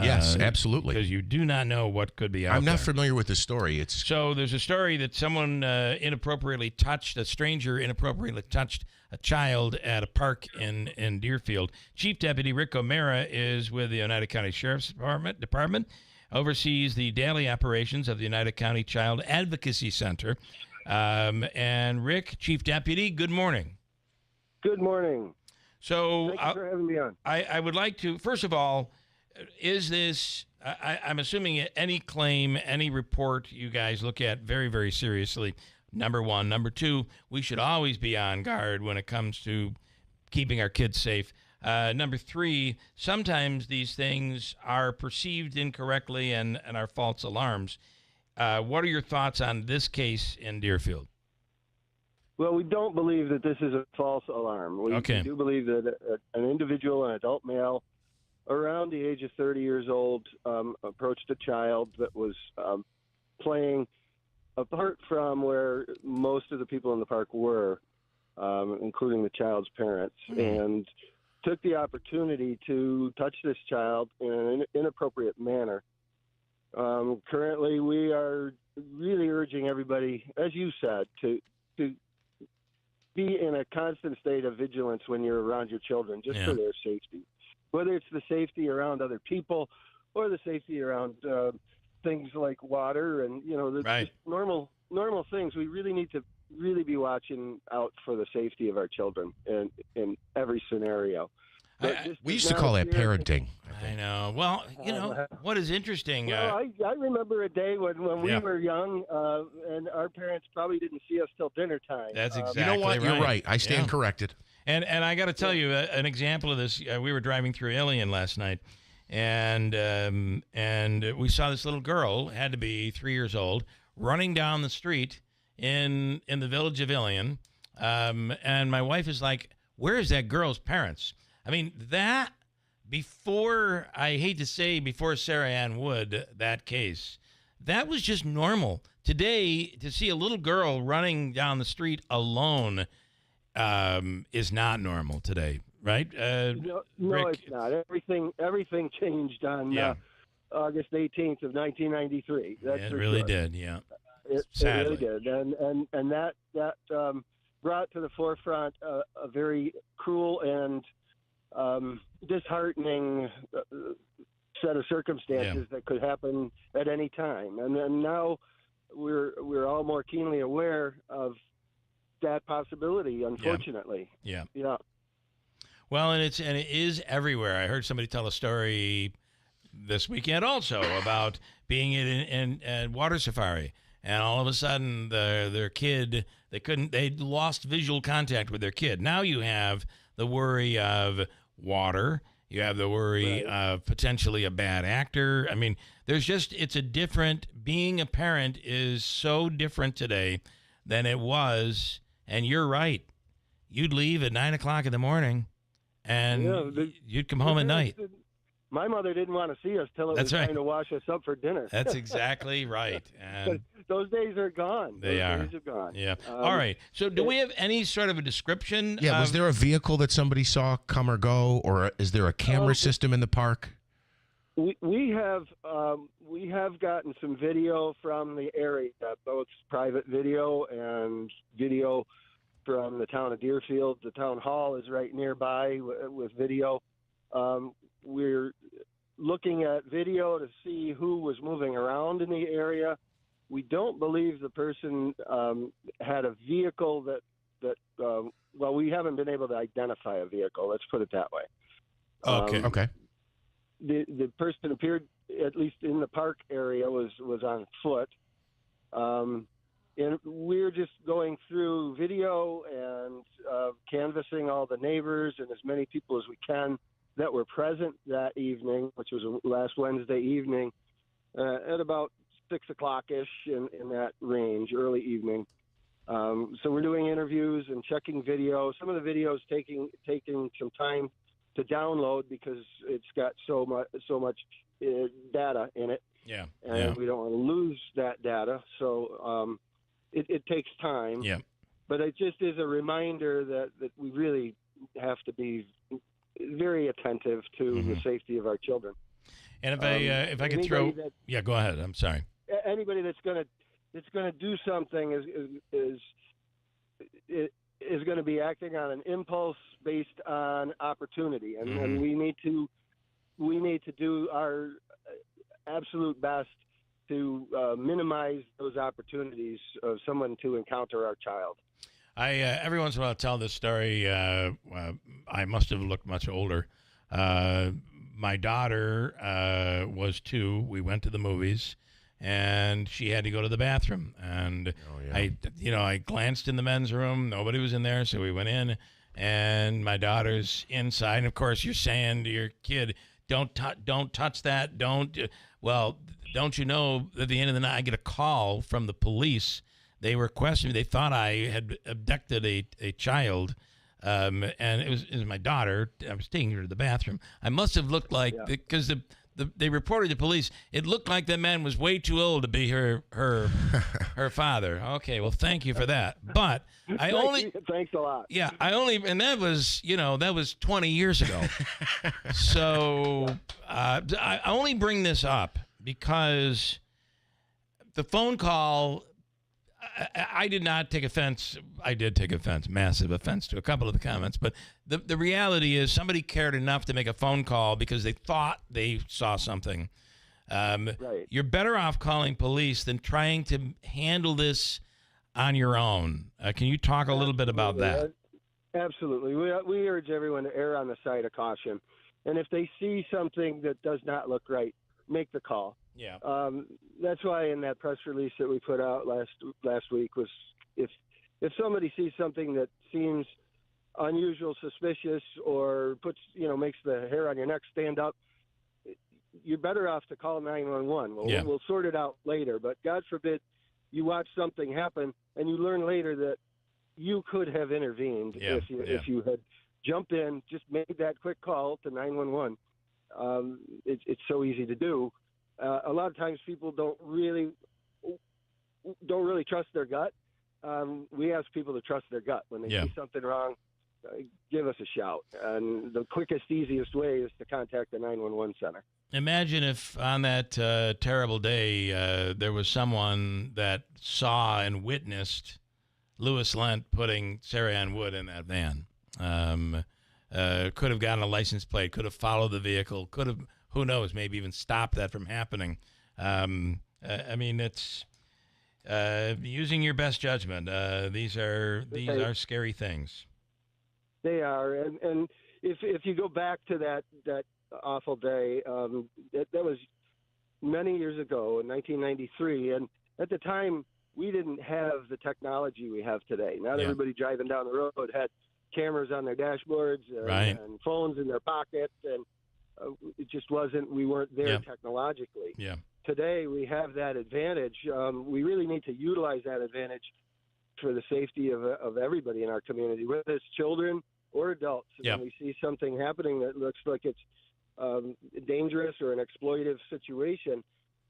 Yes, absolutely. Because you do not know what could be out I'm not there. familiar with the story. So there's a story that someone a stranger inappropriately touched a child at a park in Deerfield. Chief Deputy Rick O'Mara is with the Oneida County Sheriff's Department, oversees the daily operations of the Oneida County Child Advocacy Center. And Rick, Chief Deputy, good morning. Good morning. So thank you for having me on. I would like to, first of all, is this, I'm assuming any claim, any report you guys look at very, very seriously, number one. Number two, we should always be on guard when it comes to keeping our kids safe. Number three, sometimes these things are perceived incorrectly and are false alarms. What are your thoughts on this case in Deerfield? Well, we don't believe that this is a false alarm. We do believe that an individual, an adult male, around the age of 30 years old, approached a child that was playing apart from where most of the people in the park were, including the child's parents, and took the opportunity to touch this child in an inappropriate manner. Currently, we are really urging everybody, as you said, to be in a constant state of vigilance when you're around your children, just for their safety. Whether it's the safety around other people or the safety around things like water and, just normal things. We really need to really be watching out for the safety of our children in every scenario. We used to call that parenting. I know. Well, what is interesting. Well, I remember a day when we were young, and our parents probably didn't see us till dinner time. That's exactly You know what? right. You're right. I stand corrected. And I got to tell you an example of this. We were driving through Alien last night, and we saw this little girl, had to be 3 years old, running down the street in the village of Alien, and my wife is like, "Where is that girl's parents?" I mean, that before, I hate to say, before Sarah Ann Wood, that case, that was just normal. Today, to see a little girl running down the street alone is not normal today, right? No, Rick? it's not. Everything changed on August 18th of 1993. That's it really did, yeah. It really did, and that brought to the forefront a very cruel and disheartening set of circumstances that could happen at any time, and then now we're all more keenly aware of that possibility. Unfortunately, yeah. Well, and it is everywhere. I heard somebody tell a story this weekend also about being in water safari, and all of a sudden their kid they'd lost visual contact with their kid. Now you have the worry of water. You have the worry of potentially a bad actor. I mean, being a parent is so different today than it was. And you're right. You'd leave at 9 o'clock in the morning and you'd come home at night. My mother didn't want to see us till it was time to wash us up for dinner. That's exactly right. And those days are gone. Those days are gone. Yeah. All right. So do we have any sort of a description? Yeah. Was there a vehicle that somebody saw come or go, or is there a camera system in the park? We have gotten some video from the area, both private video and video from the town of Deerfield. The town hall is right nearby with video. We're looking at video to see who was moving around in the area. We don't believe the person had a vehicle that we haven't been able to identify a vehicle. Let's put it that way. Okay. The person appeared, at least in the park area, was on foot. And we're just going through video and canvassing all the neighbors and as many people as we can that were present that evening, which was last Wednesday evening, at about 6 o'clock-ish in that range, early evening. So we're doing interviews and checking video. Some of the videos taking some time to download because it's got so much data in it. Yeah. And we don't want to lose that data. So it takes time. Yeah. But it just is a reminder that we really have to be very attentive to the safety of our children. And if I could throw, go ahead. I'm sorry. Anybody that's going to do something is going to be acting on an impulse based on opportunity, and we need to do our absolute best to minimize those opportunities of someone to encounter our child. I every once in a while tell this story. I must have looked much older. My daughter was 2. We went to the movies, and she had to go to the bathroom. And I glanced in the men's room. Nobody was in there, so we went in, and my daughter's inside. And of course, you're saying to your kid, "Don't touch that. Don't." Well, don't you know? At the end of the night, I get a call from the police. They were questioning me. They thought I had abducted a child, and it was my daughter. I was taking her to the bathroom. I must have looked like, because they reported to police, it looked like that man was way too old to be her father. Okay, well, thank you for that. But thanks a lot. Yeah, and that was 20 years ago. So I only bring this up because the phone call. I did not take offense. I did take offense, massive offense to a couple of the comments. But the reality is somebody cared enough to make a phone call because they thought they saw something. Right. You're better off calling police than trying to handle this on your own. Can you talk a little bit about that? Absolutely. We urge everyone to err on the side of caution. And if they see something that does not look right, make the call. Yeah. That's why in that press release that we put out last week was if somebody sees something that seems unusual, suspicious, or makes the hair on your neck stand up, you're better off to call 911. We'll sort it out later. But God forbid you watch something happen and you learn later that you could have intervened if you had jumped in, just made that quick call to 911. It's so easy to do. A lot of times people don't really trust their gut. We ask people to trust their gut when they see something wrong. Give us a shout, and the quickest, easiest way is to contact the 911 center. Imagine if on that terrible day there was someone that saw and witnessed Louis Lent putting Sarah Ann Wood in that van. Could have gotten a license plate, could have followed the vehicle, could have, who knows, maybe even stopped that from happening. I mean, it's using your best judgment. These are scary things. They are, and if you go back to that awful day, that was many years ago in 1993, and at the time we didn't have the technology we have today. Not everybody driving down the road had cameras on their dashboards and phones in their pockets, and it just wasn't. We weren't there technologically. Yeah. Today we have that advantage. We really need to utilize that advantage for the safety of everybody in our community, whether it's children or adults. When we see something happening that looks like it's dangerous or an exploitative situation,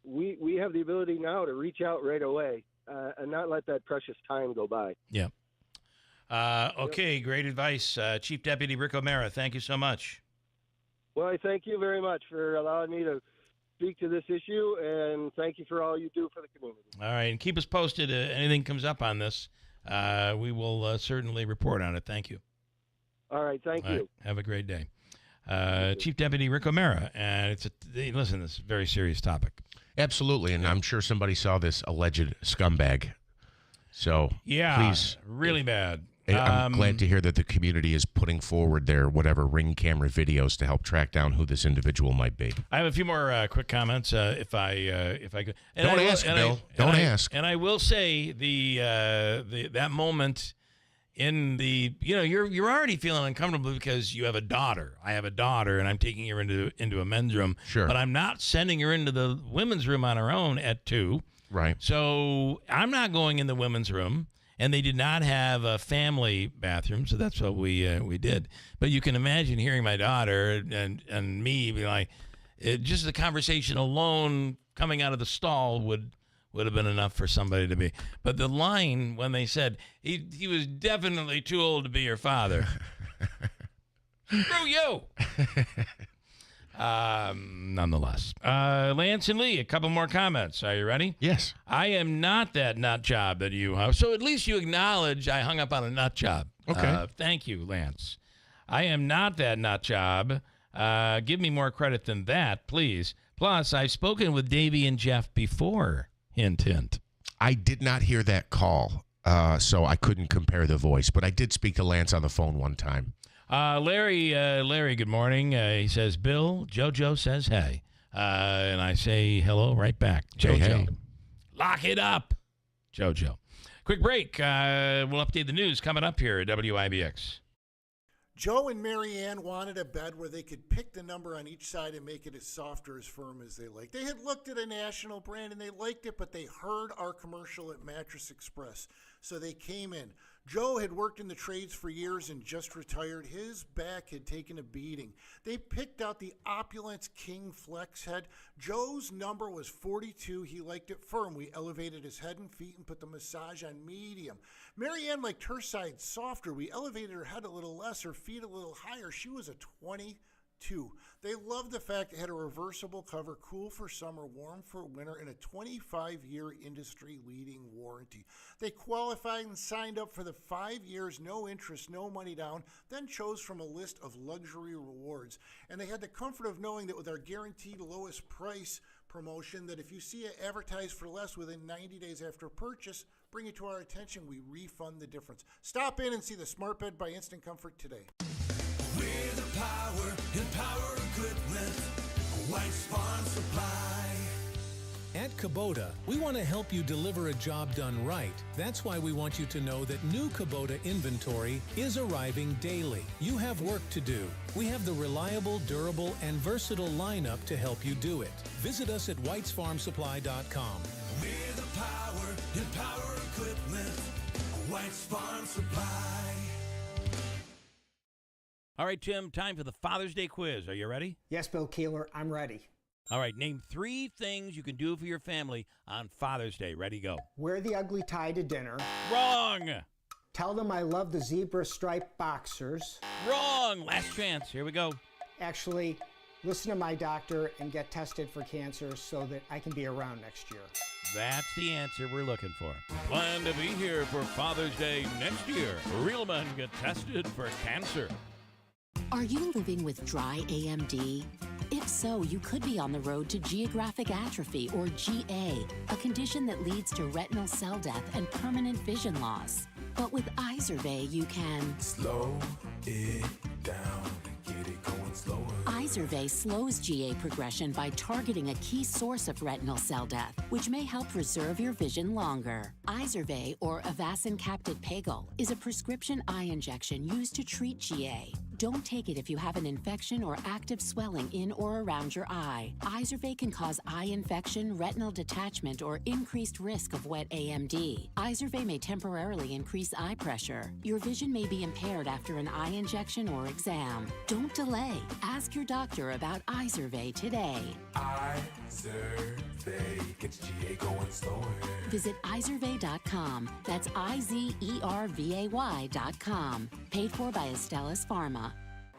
we have the ability now to reach out right away and not let that precious time go by. Yeah. Okay, great advice. Chief Deputy Rick O'Mara, thank you so much. Well, I thank you very much for allowing me to speak to this issue, and thank you for all you do for the community. All right, and keep us posted. Anything comes up on this, we will certainly report on it. Thank you. All right, thank you. Right, have a great day. Chief Deputy Rick O'Mara, and listen, this is a very serious topic. Absolutely, and I'm sure somebody saw this alleged scumbag. So please, really bad. I'm glad to hear that the community is putting forward their whatever Ring camera videos to help track down who this individual might be. I have a few more quick comments, if I could. And Don't ask, Bill. Don't ask. And I will say that moment in the you're already feeling uncomfortable because you have a daughter. I have a daughter, and I'm taking her into a men's room. Sure. But I'm not sending her into the women's room on her own at 2. Right. So I'm not going in the women's room. And they did not have a family bathroom, so that's what we did. But you can imagine hearing my daughter and me be like, just the conversation alone coming out of the stall would have been enough for somebody to be. But the line when they said he was definitely too old to be your father, screw you. Nonetheless. Lance and Lee, a couple more comments. Are you ready? Yes. I am not that nut job that you have. So at least you acknowledge I hung up on a nut job. Okay. Thank you, Lance. I am not that nut job. Give me more credit than that, please. Plus, I've spoken with Davey and Jeff before. Hint, hint. I did not hear that call, so I couldn't compare the voice, but I did speak to Lance on the phone one time. Larry, good morning. He says, Bill, JoJo says, hey. And I say hello right back. JoJo. Hey. Lock it up. JoJo. Quick break. We'll update the news coming up here at WIBX. Joe and Mary Ann wanted a bed where they could pick the number on each side and make it as soft or as firm as they liked. They had looked at a national brand and they liked it, but they heard our commercial at Mattress Express, so they came in. Joe had worked in the trades for years and just retired. His back had taken a beating. They picked out the Opulence King Flex Head. Joe's number was 42. He liked it firm. We elevated his head and feet and put the massage on medium. Mary Ann liked her side softer. We elevated her head a little less, her feet a little higher. She was a 22. They loved the fact it had a reversible cover, cool for summer, warm for winter, and a 25-year industry-leading warranty. They qualified and signed up for the 5 years, no interest, no money down, then chose from a list of luxury rewards. And they had the comfort of knowing that with our guaranteed lowest price promotion, that if you see it advertised for less within 90 days after purchase, bring it to our attention, we refund the difference. Stop in and see the Smart Bed by Instant Comfort today. We're the power and power equipment, White Farm Supply. At Kubota, we want to help you deliver a job done right. That's why we want you to know that new Kubota inventory is arriving daily. You have work to do. We have the reliable, durable, and versatile lineup to help you do it. Visit us at whitesfarmsupply.com. We're the power and power equipment, White Farm Supply. All right, Tim, time for the Father's Day quiz. Are you ready? Yes, Bill Keeler, I'm ready. All right, name 3 things you can do for your family on Father's Day. Ready, go. Wear the ugly tie to dinner. Wrong. Tell them I love the zebra striped boxers. Wrong. Last chance. Here we go. Actually, listen to my doctor and get tested for cancer so that I can be around next year. That's the answer we're looking for. Plan to be here for Father's Day next year. Real men get tested for cancer. Are you living with dry AMD? If so, you could be on the road to geographic atrophy, or GA, a condition that leads to retinal cell death and permanent vision loss. But with Izervay, you can slow it down, get it going slower. Izervay slows GA progression by targeting a key source of retinal cell death, which may help preserve your vision longer. Izervay, or Avastin Captid Pagel, is a prescription eye injection used to treat GA. Don't take it if you have an infection or active swelling in or around your eye. Izervay can cause eye infection, retinal detachment, or increased risk of wet AMD. Izervay may temporarily increase eye pressure. Your vision may be impaired after an eye injection or exam. Don't delay. Ask your doctor about Izervay today. Izervay gets GA going slower. Visit Izervay.com. That's IZERVAY.com. Paid for by Astellas Pharma.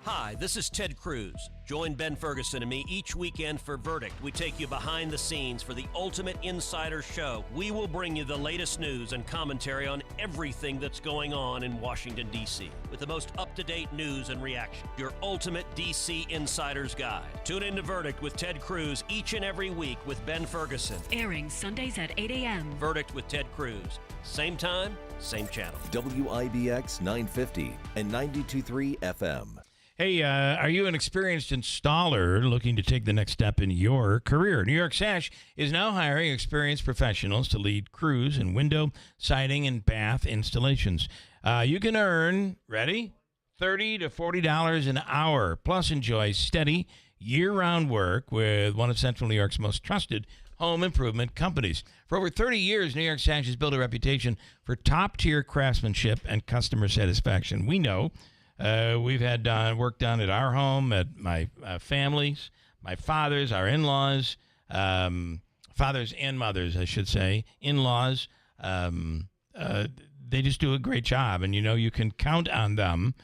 Hi, this is Ted Cruz. Join Ben Ferguson and me each weekend for Verdict. We take you behind the scenes for the ultimate insider show. We will bring you the latest news and commentary on everything that's going on in Washington, D.C. with the most up-to-date news and reaction. Your ultimate D.C. insider's guide. Tune in to Verdict with Ted Cruz each and every week with Ben Ferguson. Airing Sundays at 8 a.m. Verdict with Ted Cruz. Same time, same channel. WIBX 950 and 92.3 FM. Hey, are you an experienced installer looking to take the next step in your career? New York Sash is now hiring experienced professionals to lead crews in window, siding, and bath installations. You can earn, ready, $30 to $40 an hour, plus enjoy steady, year-round work with one of Central New York's most trusted home improvement companies. For over 30 years, New York Sash has built a reputation for top-tier craftsmanship and customer satisfaction. We know we've had work done at our home, at my family's, my father's, our in-laws, fathers and mothers, I should say, in-laws. They just do a great job, and you know you can count on them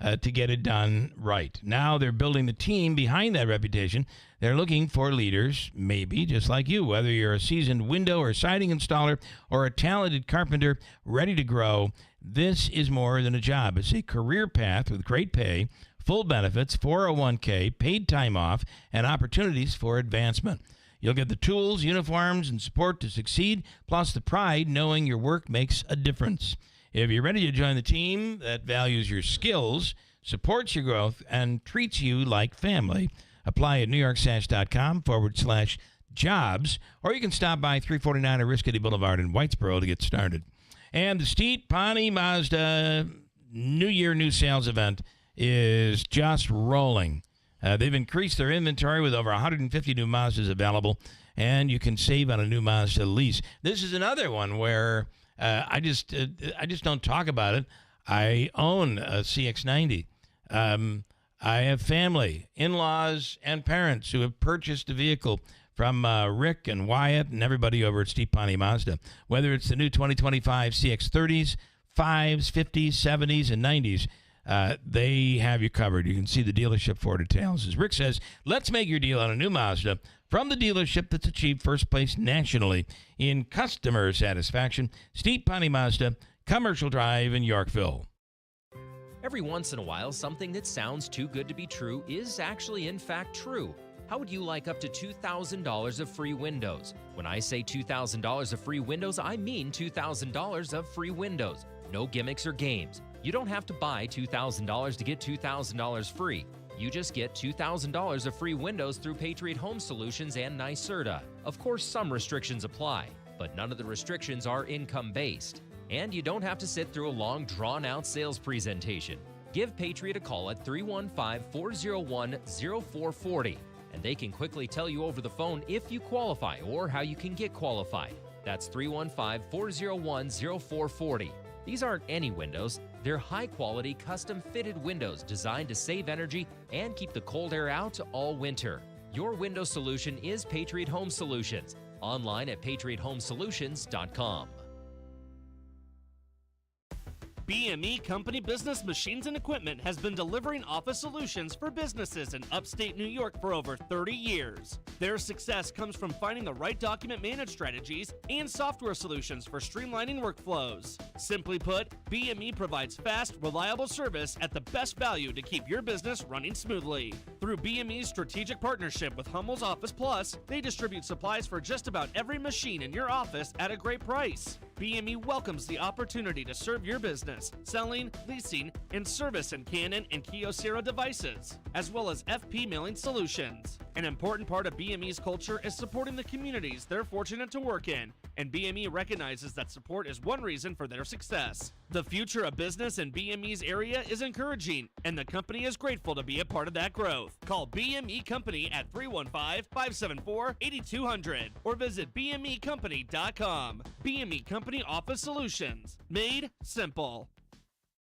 to get it done right. Now they're building the team behind that reputation. They're looking for leaders, maybe just like you, whether you're a seasoned window or siding installer or a talented carpenter ready to grow. This is more than a job. It's a career path with great pay, full benefits, 401k, paid time off, and opportunities for advancement. You'll get the tools, uniforms, and support to succeed, plus the pride knowing your work makes a difference. If you're ready to join the team that values your skills, supports your growth, and treats you like family, apply at newyorksash.com/jobs, or you can stop by 349 Oriskany Boulevard in Whitesboro to get started. And the Steep Pawnee Mazda New Year New Sales event is just rolling. They've increased their inventory with over 150 new Mazdas available, and you can save on a new Mazda lease. This is another one where I just don't talk about it. I own a CX-90. I have family, in-laws, and parents who have purchased the vehicle from Rick and Wyatt and everybody over at Steep Pawnee Mazda. Whether it's the new 2025 CX-30s, 5s, 50s, 70s, and 90s, they have you covered. You can see the dealership for details. As Rick says, let's make your deal on a new Mazda from the dealership that's achieved first place nationally in customer satisfaction. Steep Pawnee Mazda, Commercial Drive in Yorkville. Every once in a while, something that sounds too good to be true is actually in fact true. How would you like up to $2,000 of free windows? When I say $2,000 of free windows, I mean $2,000 of free windows. No gimmicks or games. You don't have to buy $2,000 to get $2,000 free. You just get $2,000 of free windows through Patriot Home Solutions and NYSERDA. Of course, some restrictions apply, but none of the restrictions are income-based. And you don't have to sit through a long, drawn-out sales presentation. Give Patriot a call at 315-401-0440, and they can quickly tell you over the phone if you qualify or how you can get qualified. That's 315-401-0440. These aren't any windows. They're high-quality, custom-fitted windows designed to save energy and keep the cold air out all winter. Your window solution is Patriot Home Solutions. Online at patriothomesolutions.com. BME Company Business Machines and Equipment has been delivering office solutions for businesses in upstate New York for over 30 years. Their success comes from finding the right document management strategies and software solutions for streamlining workflows. Simply put, BME provides fast, reliable service at the best value to keep your business running smoothly. Through BME's strategic partnership with Hummel's Office Plus, they distribute supplies for just about every machine in your office at a great price. BME welcomes the opportunity to serve your business, selling, leasing, and service in Canon and Kyocera devices, as well as FP mailing solutions. An important part of BME's culture is supporting the communities they're fortunate to work in, and BME recognizes that support is one reason for their success. The future of business in BME's area is encouraging, and the company is grateful to be a part of that growth. Call BME Company at 315-574-8200 or visit BMEcompany.com. BME Company Office Solutions. Made simple.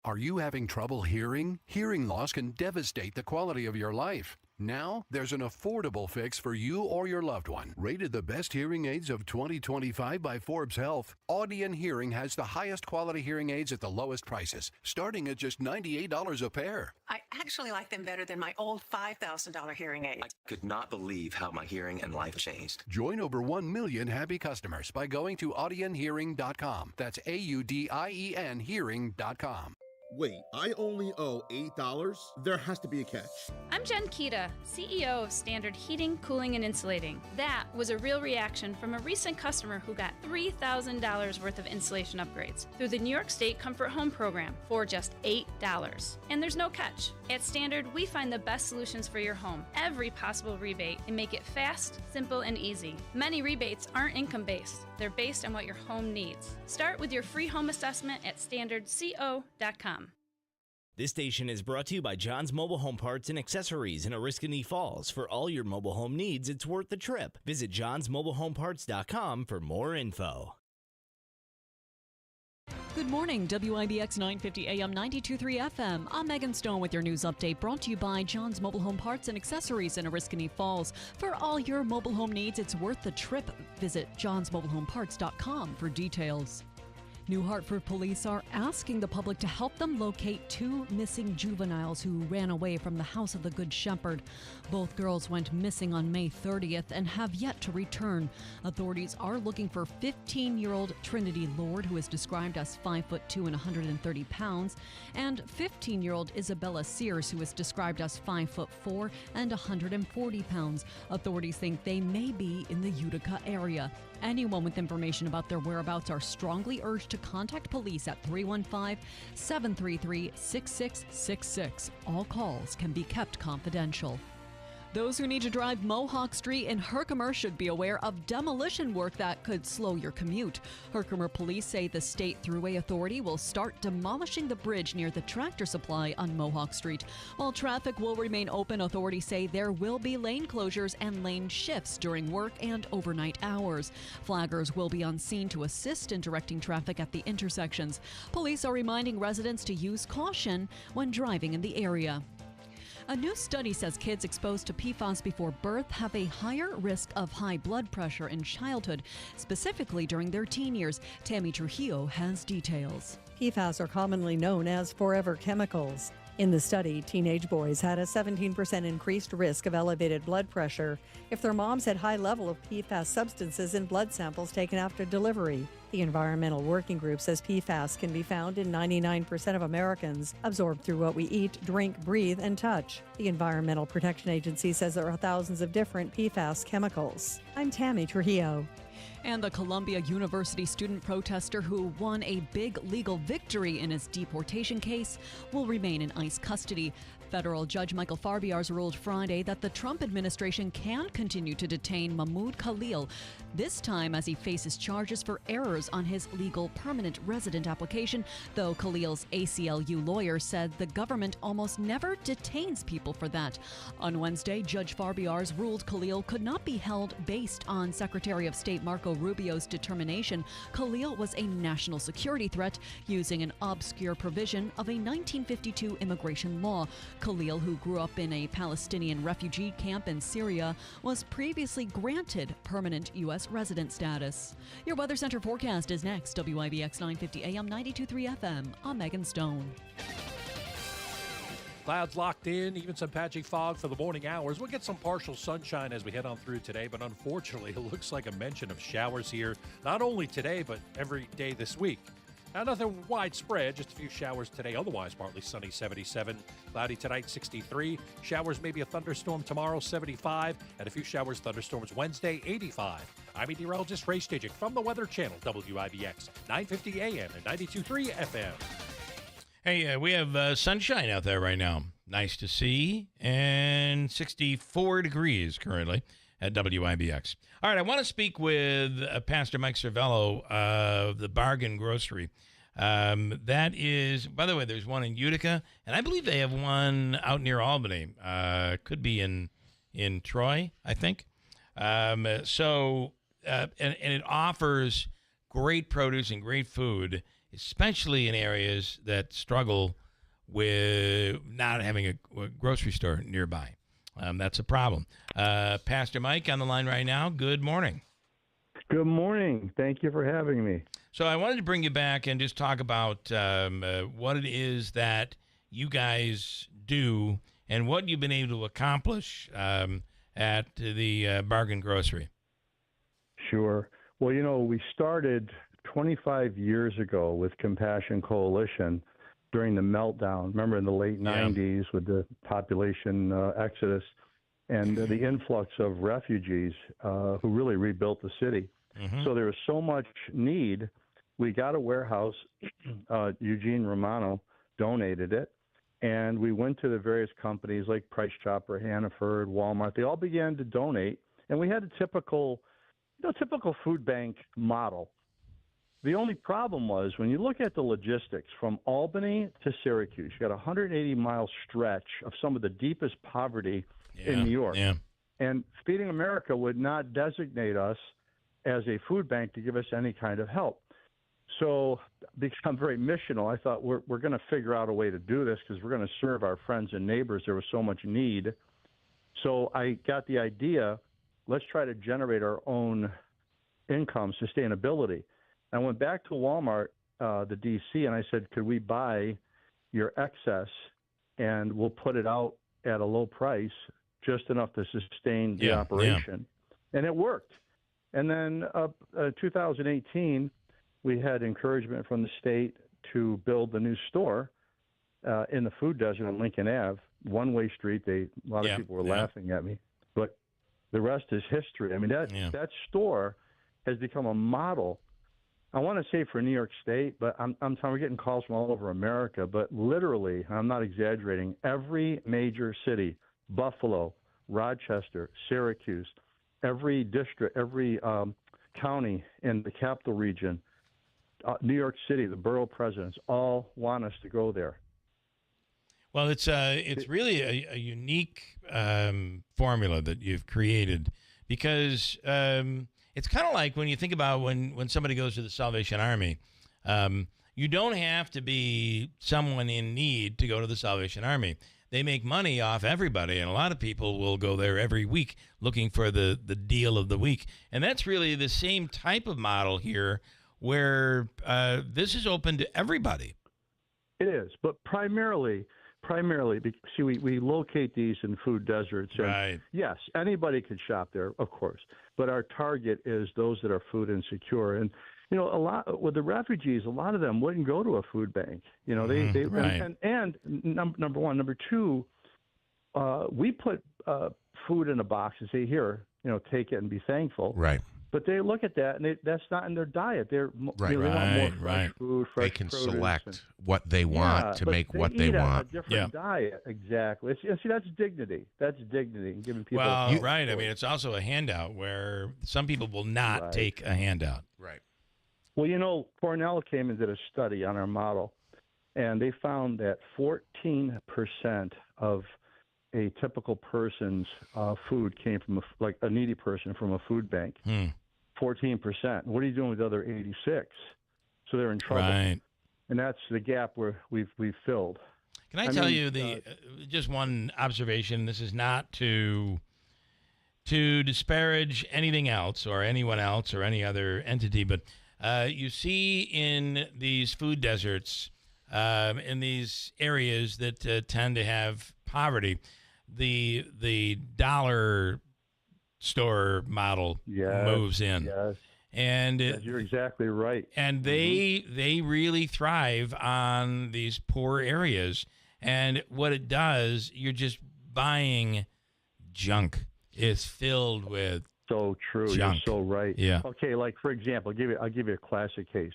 Are you having trouble hearing? Hearing loss can devastate the quality of your life. Now, there's an affordable fix for you or your loved one. Rated the best hearing aids of 2025 by Forbes Health, Audion Hearing has the highest quality hearing aids at the lowest prices, starting at just $98 a pair. I actually like them better than my old $5,000 hearing aid. I could not believe how my hearing and life changed. Join over 1 million happy customers by going to audionhearing.com. That's AUDIEN hearing.com. Wait, I only owe $8? There has to be a catch. I'm Jen Kita, CEO of Standard Heating, Cooling, and Insulating. That was a real reaction from a recent customer who got $3,000 worth of insulation upgrades through the New York State Comfort Home Program for just $8. And there's no catch. At Standard, we find the best solutions for your home, every possible rebate, and make it fast, simple, and easy. Many rebates aren't income-based. They're based on what your home needs. Start with your free home assessment at standardco.com. This station is brought to you by John's Mobile Home Parts and Accessories in Oriskany Falls. For all your mobile home needs, it's worth the trip. Visit johnsmobilehomeparts.com for more info. Good morning, WIBX 950 AM 92.3 FM. I'm Megan Stone with your news update, brought to you by John's Mobile Home Parts and Accessories in Oriskany Falls. For all your mobile home needs, it's worth the trip. Visit johnsmobilehomeparts.com for details. New Hartford police are asking the public to help them locate two missing juveniles who ran away from the House of the Good Shepherd. Both girls went missing on May 30th and have yet to return. Authorities are looking for 15-year-old Trinity Lord, who is described as 5'2" and 130 pounds, and 15-year-old Isabella Sears, who is described as 5'4" and 140 pounds. Authorities think they may be in the Utica area. Anyone with information about their whereabouts are strongly urged to contact police at 315-733-6666. All calls can be kept confidential. Those who need to drive Mohawk Street in Herkimer should be aware of demolition work that could slow your commute. Herkimer police say the State Thruway Authority will start demolishing the bridge near the Tractor Supply on Mohawk Street. While traffic will remain open, authorities say there will be lane closures and lane shifts during work and overnight hours. Flaggers will be on scene to assist in directing traffic at the intersections. Police are reminding residents to use caution when driving in the area. A new study says kids exposed to PFAS before birth have a higher risk of high blood pressure in childhood, specifically during their teen years. Tammy Trujillo has details. PFAS are commonly known as forever chemicals. In the study, teenage boys had a 17% increased risk of elevated blood pressure if their moms had high level of PFAS substances in blood samples taken after delivery. The Environmental Working Group says PFAS can be found in 99% of Americans, absorbed through what we eat, drink, breathe, and touch. The Environmental Protection Agency says there are thousands of different PFAS chemicals. I'm Tammy Trujillo. And the Columbia University student protester who won a big legal victory in his deportation case will remain in ICE custody. Federal Judge Michael Farbiarz ruled Friday that the Trump administration can continue to detain Mahmoud Khalil, this time as he faces charges for errors on his legal permanent resident application, though Khalil's ACLU lawyer said the government almost never detains people for that. On Wednesday, Judge Farbiarz ruled Khalil could not be held based on Secretary of State Marco Rubio's determination Khalil was a national security threat using an obscure provision of a 1952 immigration law. Khalil, who grew up in a Palestinian refugee camp in Syria, was previously granted permanent U.S. resident status. Your Weather Center forecast is next. WIBX 950 AM 92.3 FM. I'm Megan Stone. Clouds locked in, even some patchy fog for the morning hours. We'll get some partial sunshine as we head on through today, but unfortunately, it looks like a mention of showers here, not only today, but every day this week. Now, nothing widespread, just a few showers today. Otherwise, partly sunny, 77. Cloudy tonight, 63. Showers, maybe a thunderstorm tomorrow, 75. And a few showers, thunderstorms Wednesday, 85. I'm meteorologist Ray Stidgick from the Weather Channel, WIBX, 950 AM and 92.3 FM. Hey, we have sunshine out there right now. Nice to see. And 64 degrees currently at WIBX. All right, I want to speak with Pastor Mike Cervello of the Bargain Grocery. That is, by the way, there's one in Utica, and I believe they have one out near Albany. Could be in Troy, I think. And it offers great produce and great food, especially in areas that struggle with not having a grocery store nearby. That's a problem. Pastor Mike on the line right now. Good morning. Good morning. Thank you for having me. So I wanted to bring you back and just talk about what it is that you guys do and what you've been able to accomplish at the Bargain Grocery. Sure. Well, we started 25 years ago with Compassion Coalition during the meltdown. Remember in the late 90s with the population exodus and the influx of refugees who really rebuilt the city. Mm-hmm. So there was so much need. We got a warehouse. Eugene Romano donated it. And we went to the various companies like Price Chopper, Hannaford, Walmart. They all began to donate. And we had a typical food bank model. The only problem was when you look at the logistics from Albany to Syracuse, you got a 180-mile stretch of some of the deepest poverty in New York. Yeah. And Feeding America would not designate us as a food bank to give us any kind of help. So, because I'm very missional, I thought we're going to figure out a way to do this because we're going to serve our friends and neighbors. There was so much need. So I got the idea, let's try to generate our own income, sustainability. I went back to Walmart the DC, and I said, could we buy your excess and we'll put it out at a low price, just enough to sustain the operation. And it worked. And then 2018, we had encouragement from the state to build the new store in the food desert on Lincoln Ave, one-way street. A lot of people were laughing at me, but the rest is history. I mean, that store has become a model. I want to say for New York State, but I'm we're getting calls from all over America. But literally, I'm not exaggerating, every major city, Buffalo, Rochester, Syracuse, every district, every county in the capital region, New York City, the borough presidents all want us to go there. Well, it's really a unique formula that you've created, because it's kind of like when you think about when somebody goes to the Salvation Army. You don't have to be someone in need to go to the Salvation Army. They make money off everybody, and a lot of people will go there every week looking for the deal of the week. And that's really the same type of model here, where this is open to everybody. It is, but primarily, see, we locate these in food deserts. And right. Yes, anybody could shop there, of course, but our target is those that are food insecure. And a lot with the refugees, a lot of them wouldn't go to a food bank. They right. and number one, number two, we put food in a box and say, here, take it and be thankful. Right. But they look at that, and that's not in their diet. They want more fresh food, fresh They can produce, select what they want to make what they want. A different diet, exactly. See, that's dignity. That's dignity, and giving people. Well, right. I mean, it's also a handout where some people will not take a handout. Right. Well, Cornell came and did a study on our model, and they found that 14% of a typical person's food came from a needy person from a food bank. 14%. What are you doing with the other 86? So they're in trouble. Right. And that's the gap where we've filled. Can I tell you just one observation? This is not to disparage anything else or anyone else or any other entity, but you see in these food deserts, in these areas that tend to have poverty, the dollar store model moves in. Yes. And you're exactly right. And they really thrive on these poor areas. And what it does, you're just buying junk. It's filled with so true. junk. You're so right. Yeah. Okay, like for example, I'll give you a classic case.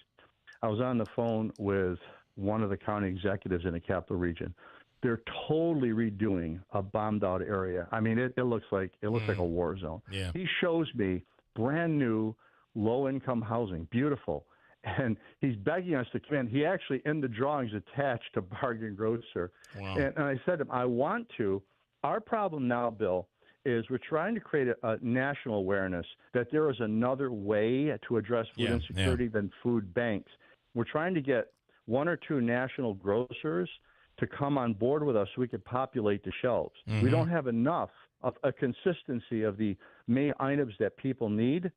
I was on the phone with one of the county executives in the capital region. They're totally redoing a bombed out area. I mean, it looks like a war zone. Yeah. He shows me brand new low income housing, beautiful, and he's begging us to come in. He actually in the drawings attached to Bargain Grocer. Wow. And I said to him, I want to. Our problem now, Bill, is we're trying to create a national awareness that there is another way to address food insecurity than food banks. We're trying to get one or two national grocers to come on board with us so we could populate the shelves. We don't have enough of a consistency of the main items that people need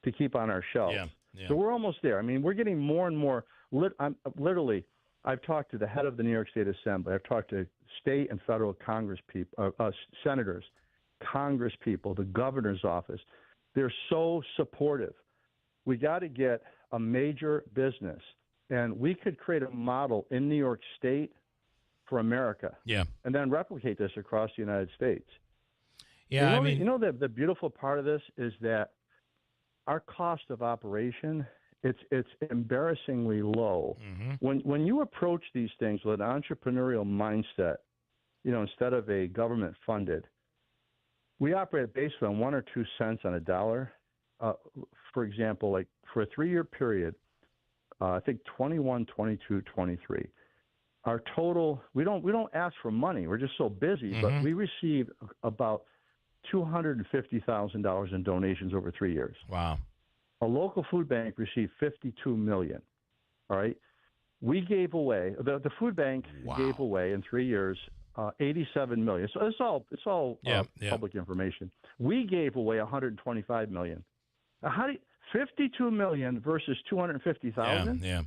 to keep on our shelves. Yeah. So we're almost there. I mean, we're getting more and more. I've talked to the head of the New York State Assembly. I've talked to state and federal Congress people, senators, Congress people, the governor's office. They're so supportive. We got to get a major business, and we could create a model in New York State for America, and then replicate this across the United States. Yeah, the beautiful part of this is that our cost of operation, it's embarrassingly low. When you approach these things with an entrepreneurial mindset, instead of a government funded, we operate based on 1 or 2 cents on a dollar. For example, like for a 3-year period, I think 21, 22, 23. Our total, we don't ask for money. We're just so busy, but we received about $250,000 in donations over 3 years. Wow. A local food bank received $52 million. All right. We gave away, the food bank gave away in 3 years $87 million. So it's all public information. We gave away $125 million. Now, $52 million versus $250,000? Yeah.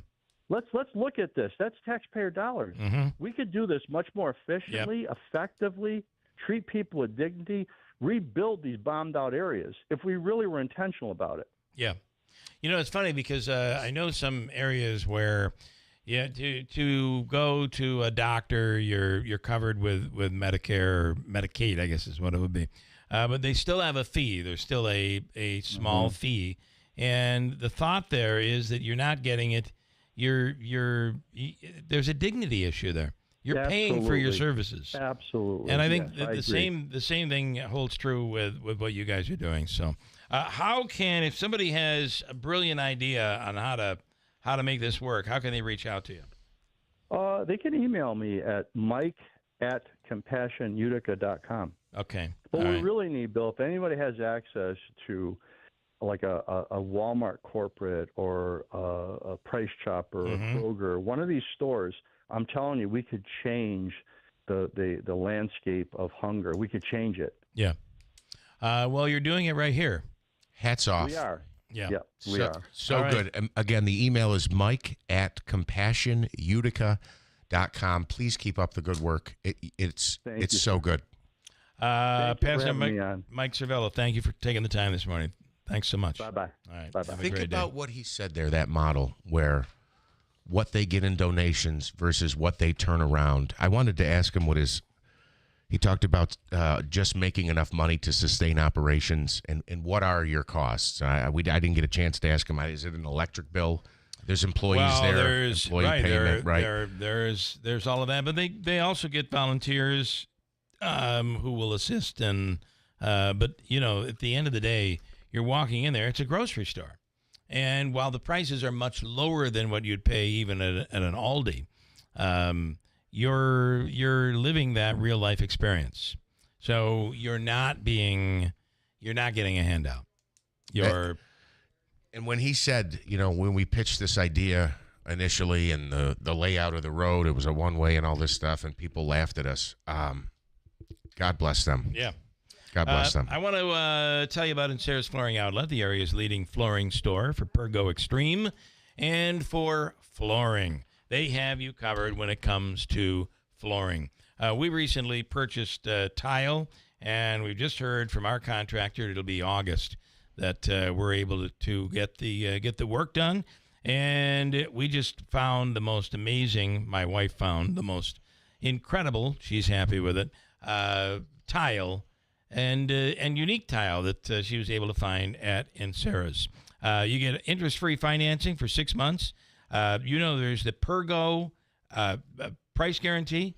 let's look at this. That's taxpayer dollars. Mm-hmm. We could do this much more efficiently, effectively, treat people with dignity, rebuild these bombed out areas if we really were intentional about it. Yeah. It's funny because I know some areas where to go to a doctor, you're covered with Medicare or Medicaid, I guess is what it would be. But they still have a fee. There's still a small fee. And the thought there is that you're not getting it. There's a dignity issue there. You're paying for your services. Absolutely. And I think yes, the same thing holds true with what you guys are doing. So if somebody has a brilliant idea on how to make this work, how can they reach out to you? They can email me at mike@compassionutica.com. Okay. But All we right. really need, Bill, if anybody has access to like a Walmart corporate or a Price Chopper or Kroger, one of these stores, I'm telling you, we could change the landscape of hunger. We could change it. Yeah. Well, you're doing it right here. Hats off. We are. Yeah. We are. So All right. good. Again, the email is mike@compassionutica.com. Please keep up the good work. It's so good. Pastor Mike Cervello, thank you for taking the time this morning. Thanks so much. Bye-bye. All right. Bye-bye. Have a Think great about day. what he said there, that model where what they get in donations versus what they turn around. I wanted to ask him he talked about just making enough money to sustain operations, and what are your costs? I didn't get a chance to ask him. Is it an electric bill? There's employees There's employee payment, right? There's all of that, but they also get volunteers who will assist, and but at the end of the day, you're walking in there. It's a grocery store, and while the prices are much lower than what you'd pay even at an Aldi, you're living that real life experience. So you're not getting a handout. And when he said, when we pitched this idea initially and the layout of the road, it was a one-way and all this stuff, and people laughed at us. God bless them. Yeah. God bless them. I want to tell you about Encera's Flooring Outlet, the area's leading flooring store for Pergo Extreme and for flooring. They have you covered when it comes to flooring. We recently purchased tile, and we've just heard from our contractor it'll be August that we're able to get the work done. And we just found the most amazing, my wife found the most incredible, she's happy with it, tile and unique tile that she was able to find at Encera's. You get interest-free financing for 6 months. There's the Pergo price guarantee,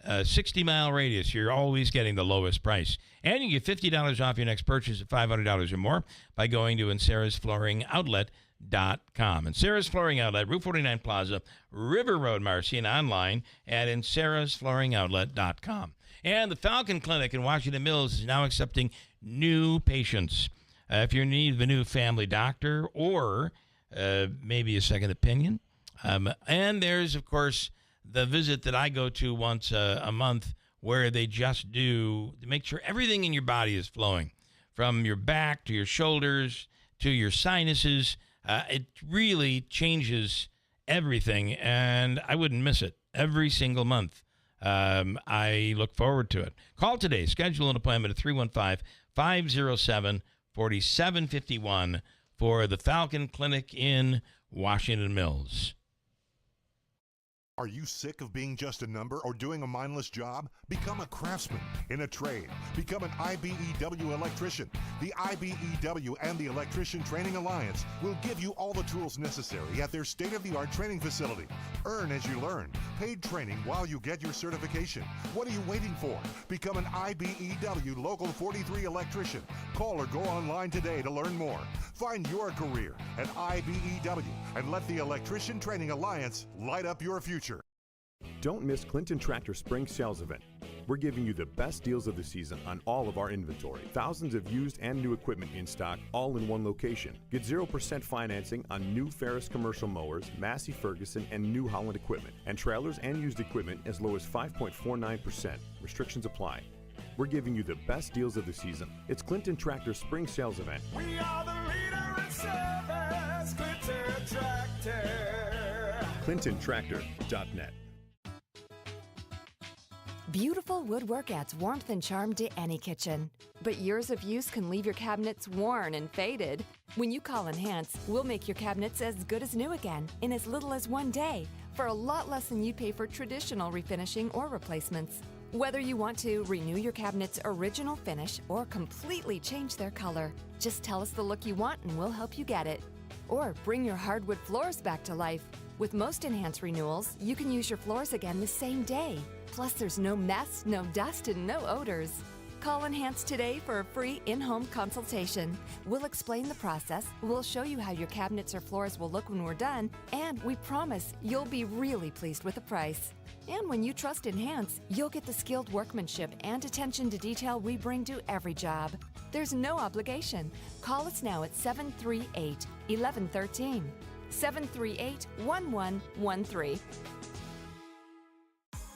60-mile radius. You're always getting the lowest price. And you get $50 off your next purchase of $500 or more by going to encerasflooringoutlet.com. Encera's Flooring Outlet, Route 49 Plaza, River Road, Marcy, and online at encerasflooringoutlet.com. And the Falcon Clinic in Washington Mills is now accepting new patients. If you're in need of a new family doctor or maybe a second opinion. And there's, of course, the visit that I go to once a month where they just do to make sure everything in your body is flowing from your back to your shoulders to your sinuses. It really changes everything, and I wouldn't miss it every single month. I look forward to it. Call today. Schedule an appointment at 315-507-4751 for the Falcon Clinic in Washington Mills. Are you sick of being just a number or doing a mindless job? Become a craftsman in a trade. Become an IBEW electrician. The IBEW and the Electrician Training Alliance will give you all the tools necessary at their state-of-the-art training facility. Earn as you learn. Paid training while you get your certification. What are you waiting for? Become an IBEW Local 43 electrician. Call or go online today to learn more. Find your career at IBEW and let the Electrician Training Alliance light up your future. Don't miss Clinton Tractor Spring Sales Event. We're giving you the best deals of the season on all of our inventory. Thousands of used and new equipment in stock, all in one location. Get 0% financing on new Ferris commercial mowers, Massey Ferguson, and New Holland equipment. And trailers and used equipment as low as 5.49%. Restrictions apply. We're giving you the best deals of the season. It's Clinton Tractor Spring Sales Event. We are the leader in service, Clinton Tractor. ClintonTractor.net. Beautiful woodwork adds warmth and charm to any kitchen. But years of use can leave your cabinets worn and faded. When you call Enhance, we'll make your cabinets as good as new again in as little as 1 day for a lot less than you'd pay for traditional refinishing or replacements. Whether you want to renew your cabinet's original finish or completely change their color, just tell us the look you want and we'll help you get it. Or bring your hardwood floors back to life. With most Enhance renewals, you can use your floors again the same day. Plus, there's no mess, no dust, and no odors. Call Enhance today for a free in-home consultation. We'll explain the process, we'll show you how your cabinets or floors will look when we're done, and we promise you'll be really pleased with the price. And when you trust Enhance, you'll get the skilled workmanship and attention to detail we bring to every job. There's no obligation. Call us now at 738-1113. 738-1113.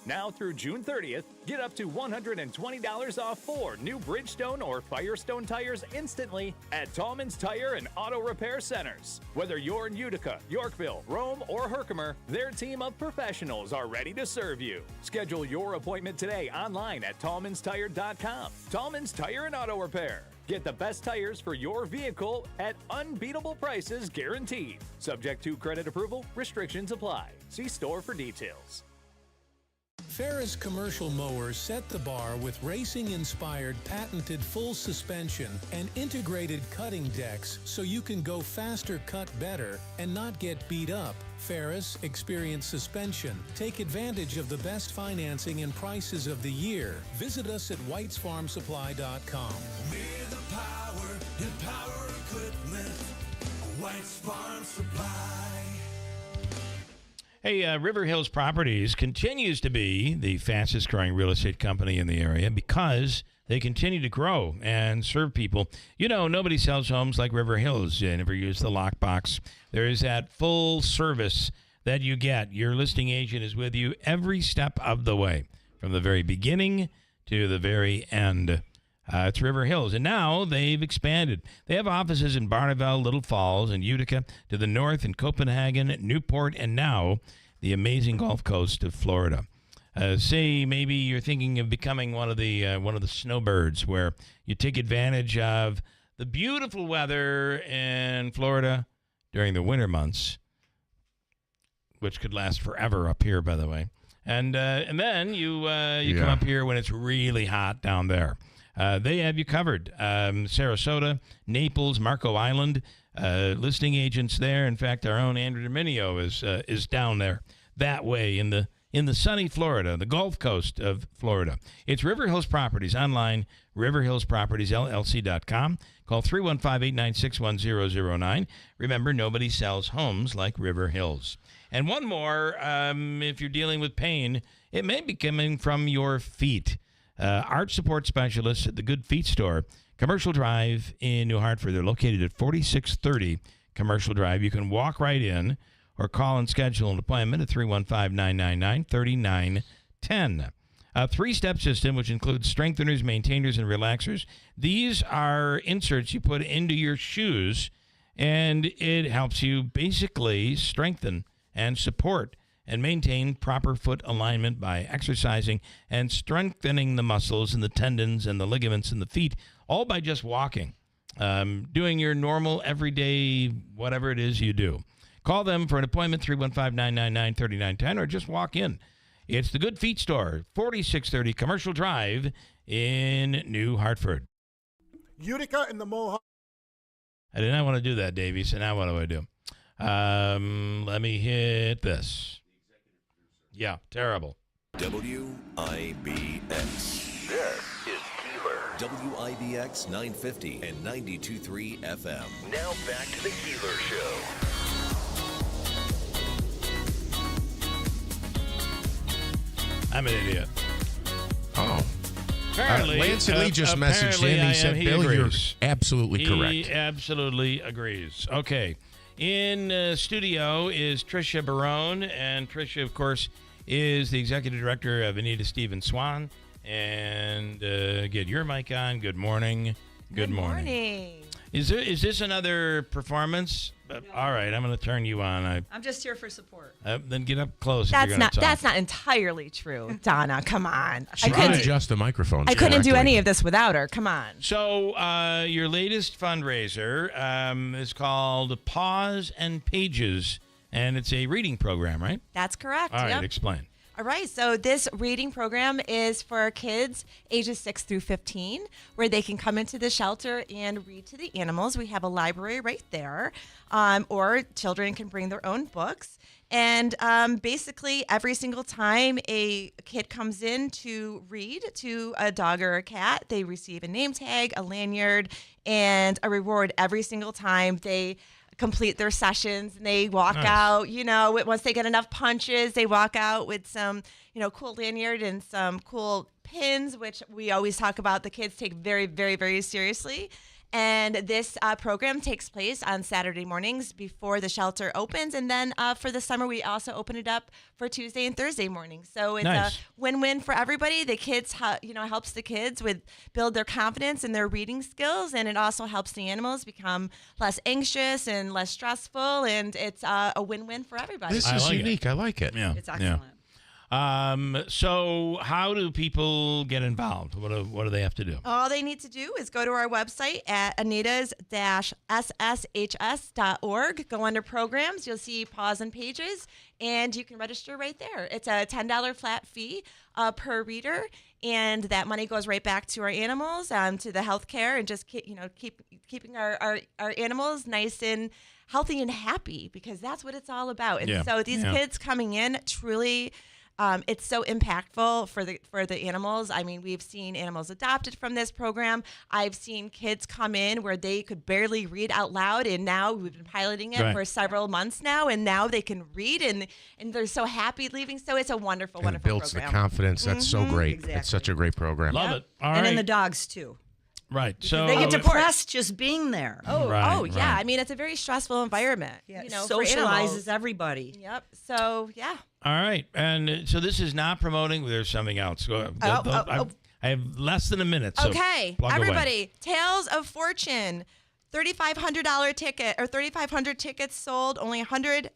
Now through June 30th, get up to $120 off 4 new Bridgestone or Firestone tires instantly at Tallman's Tire and Auto Repair Centers. Whether you're in Utica, Yorkville, Rome, or Herkimer, their team of professionals are ready to serve you. Schedule your appointment today online at tallmanstire.com. Tallman's Tire and Auto Repair. Get the best tires for your vehicle at unbeatable prices guaranteed. Subject to credit approval, restrictions apply. See store for details. Ferris commercial mowers set the bar with racing-inspired patented full suspension and integrated cutting decks so you can go faster, cut better, and not get beat up. Ferris Experience Suspension. Take advantage of the best financing and prices of the year. Visit us at whitesfarmsupply.com. We're the power in power equipment. White's Farm Supply. Hey, River Hills Properties continues to be the fastest growing real estate company in the area because they continue to grow and serve people. You know, nobody sells homes like River Hills. You never use the lockbox. There is that full service that you get. Your listing agent is with you every step of the way, from the very beginning to the very end. It's River Hills. And now they've expanded. They have offices in Barneveld, Little Falls, and Utica, to the north in Copenhagen, Newport, and now the amazing Gulf Coast of Florida. Say maybe you're thinking of becoming one of the snowbirds, where you take advantage of the beautiful weather in Florida during the winter months, which could last forever up here, by the way. And then you come up here when it's really hot down there. They have you covered. Sarasota, Naples, Marco Island, listing agents there. In fact, our own Andrew Dominio is down there that way in the sunny Florida, the Gulf Coast of Florida. It's River Hills Properties online, riverhillspropertiesllc.com. Call 315-896-1009. Remember, nobody sells homes like River Hills. And one more, if you're dealing with pain, it may be coming from your feet. Arch support specialists at the Good Feet Store, Commercial Drive in New Hartford. They're located at 4630 Commercial Drive. You can walk right in or call and schedule an appointment at 315-999-3910. A three-step system which includes strengtheners, maintainers, and relaxers. These are inserts you put into your shoes, and it helps you basically strengthen and support and maintain proper foot alignment by exercising and strengthening the muscles and the tendons and the ligaments in the feet, all by just walking, doing your normal, everyday, whatever it is you do. Call them for an appointment, 315-999-3910, or just walk in. It's the Good Feet Store, 4630 Commercial Drive in New Hartford. Utica and the Mohawk. I did not want to do that, Davey, so now what do I do? Let me hit this. Yeah, terrible. WIBX. This is Keeler. WIBX 950 and 92.3 FM. Now back to the Keeler Show. I'm an idiot. Oh. Apparently, Lance and Lee just messaged in. He said, Bill, you're absolutely correct. He absolutely agrees. Okay. In studio is Tricia Barone, and Tricia, of course, is the executive director of Anita Stevens Swan. And get your mic on. Good morning. Good morning. Is this another performance? All right, I'm going to turn you on. I'm just here for support. Then get up close. That's if you're talk. That's not entirely true, Donna. Come on. I couldn't adjust the microphone. I couldn't do any of this without her. Come on. So your latest fundraiser is called Paws and Pages, and it's a reading program, right? That's correct. All right, yep. explain. All right, so this reading program is for kids ages 6 through 15, where they can come into the shelter and read to the animals. We have a library right there, or children can bring their own books. And basically, every single time a kid comes in to read to a dog or a cat, they receive a name tag, a lanyard, and a reward every single time they complete their sessions, and they walk out, once they get enough punches, they walk out with some, cool lanyard and some cool pins, which we always talk about the kids take very, very, very seriously. And this program takes place on Saturday mornings before the shelter opens. And then for the summer, we also open it up for Tuesday and Thursday mornings. So it's a win-win for everybody. The kids, helps the kids with build their confidence and their reading skills. And it also helps the animals become less anxious and less stressful. And it's a win-win for everybody. This is unique. I like it. Yeah. It's excellent. Yeah. So how do people get involved? What do they have to do? All they need to do is go to our website at anitas-sshs.org. Go under programs. You'll see Paws and Pages, and you can register right there. It's a $10 flat fee per reader, and that money goes right back to our animals, to the health care, and just keeping our animals nice and healthy and happy, because that's what it's all about. And so these kids coming in truly. It's so impactful for the animals. I mean, we've seen animals adopted from this program. I've seen kids come in where they could barely read out loud, and now we've been piloting it for several months now, and now they can read, and they're so happy leaving. So it's a wonderful, wonderful program. It builds the confidence. That's so great. Exactly. It's such a great program. Love it. All and right. in the dogs, too. Right. So they get depressed just being there. Yeah. I mean, it's a very stressful environment. Yeah, socializes everybody. Yep. So, yeah. All right. And so this is not promoting. There's something else. I have less than a minute. So okay. Everybody, away. Tales of Fortune. $3,500 ticket, or 3,500 tickets sold. Only $100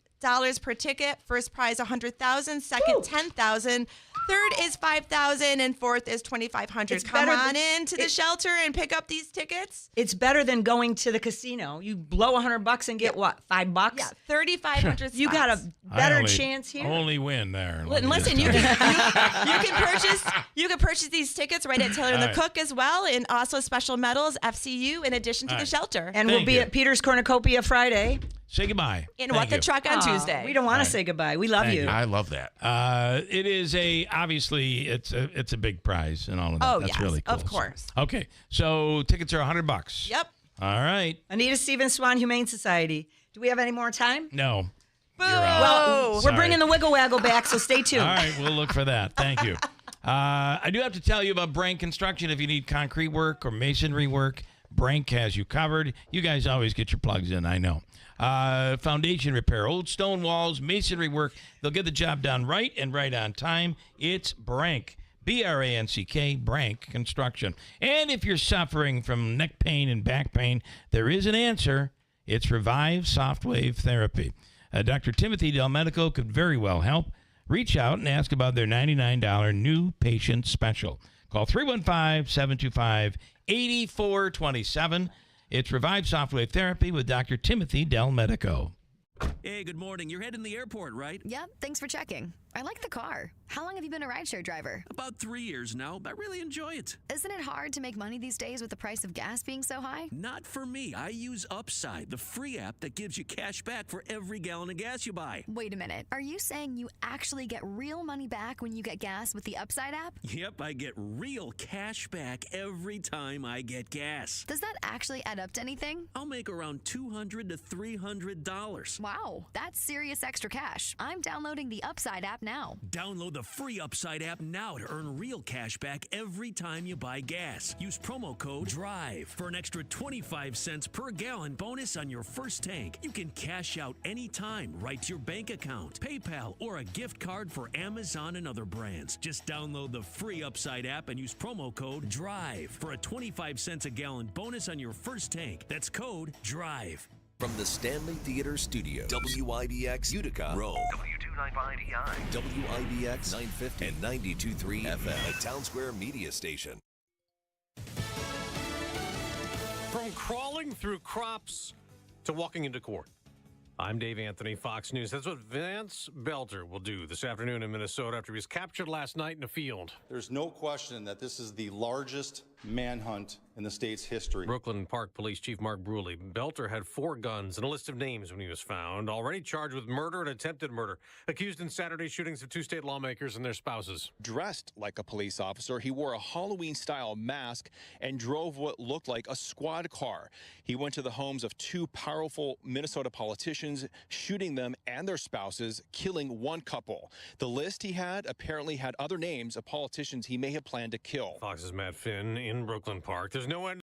per ticket. First prize $100,000. Second $10,000. Third is $5,000, and fourth is $2,500. Come on in to the shelter and pick up these tickets. It's better than going to the casino. You blow $100 and get what? $5? Yeah, 3,500 spots. You got a better chance here. Only win there. Listen, you can purchase these tickets right at Taylor and the Cook as well, and also special medals, FCU, in addition to the shelter. And we'll be at Peter's Cornucopia Friday. Say goodbye. And What the Truck on Tuesday. We don't want to say goodbye. We love you. I love that. It is obviously it's a big prize and all of that. Oh, That's yes, really cool. of course. Okay, so tickets are $100. Yep. All right. Anita Stevens Swan Humane Society. Do we have any more time? No. Boo. Well, we're bringing the Wiggle Waggle back, so stay tuned. All right, we'll look for that. Thank you. I do have to tell you about Brank Construction. If you need concrete work or masonry work, Brank has you covered. You guys always get your plugs in, I know. Foundation repair, old stone walls, masonry work. They'll get the job done right and right on time. It's Brank. B-R-A-N-C-K, Brank Construction. And if you're suffering from neck pain and back pain, there is an answer. It's Revive Soft Wave Therapy. Dr. Timothy Delmedico could very well help. Reach out and ask about their $99 new patient special. Call 315-725-8427. It's Revive Soft Wave Therapy with Dr. Timothy Delmedico. Hey, good morning. You're heading to the airport, right? Yep, thanks for checking. I like the car. How long have you been a rideshare driver? About 3 years now, but I really enjoy it. Isn't it hard to make money these days with the price of gas being so high? Not for me. I use Upside, the free app that gives you cash back for every gallon of gas you buy. Wait a minute. Are you saying you actually get real money back when you get gas with the Upside app? Yep, I get real cash back every time I get gas. Does that actually add up to anything? I'll make around $200 to $300. Wow, that's serious extra cash. I'm downloading the Upside app now. Download the free Upside app now to earn real cash back every time you buy gas. Use promo code DRIVE for an extra 25 cents per gallon bonus on your first tank. You can cash out anytime right to your bank account, PayPal, or a gift card for Amazon and other brands. Just download the free Upside app and use promo code DRIVE for a 25 cents a gallon bonus on your first tank. That's code DRIVE. From the Stanley Theater Studios, WIBX Utica, Rome, W295EI, WIBX 950 and 92.3 FM, a Town Square media station. From crawling through crops to walking into court. I'm Dave Anthony, Fox News. That's what Vance Belter will do this afternoon in Minnesota after he was captured last night in a field. There's no question that this is the largest manhunt in the state's history. Brooklyn Park Police Chief Mark Bruley. Belter had 4 guns and a list of names when he was found. Already charged with murder and attempted murder. Accused in Saturday's shootings of 2 state lawmakers and their spouses. Dressed like a police officer, he wore a Halloween-style mask and drove what looked like a squad car. He went to the homes of 2 powerful Minnesota politicians, shooting them and their spouses, killing 1 couple. The list he had apparently had other names of politicians he may have planned to kill. Fox's Matt Finn in Brooklyn Park. There's no end